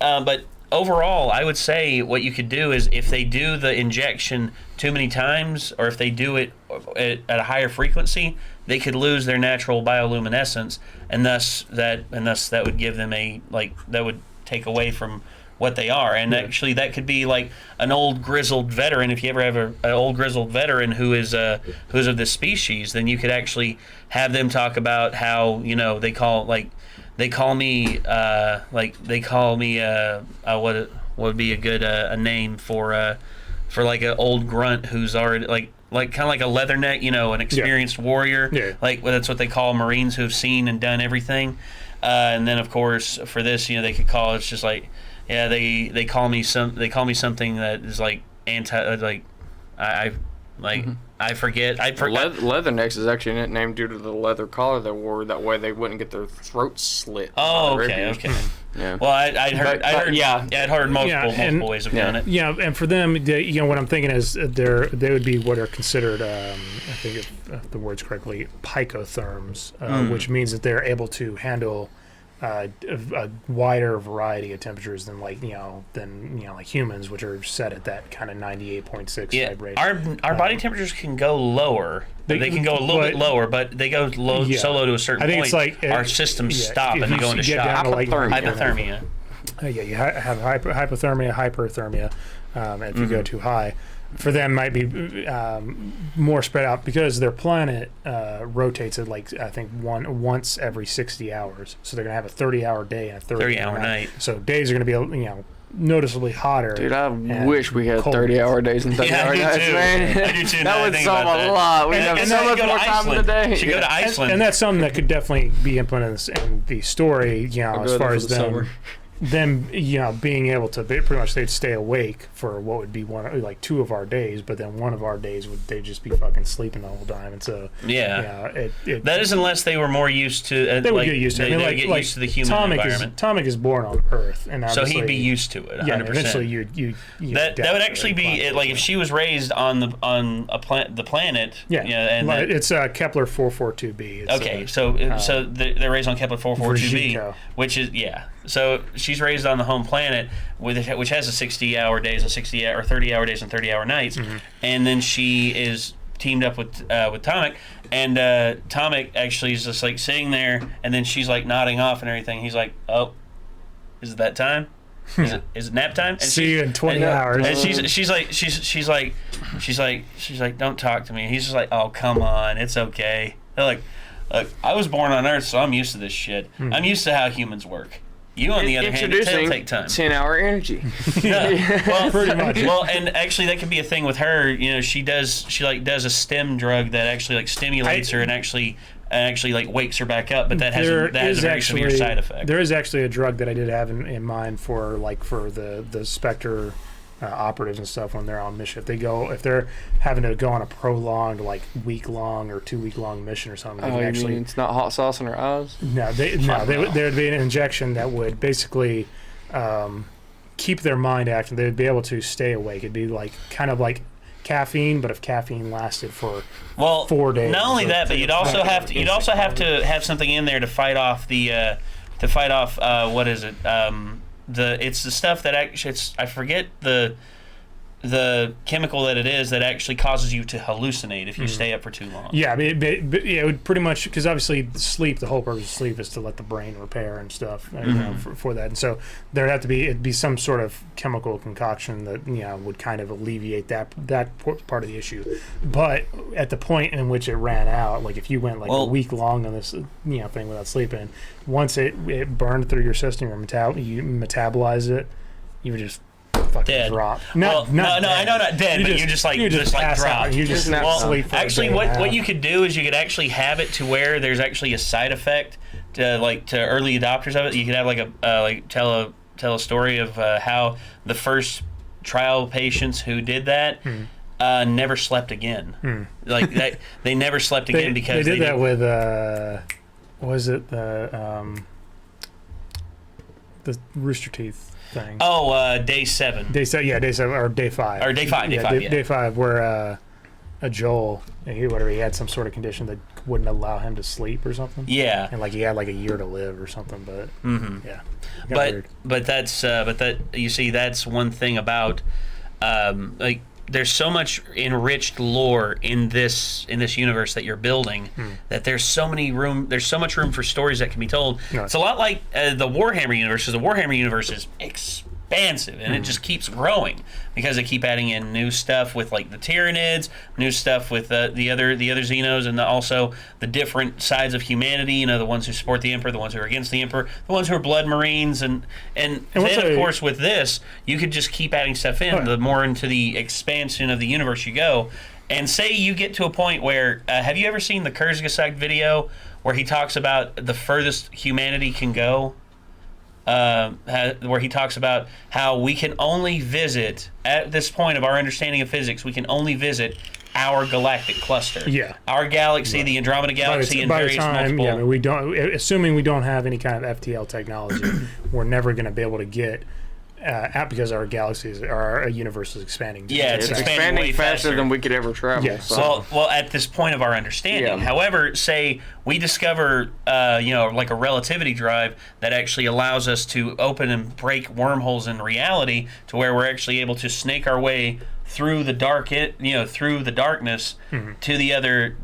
overall, I would say what you could do is if they do the injection too many times, or if they do it at a higher frequency, they could lose their natural bioluminescence, and thus that would give them that would take away from what they are. And actually, that could be like an old grizzled veteran. If you ever have an old grizzled veteran who is of this species, then you could actually have them talk about how they call me what would be a good a name for like an old grunt who's already like kind of like a leatherneck, an experienced warrior. That's what they call Marines who've seen and done everything. And then of course for this, they could call it's just like they call me something that is like I forget. Leathernecks is actually named due to the leather collar they wore. That way they wouldn't get their throats slit. Oh, okay. Yeah. Well, I'd heard multiple ways of doing it. Yeah, and for them, what I'm thinking is they would be what are considered, I think if the word's correctly, picotherms, which means that they're able to handle a wider variety of temperatures than like humans, which are set at that kind of 98.6 type rate. Our body temperatures can go lower. They can go a little bit lower, but they go low, so low to a certain point. I think it's like our systems stop and they go into shock. Hypothermia. You have hypothermia, hyperthermia, if you go too high. For them, might be more spread out because their planet rotates at like I think once every 60 hours. So they're gonna have a 30-hour day and a 30-hour night. So days are gonna be noticeably hotter. Dude, I wish we had 30-hour days and 30-hour nights, man. I do too. That would solve a lot. We'd have so much more time in the day. Should go to Iceland. And that's something that could definitely be implemented in the story. As far as them being able to pretty much they'd stay awake for what would be like 2 of our days, but then 1 of our days they'd just be fucking sleeping the whole time. And so that is unless they were more used to they would get used to it. They get used to the human environment. Tomic is born on Earth, and so he'd be used to it 100%. Yeah, eventually you that would actually be like if she was raised on the planet. And it's Kepler 442b. Okay, so they're raised on Kepler 442b, which is so she's raised on the home planet, which has a 60-hour days, 30-hour days, and 30-hour nights, and then she is teamed up with Tomic, and Tomic actually is just like sitting there, and then she's like nodding off and everything. He's like, "Oh, is it that time? Is it nap time?" And see you in 20 hours. And she's like, "Don't talk to me." And he's just like, "Oh, come on, it's okay." They're like, "Look, I was born on Earth, so I'm used to this shit. I'm used to how humans work. You, on the other hand, it'll take time." 10-hour energy. Well, pretty much. Well, and actually, that could be a thing with her. She does a stem drug that actually like stimulates her and actually like wakes her back up. But that has a very severe side effect. There is actually a drug that I did have in mind for the Spectre operatives and stuff when they're on mission. If they're having to go on a prolonged like week-long or 2-week-long mission or something. You mean it's not hot sauce in her eyes? No, there would be an injection that would basically keep their mind active. They'd be able to stay awake. It'd be like kind of like caffeine, but if caffeine lasted for 4 days. Not only that, but you'd also have to have something in there to fight off what is it? It's the stuff that actually I forget the chemical that it is that actually causes you to hallucinate if you stay up for too long. Yeah, it would pretty much, because obviously sleep, the whole purpose of sleep is to let the brain repair and stuff for that. And so it'd be some sort of chemical concoction that would kind of alleviate that part of the issue. But at the point in which it ran out, like if you went a week long on this thing without sleeping, once it burned through your system, you metabolize it, you would just fucking drop. I know not dead, but you just drop. You just sleep. Actually, what you could do is you could actually have it to where there's actually a side effect to early adopters of it. You could have tell a story of how the first trial patients who did that never slept again. Like that, they never slept again because they did that with was it the Rooster Teeth thing? Oh, day 7. Day 7 or day 5. Or day 5. Day 5, where Joel, he had some sort of condition that wouldn't allow him to sleep or something. Yeah, and he had like a year to live or something. But yeah, but you see, that's one thing about there's so much enriched lore in this universe that you're building that there's so much room for stories that can be told. No. It's a lot like the Warhammer universe, because the Warhammer universe is expansive and it just keeps growing because they keep adding in new stuff with like the Tyranids, new stuff with the other Xenos, and also the different sides of humanity. The ones who support the Emperor, the ones who are against the Emperor, the ones who are Blood Marines, and then of course with this you could just keep adding stuff in. The more into the expansion of the universe you go, and say you get to a point where have you ever seen the Kurzgesagt video where he talks about the furthest humanity can go? Where he talks about how we can only visit, at this point of our understanding of physics, we can only visit our galactic cluster. Yeah. Our galaxy, the Andromeda Galaxy, and various multiple... Yeah, we don't, assuming we don't have any kind of FTL technology, we're never going to be able to get because our galaxies, our universe is expanding. Yeah, it's expanding way faster than we could ever travel. Yeah. So. Well, at this point of our understanding. Yeah. However, say we discover, like a relativity drive that actually allows us to open and break wormholes in reality to where we're actually able to snake our way through the through the darkness to the other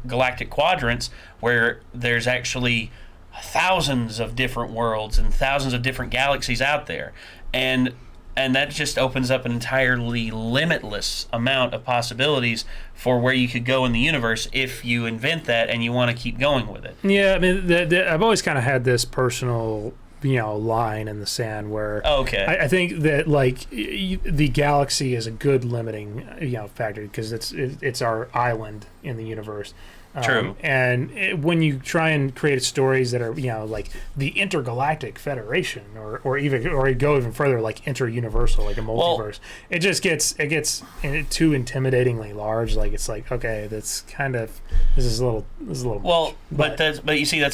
galactic quadrants where there's actually thousands of different worlds and thousands of different galaxies out there, and that just opens up an entirely limitless amount of possibilities for where you could go in the universe if you invent that and you want to keep going with it. Yeah, I mean, I've always kind of had this personal, line in the sand where I think that like the galaxy is a good limiting factor because it's our island in the universe. True. When you try and create stories that are like the Intergalactic Federation or go even further like interuniversal, like a multiverse, it gets too intimidatingly large. Like it's like, okay, that's kind of this is a little well much. but you see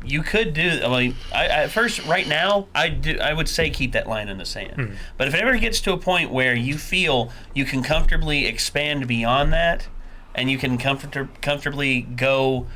you could do. I mean, I first right now I would say keep that line in the sand. But if it ever gets to a point where you feel you can comfortably expand beyond that, and you can comfortably go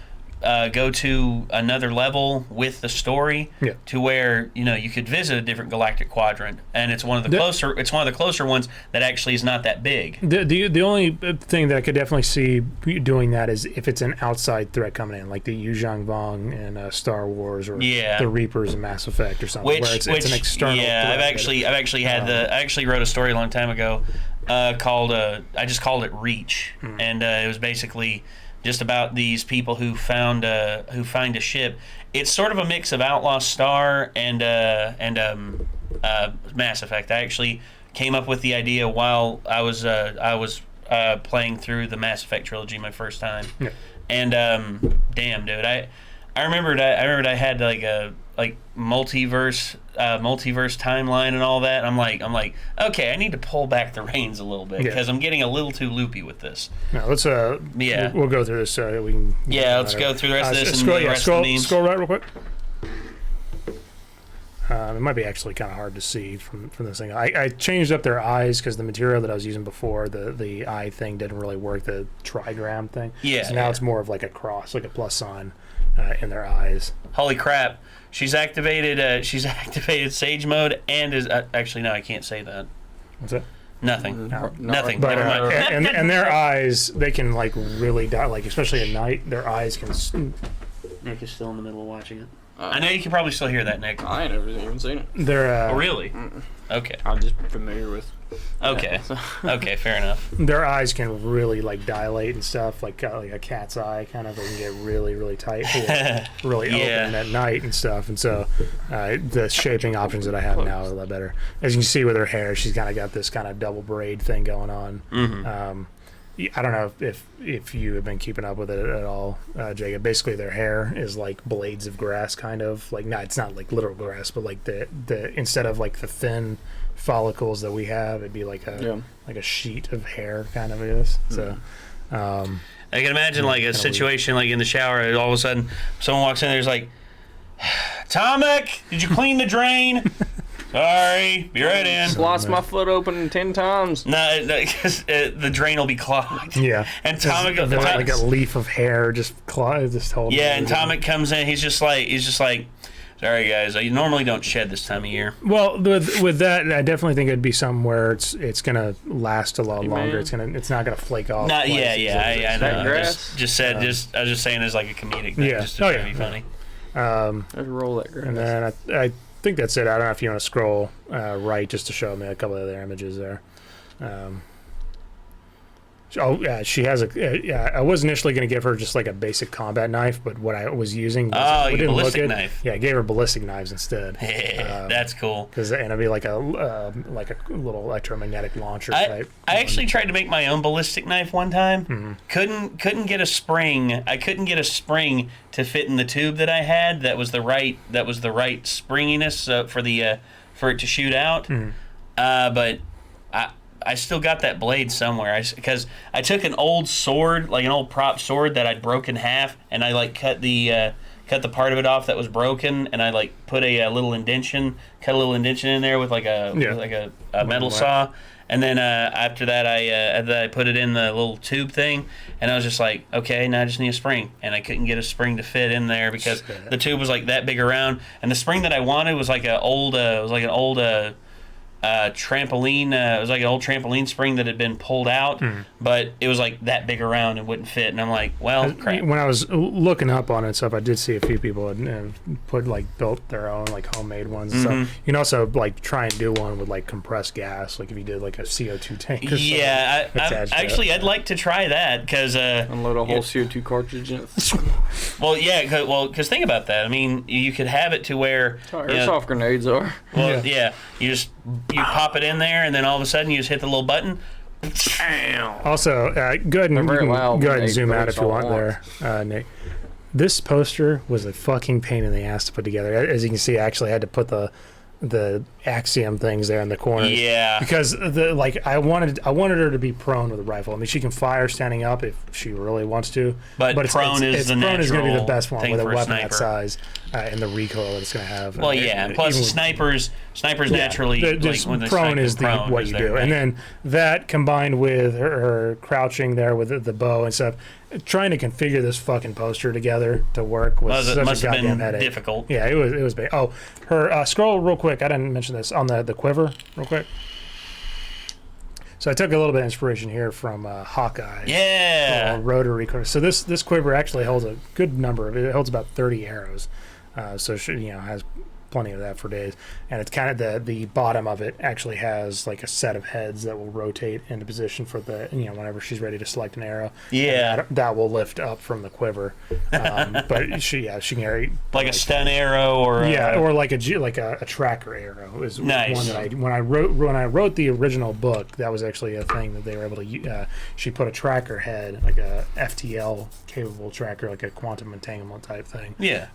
to another level with the story, to where you could visit a different galactic quadrant, and it's one of the closer ones that actually is not that big. The only thing that I could definitely see doing that is if it's an outside threat coming in, like the Yuzhang Vong in Star Wars, or the Reapers in Mass Effect, or something, where it's an external. Yeah, threat. I actually wrote a story a long time ago called I just called it Reach, and it was basically just about these people who find a ship. It's sort of a mix of Outlaw Star and Mass Effect. I actually came up with the idea while I was playing through the Mass Effect trilogy my first time, and damn, dude, I remembered I had like a multiverse timeline and all that. I'm like, okay, I need to pull back the reins a little bit because I'm getting a little too loopy with this. No, let's we'll go through this so we can. Let's go through the rest of this and the rest of the memes. Scroll right real quick. It might be actually kind of hard to see from this thing. I changed up their eyes because the material that I was using before, the eye thing didn't really work, the trigram thing. So now it's more of like a cross, like a plus sign in their eyes. Holy crap. She's activated Sage mode and is actually no, I can't say that. What's that? Nothing. Nothing. But, Never mind. and their eyes, they can like really die, like especially at night. Their eyes can. Nick is still in the middle of watching it. I know you can probably still hear that, Nick. I ain't never even seen it. They're oh really? Okay. I'm just familiar with. Okay. Okay, fair enough. Their eyes can really like dilate and stuff, like a cat's eye, kind of. They can get really, really tight, or really open at night and stuff. And so, the shaping options that I have now are a lot better. As you can see with her hair, she's kind of got this kind of double braid thing going on. I don't know if you have been keeping up with it at all, Jacob. Basically, their hair is like blades of grass, kind of like it's not like literal grass, but like the instead of like the thin follicles that we have, it'd be like a sheet of hair, kind of is. So, I can imagine like a situation like in the shower, and all of a sudden someone walks in, there's like, Tomek, did you clean the drain? Sorry, be right in. Lost my foot open 10 times. No, because the drain will be clogged. Yeah, and Tomek, like a leaf of hair just clogged, just hold. Yeah, and Tomek comes in. He's just like, sorry guys, I normally don't shed this time of year. Well, with that, I definitely think it'd be something where it's gonna last a lot longer. It's not gonna flake off. I know. I was just saying as like a comedic thing, just to be funny. Let's roll that grass. And then I think that's it. I don't know if you want to scroll right just to show me a couple of other images there. She has I was initially going to give her just like a basic combat knife, but what I was using was ballistic knife. Yeah, I gave her ballistic knives instead. That's cool. And it'd be like a little electromagnetic launcher type. I actually tried to make my own ballistic knife one time. Couldn't get a spring. I couldn't get a spring to fit in the tube that I had. That was the right springiness for it to shoot out. But still got that blade somewhere. Because I took an old sword, like an old prop sword that I'd broken in half, and I like cut the part of it off that was broken, and I like put a little indention, cut a little indention in there with like a metal saw. And then after that, I put it in the little tube thing, and I was just like, okay, now I just need a spring, and I couldn't get a spring to fit in there because the tube was like that big around, and the spring that I wanted was like an old trampoline. It was like an old trampoline spring that had been pulled out, but it was like that big around and wouldn't fit. And I'm like, well, crap. When I was looking up on it and stuff, I did see a few people had built their own like homemade ones. So you can also like try and do one with like compressed gas, like if you did like a CO2 tank. Or yeah, I'd like to try that because unload a whole CO2 cartridge in it. Well, yeah, because think about that. I mean, you could have it to where airsoft grenades are. Well, yeah, you pop it in there, and then all of a sudden you just hit the little button. Also, go ahead and zoom out if you want there, Nick. This poster was a fucking pain in the ass to put together. As you can see, I actually had to put the axiom things there in the corners. Yeah. Because I wanted her to be prone with a rifle. I mean, she can fire standing up if she really wants to. But prone is going to be the best one with a weapon that size and the recoil that it's going to have. Well, yeah. Plus, snipers naturally when they prone is what you do, right? and then that combined with her crouching there with the bow and stuff. Trying to configure this fucking poster together to work was such a goddamn headache. Difficult. Yeah, it was big. Oh, her scroll real quick. I didn't mention this on the quiver real quick. So I took a little bit of inspiration here from Hawkeye. Yeah. Rotary quiver. So this quiver actually holds a good number of it. It holds about 30 arrows. So she, has plenty of that for days, and it's kind of the bottom of it actually has like a set of heads that will rotate into position for the whenever she's ready to select an arrow. Yeah, that will lift up from the quiver. But she can carry like a stun arrow or or like a tracker arrow is nice. One that when I wrote the original book, that was actually a thing that they were able to. She put a tracker head, like a FTL capable tracker, like a quantum entanglement type thing. Yeah.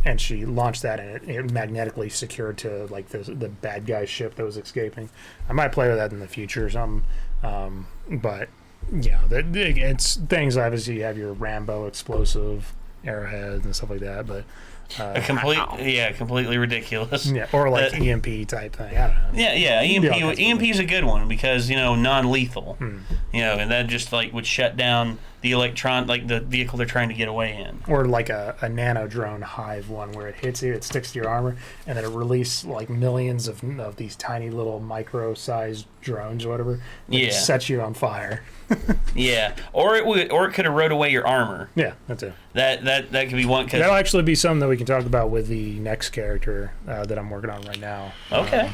And she launched that, and it magnetically secured to like the bad guy ship that was escaping. I might play with that in the future or something. But yeah, it's things. Obviously, you have your Rambo explosive arrowheads and stuff like that, but completely ridiculous. Yeah, or like EMP type thing. I don't know. Yeah. EMP is a good one because non-lethal. And that just like would shut down the the vehicle they're trying to get away in. Or like a nano drone hive one where it hits you, it sticks to your armor, and then it releases like millions of these tiny little micro-sized drones or whatever. That sets you on fire. Yeah, or it could erode away your armor. Yeah, that's it. That could be one. That'll actually be something that we can talk about with the next character that I'm working on right now. Okay.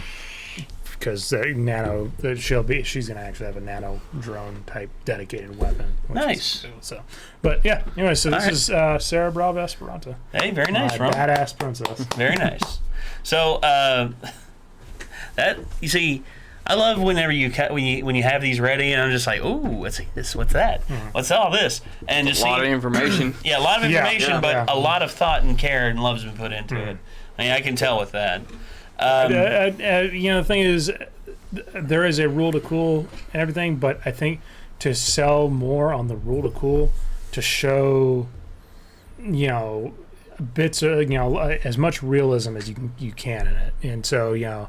Because she's gonna actually have a nano drone type dedicated weapon. Nice. So, but yeah. Anyway, so this is Sarah Brava Esperanza. Hey, very nice, Ron. Badass princess. Very nice. So that you see. I love whenever when you have these ready, and I'm just like, ooh, what's this? What's that? What's all this? And just a lot of information. Yeah, a lot of information, but a lot of thought and care and love's been put into it. I mean, I can tell with that. The thing is, there is a rule to cool and everything, but I think to sell more on the rule to cool, to show, bits of, as much realism as you can in it, and so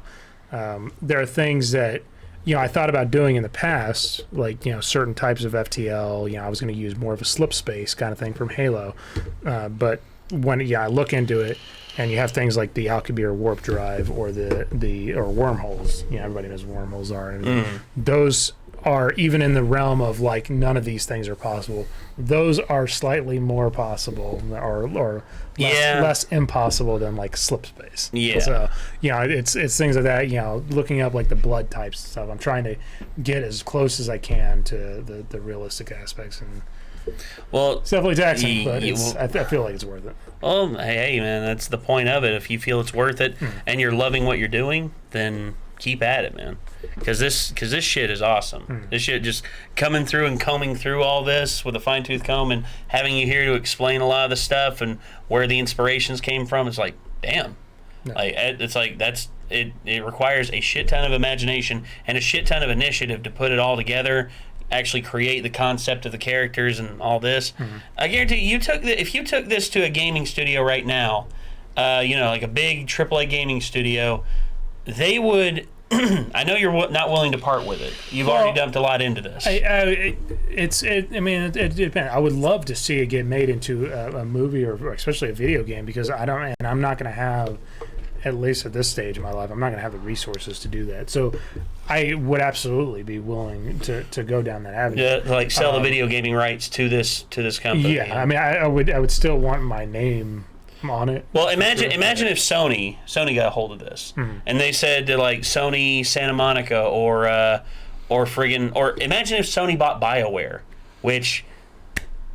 there are things that I thought about doing in the past, like certain types of FTL. I was going to use more of a slip space kind of thing from Halo, but when I look into it, and you have things like the Alcubierre warp drive or or wormholes. Everybody knows what wormholes are. And those are, even in the realm of like none of these things are possible, those are slightly more possible or less impossible than like slip space. Yeah. So it's things like that. Looking up like the blood types and stuff. I'm trying to get as close as I can to the realistic aspects, and it's definitely taxing, but I feel like it's worth it. Well, hey man, that's the point of it. If you feel it's worth it and you're loving what you're doing, then keep at it, man. Because this shit is awesome. This shit just coming through and combing through all this with a fine-tooth comb and having you here to explain a lot of the stuff and where the inspirations came from. It's like, damn. Like it's like that's it requires a shit ton of imagination and a shit ton of initiative to put it all together, actually create the concept of the characters and all this. I guarantee you if you took this to a gaming studio right now, like a big AAA gaming studio, they would. I know you're not willing to part with it. You've already dumped a lot into this. It depends. I would love to see it get made into a movie or especially a video game, because I'm not going to have, at least at this stage of my life, I'm not going to have the resources to do that. So I would absolutely be willing to go down that avenue. Yeah, like sell the video gaming rights to this company. Yeah, I mean, I would still want my name on it. Well, imagine if Sony got a hold of this and they said to like Sony Santa Monica or imagine if Sony bought BioWare, which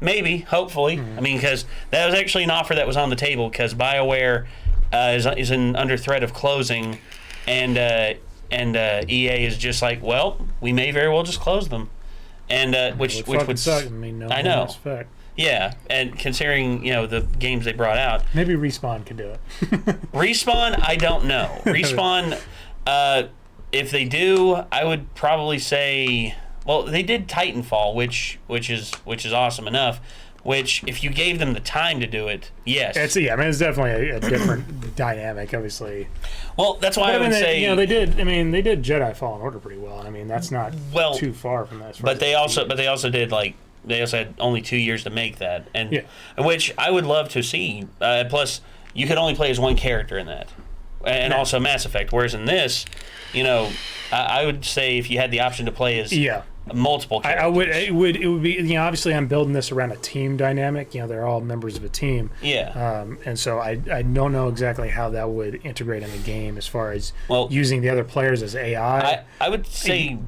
maybe, hopefully, I mean, because that was actually an offer that was on the table, because BioWare is under threat of closing, and EA is just like, well, we may very well just close them, and which would suck. I know. Yeah, and considering the games they brought out, maybe Respawn could do it. Respawn, I don't know. Respawn, if they do, I would probably say, well, they did Titanfall, which is awesome enough. Which, if you gave them the time to do it, yes. It's definitely a different dynamic, obviously. Well, that's why I would say they did Jedi Fallen Order pretty well. I mean, that's not too far from that. But they also did they also had only 2 years to make that, and which I would love to see. Plus, you could only play as one character in that, and also Mass Effect. Whereas in this, I would say if you had the option to play as multiple characters, it would be obviously I'm building this around a team dynamic. They're all members of a team. Yeah. And so I don't know exactly how that would integrate in the game as far as using the other players as AI. I would say.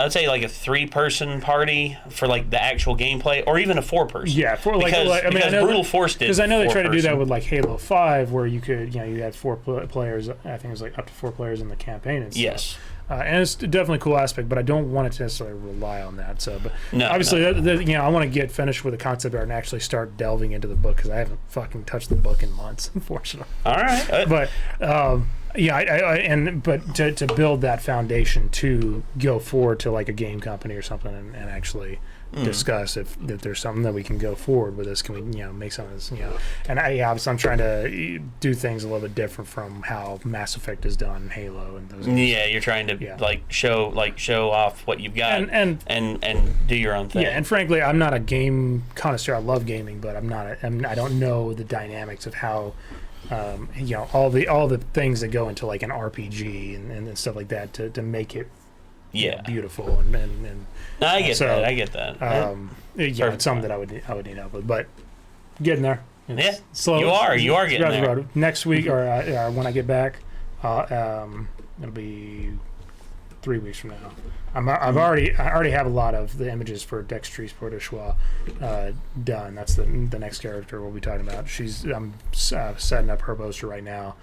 I'd say like a 3-person party for like the actual gameplay, or even a 4-person. Yeah, because Brutal Force did. Because I know they tried to do that with like Halo 5, where you could, you had 4 players. I think it was like up to 4 players in the campaign and stuff. Yes. And it's definitely a cool aspect, but I don't want it to necessarily rely on that. So, but obviously, I want to get finished with the concept art and actually start delving into the book, because I haven't fucking touched the book in months, unfortunately. All right. But to build that foundation to go forward to like a game company or something and actually discuss if there's something that we can go forward with this. Can we make some of this and obviously I'm trying to do things a little bit different from how Mass Effect is done in Halo and those you're trying to show off what you've got and do your own thing. And frankly, I'm not a game connoisseur. I love gaming, but I don't know the dynamics of how all the things that go into like an RPG and stuff like that to make it beautiful and no, I get that. I get that. It's something that I would need help with, but getting there. It's slow. You are getting there. Road. Next week or when I get back, it'll be 3 weeks from now. I already have a lot of the images for Dextrice Portechois done. That's the next character we'll be talking about. I'm setting up her poster right now.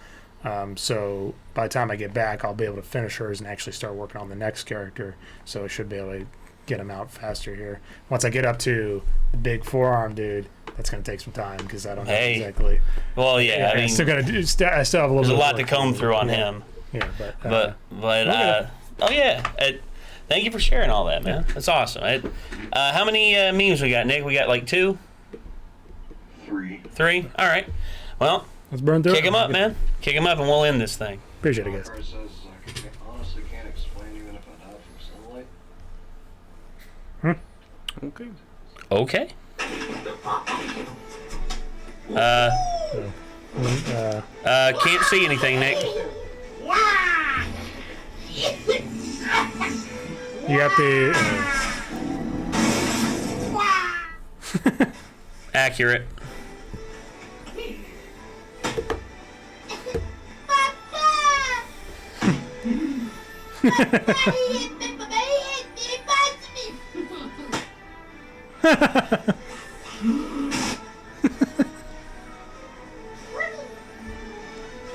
So by the time I get back, I'll be able to finish hers and actually start working on the next character. So I should be able to get them out faster here. Once I get up to the big forearm dude, that's going to take some time because I don't know exactly. Well, yeah, I mean, I still have a little. There's bit a lot to comb through on him. Yeah, but thank you for sharing all that, man. That's awesome. How many memes we got, Nick? We got like 2? 3? All right. Well, let's burn through. Kick them up, man. Kick them up, and we'll end this thing. Appreciate it, guys. Honestly, can't explain even if I die from sunlight. Okay. Can't see anything, Nick. You got the accurate.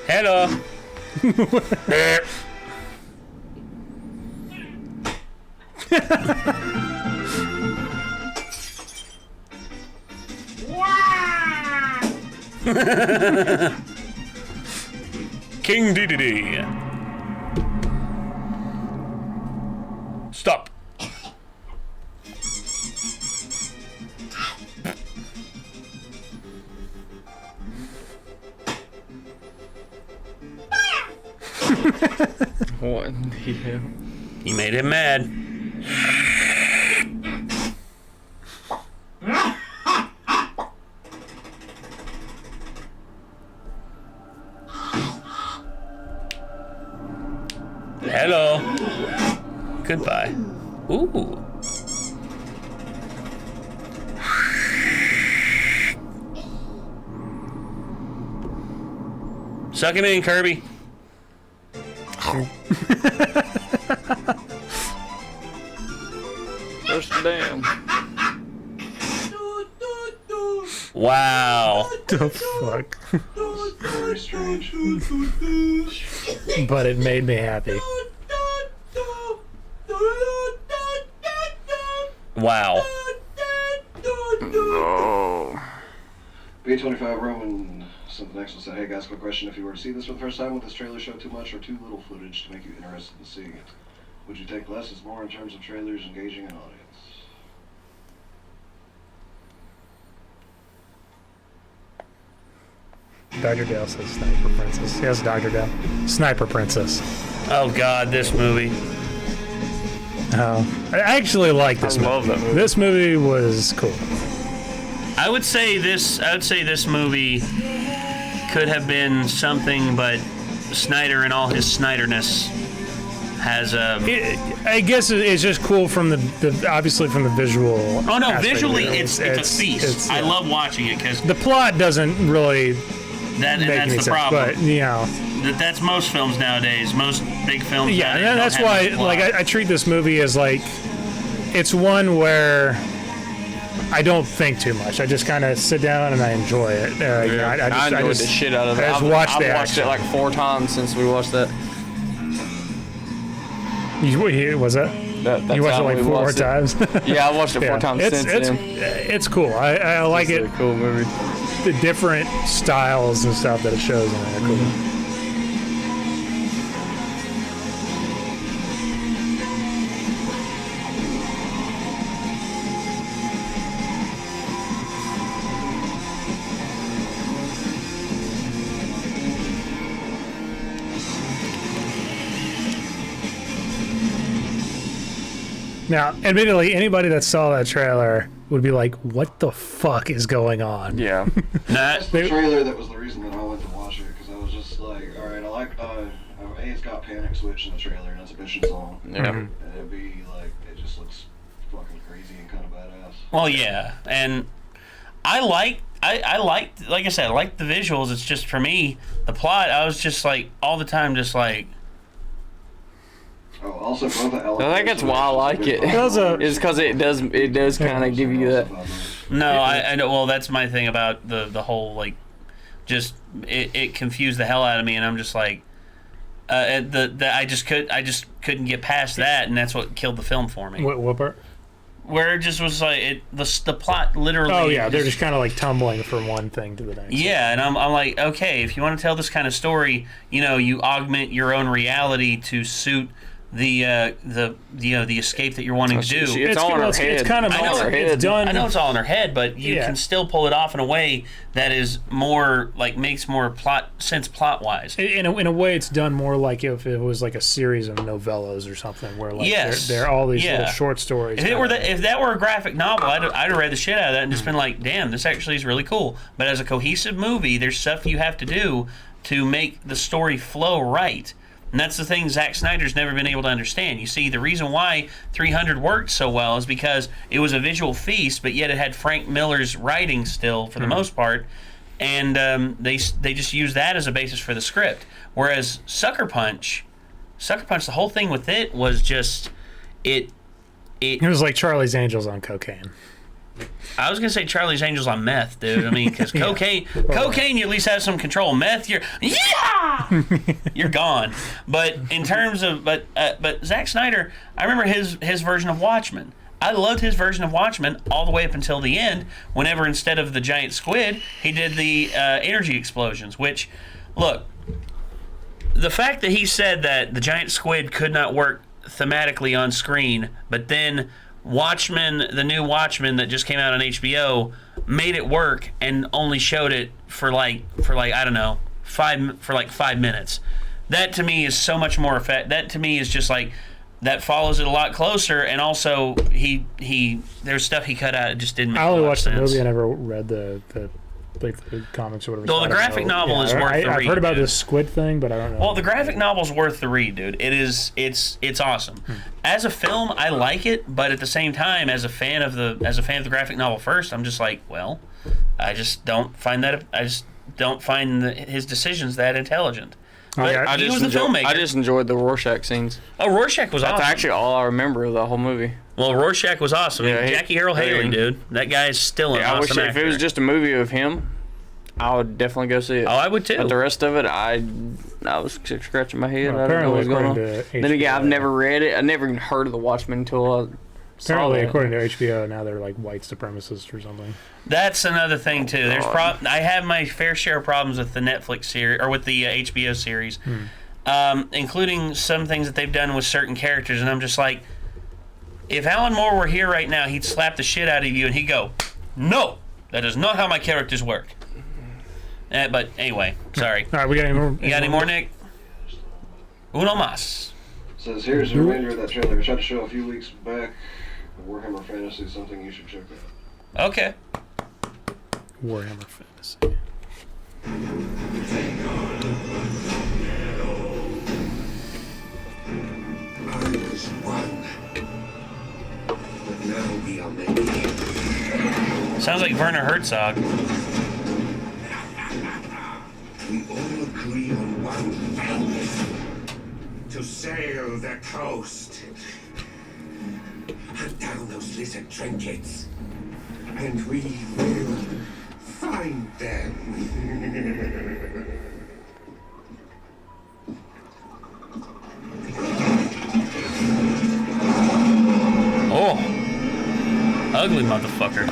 Hello. King DDD. What in the hell? You made him mad. Hello. Goodbye. Ooh. Suck him in, Kirby. First down. Wow. The fuck? Very strange. But it made me happy. Wow. Oh. B25 Roman sent the next one, said, hey guys, quick question. If you were to see this for the first time, would this trailer show too much or too little footage to make you interested in seeing it? Would you think less is more in terms of trailers engaging an audience? Dr. Dale says Sniper Princess. Yes, Dr. Dale. Sniper Princess. Oh God, this movie. Oh, I actually like this movie. love that movie. This movie was cool. I would say this movie could have been something, but Snyder and all his Snyderness has a. I guess it's just cool from the obviously from the visual. Oh no, aspect visually of it. it's a feast. I love watching it because the plot doesn't really that's make any the sense, problem. but you know. That's most films nowadays. Most big films. Yeah, nowadays and that's don't have why much plot. like I treat this movie as like it's one where I don't think too much. I just kind of sit down and I enjoy it. You know, I enjoyed the shit out of it. I've I've watched watched it like 4 times since we watched that. Was that? You watched it like 4 times? Yeah, I watched it 4 times since then. It's cool. I like it. It's a cool movie. The different styles and stuff that it shows in it are cool. Now, admittedly, anybody that saw that trailer would be like, what the fuck is going on? Yeah. That's the trailer that was the reason that I went to watch it, because I was just like, alright, I like, it's got Panic Switch in the trailer, and it's a Mission song. Yeah. And it'd be like, it just looks fucking crazy and kind of badass. Well, yeah, and I liked, like I said, I liked the visuals. It's just for me, the plot. I was just like all the time, just like. Oh, also both the I think that's why I like it. It's because it does kind of give you that. No, I know. Well, that's my thing about the whole like, just it confused the hell out of me, and I'm just like, I just couldn't get past that, and that's what killed the film for me. What part? Where it just was like the plot literally. Oh yeah, they're just kind of like tumbling from one thing to the next. Yeah, and I'm like, okay, if you want to tell this kind of story, you know, you augment your own reality to suit the escape that you're wanting to do. It's all in her head. It's kind of it's done. I know it's all in her head, but you can still pull it off in a way that is more like makes more plot wise. In a way, it's done more like if it was like a series of novellas or something, where like they're all these little short stories. If that were a graphic novel, I'd have read the shit out of that and just been like, damn, this actually is really cool. But as a cohesive movie, there's stuff you have to do to make the story flow right. And that's the thing Zack Snyder's never been able to understand. You see, the reason why 300 worked so well is because it was a visual feast, but yet it had Frank Miller's writing still for the most part, and they just used that as a basis for the script. Whereas Sucker Punch, the whole thing with it was just it was like Charlie's Angels on cocaine. I was gonna say Charlie's Angels on meth, dude. I mean, because cocaine, you at least have some control. Meth, you're gone. But in terms of, but Zack Snyder, I remember his version of Watchmen. I loved his version of Watchmen all the way up until the end. Whenever instead of the giant squid, he did the energy explosions. Which, look, the fact that he said that the giant squid could not work thematically on screen, but then Watchmen, the new Watchmen that just came out on HBO, made it work and only showed it for like I don't know, 5 minutes. that to me is so much more effect. That to me is just like that follows it a lot closer, and also there's stuff he cut out. It just didn't make I only watched sense. the movie. I never read the comics or whatever. Well, the graphic novel is worth the read. I've heard about dude. this squid thing, but I don't know. Well, the graphic novel's worth the read, dude. It's awesome. As a film, I like it, but at the same time, as a fan of the graphic novel first, I'm just like, well, I just don't find his decisions that intelligent. But he was the filmmaker. I just enjoyed the Rorschach scenes. Oh, Rorschach was awesome. That's actually all I remember of the whole movie. Well, Rorschach was awesome. Yeah, Jackie Earl Haley, dude. That guy is still an awesome actor. If it was just a movie of him, I would definitely go see it. Oh, I would too. But the rest of it, I was scratching my head. Well, I don't know what's going on. apparently Then again, I've never read it. I never even heard of the Watchmen until I saw it. According to HBO, now they're like white supremacists or something. That's another thing too. There's I have my fair share of problems with the Netflix series or with the HBO series, including some things that they've done with certain characters, and I'm just like, if Alan Moore were here right now, he'd slap the shit out of you and he'd go, "No, that is not how my characters work." But anyway, sorry. All right, we got any more? You got any more, Nick? Uno más. Says here's a reminder of that trailer I tried to show a few weeks back. Warhammer Fantasy is something you should check out. Okay. Warhammer Fantasy. I was one, but now we are many. Sounds like Werner Herzog. We all agree on one thing: to sail the coast, hunt down those lizard trinkets, and we will find them. Oh, ugly motherfucker.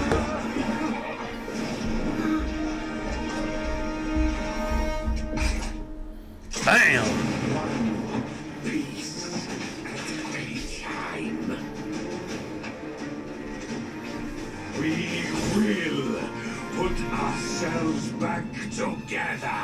Bam! Peace at any time. We will put ourselves back together.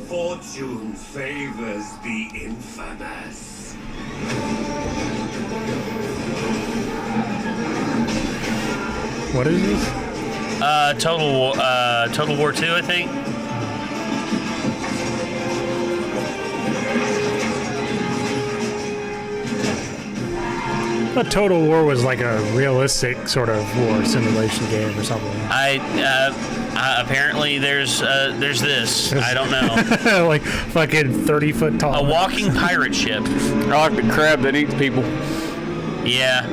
Fortune favors the infamous. What is this? Total War 2, I think. I thought Total War was like a realistic sort of war simulation game or something. Apparently there's this. I don't know. Like fucking 30-foot tall. A walking pirate ship. I like the crab that eats people. Yeah.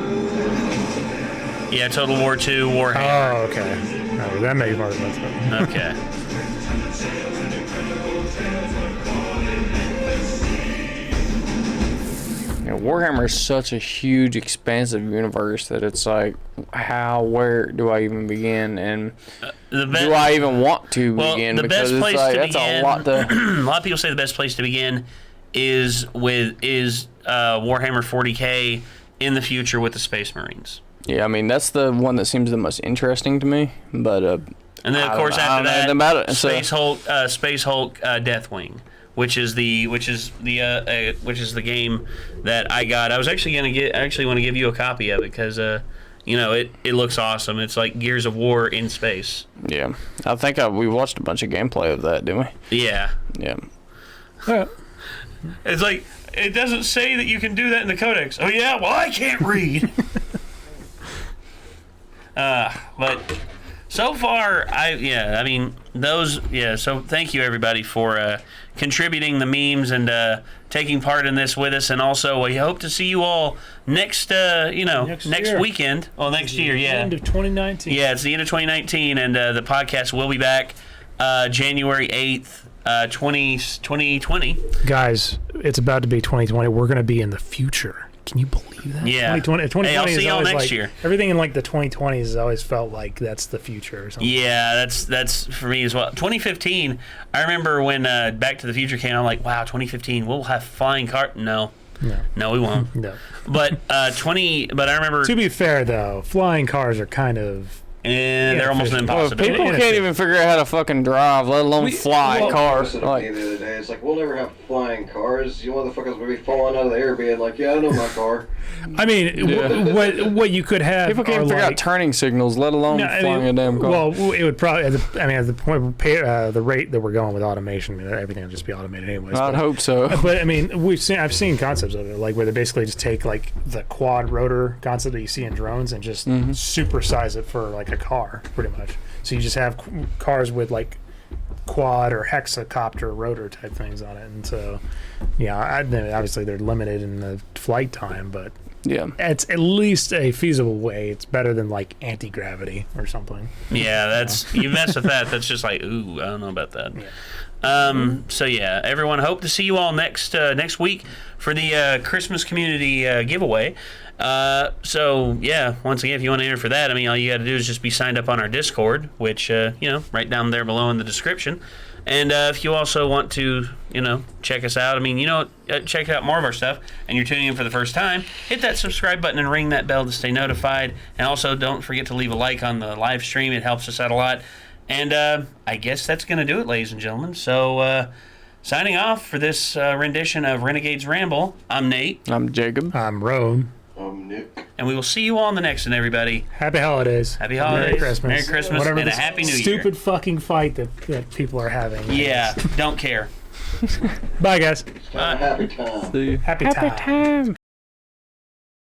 Yeah, Total War 2, Warhammer. Oh, okay. Oh, that makes more sense. Okay. Yeah, Warhammer is such a huge, expansive universe that it's like, where do I even begin? And do I even want to begin? The because best place it's like, to that's begin, a lot to... a lot of people say the best place to begin is Warhammer 40K in the future with the Space Marines. Yeah, I mean, that's the one that seems the most interesting to me, but... and then, of course, after that, Space Hulk, Deathwing, which is the game that I got. I was actually want to give you a copy of it because it looks awesome. It's like Gears of War in space. Yeah, I think we watched a bunch of gameplay of that, didn't we? Yeah. Yeah. It's like, it doesn't say that you can do that in the codex. Oh yeah, well I can't read. But so far, so thank you everybody for contributing the memes and taking part in this with us, and also we hope to see you all next weekend. Oh, next year, yeah. End of 2019. Yeah, it's the end of 2019, and the podcast will be back January 8th, 2020. Guys, it's about to be 2020. We're going to be in the future. Can you believe that? Yeah. 2020 hey, I'll see y'all next like, year. Everything in like the 2020s has always felt like that's the future or something. Yeah, that's for me as well. 2015, I remember when Back to the Future came out, I'm like, wow, 2015, we'll have flying cars. No. No, we won't. No. But But I remember. To be fair, though, flying cars are kind of. They're almost an Well, impossibility. people can't even figure out how to fucking drive, let alone fly cars. Like, the other day, it's like, we'll never have flying cars. You motherfuckers will be falling out of the air being like, yeah, I know my car. I mean, what you could have. People can't figure out turning signals, let alone flying a damn car. Well, it would probably. At the point, the rate that we're going with automation, I mean, everything will just be automated anyways. I'd hope so. But I mean, I've seen concepts of it, like where they basically just take like the quad rotor concept that you see in drones and just supersize it for like a car, pretty much. So you just have cars with like quad or hexacopter rotor type things on it, and so obviously they're limited in the flight time, but it's at least a feasible way. It's better than like anti-gravity or something. Yeah, that's you mess with that. That's just like, ooh, I don't know about that. So yeah, everyone, hope to see you all next week for the Christmas community giveaway. So yeah, once again, if you want to enter for that, I mean, all you got to do is just be signed up on our Discord, which right down there below in the description. And if you also want to, check us out, I mean, check out more of our stuff, and you're tuning in for the first time, hit that subscribe button and ring that bell to stay notified. And also, don't forget to leave a like on the live stream. It helps us out a lot. And I guess that's going to do it, ladies and gentlemen. So, signing off for this rendition of Renegades Ramble, I'm Nate. I'm Jacob. I'm Roan. I'm Nick. And we will see you all in the next one, everybody. Happy holidays. Happy holidays. Merry Christmas. Merry Christmas. Whatever and a Happy New Year. Stupid fucking fight that people are having. Yeah, don't care. Bye, guys. Happy time. See you. Happy time.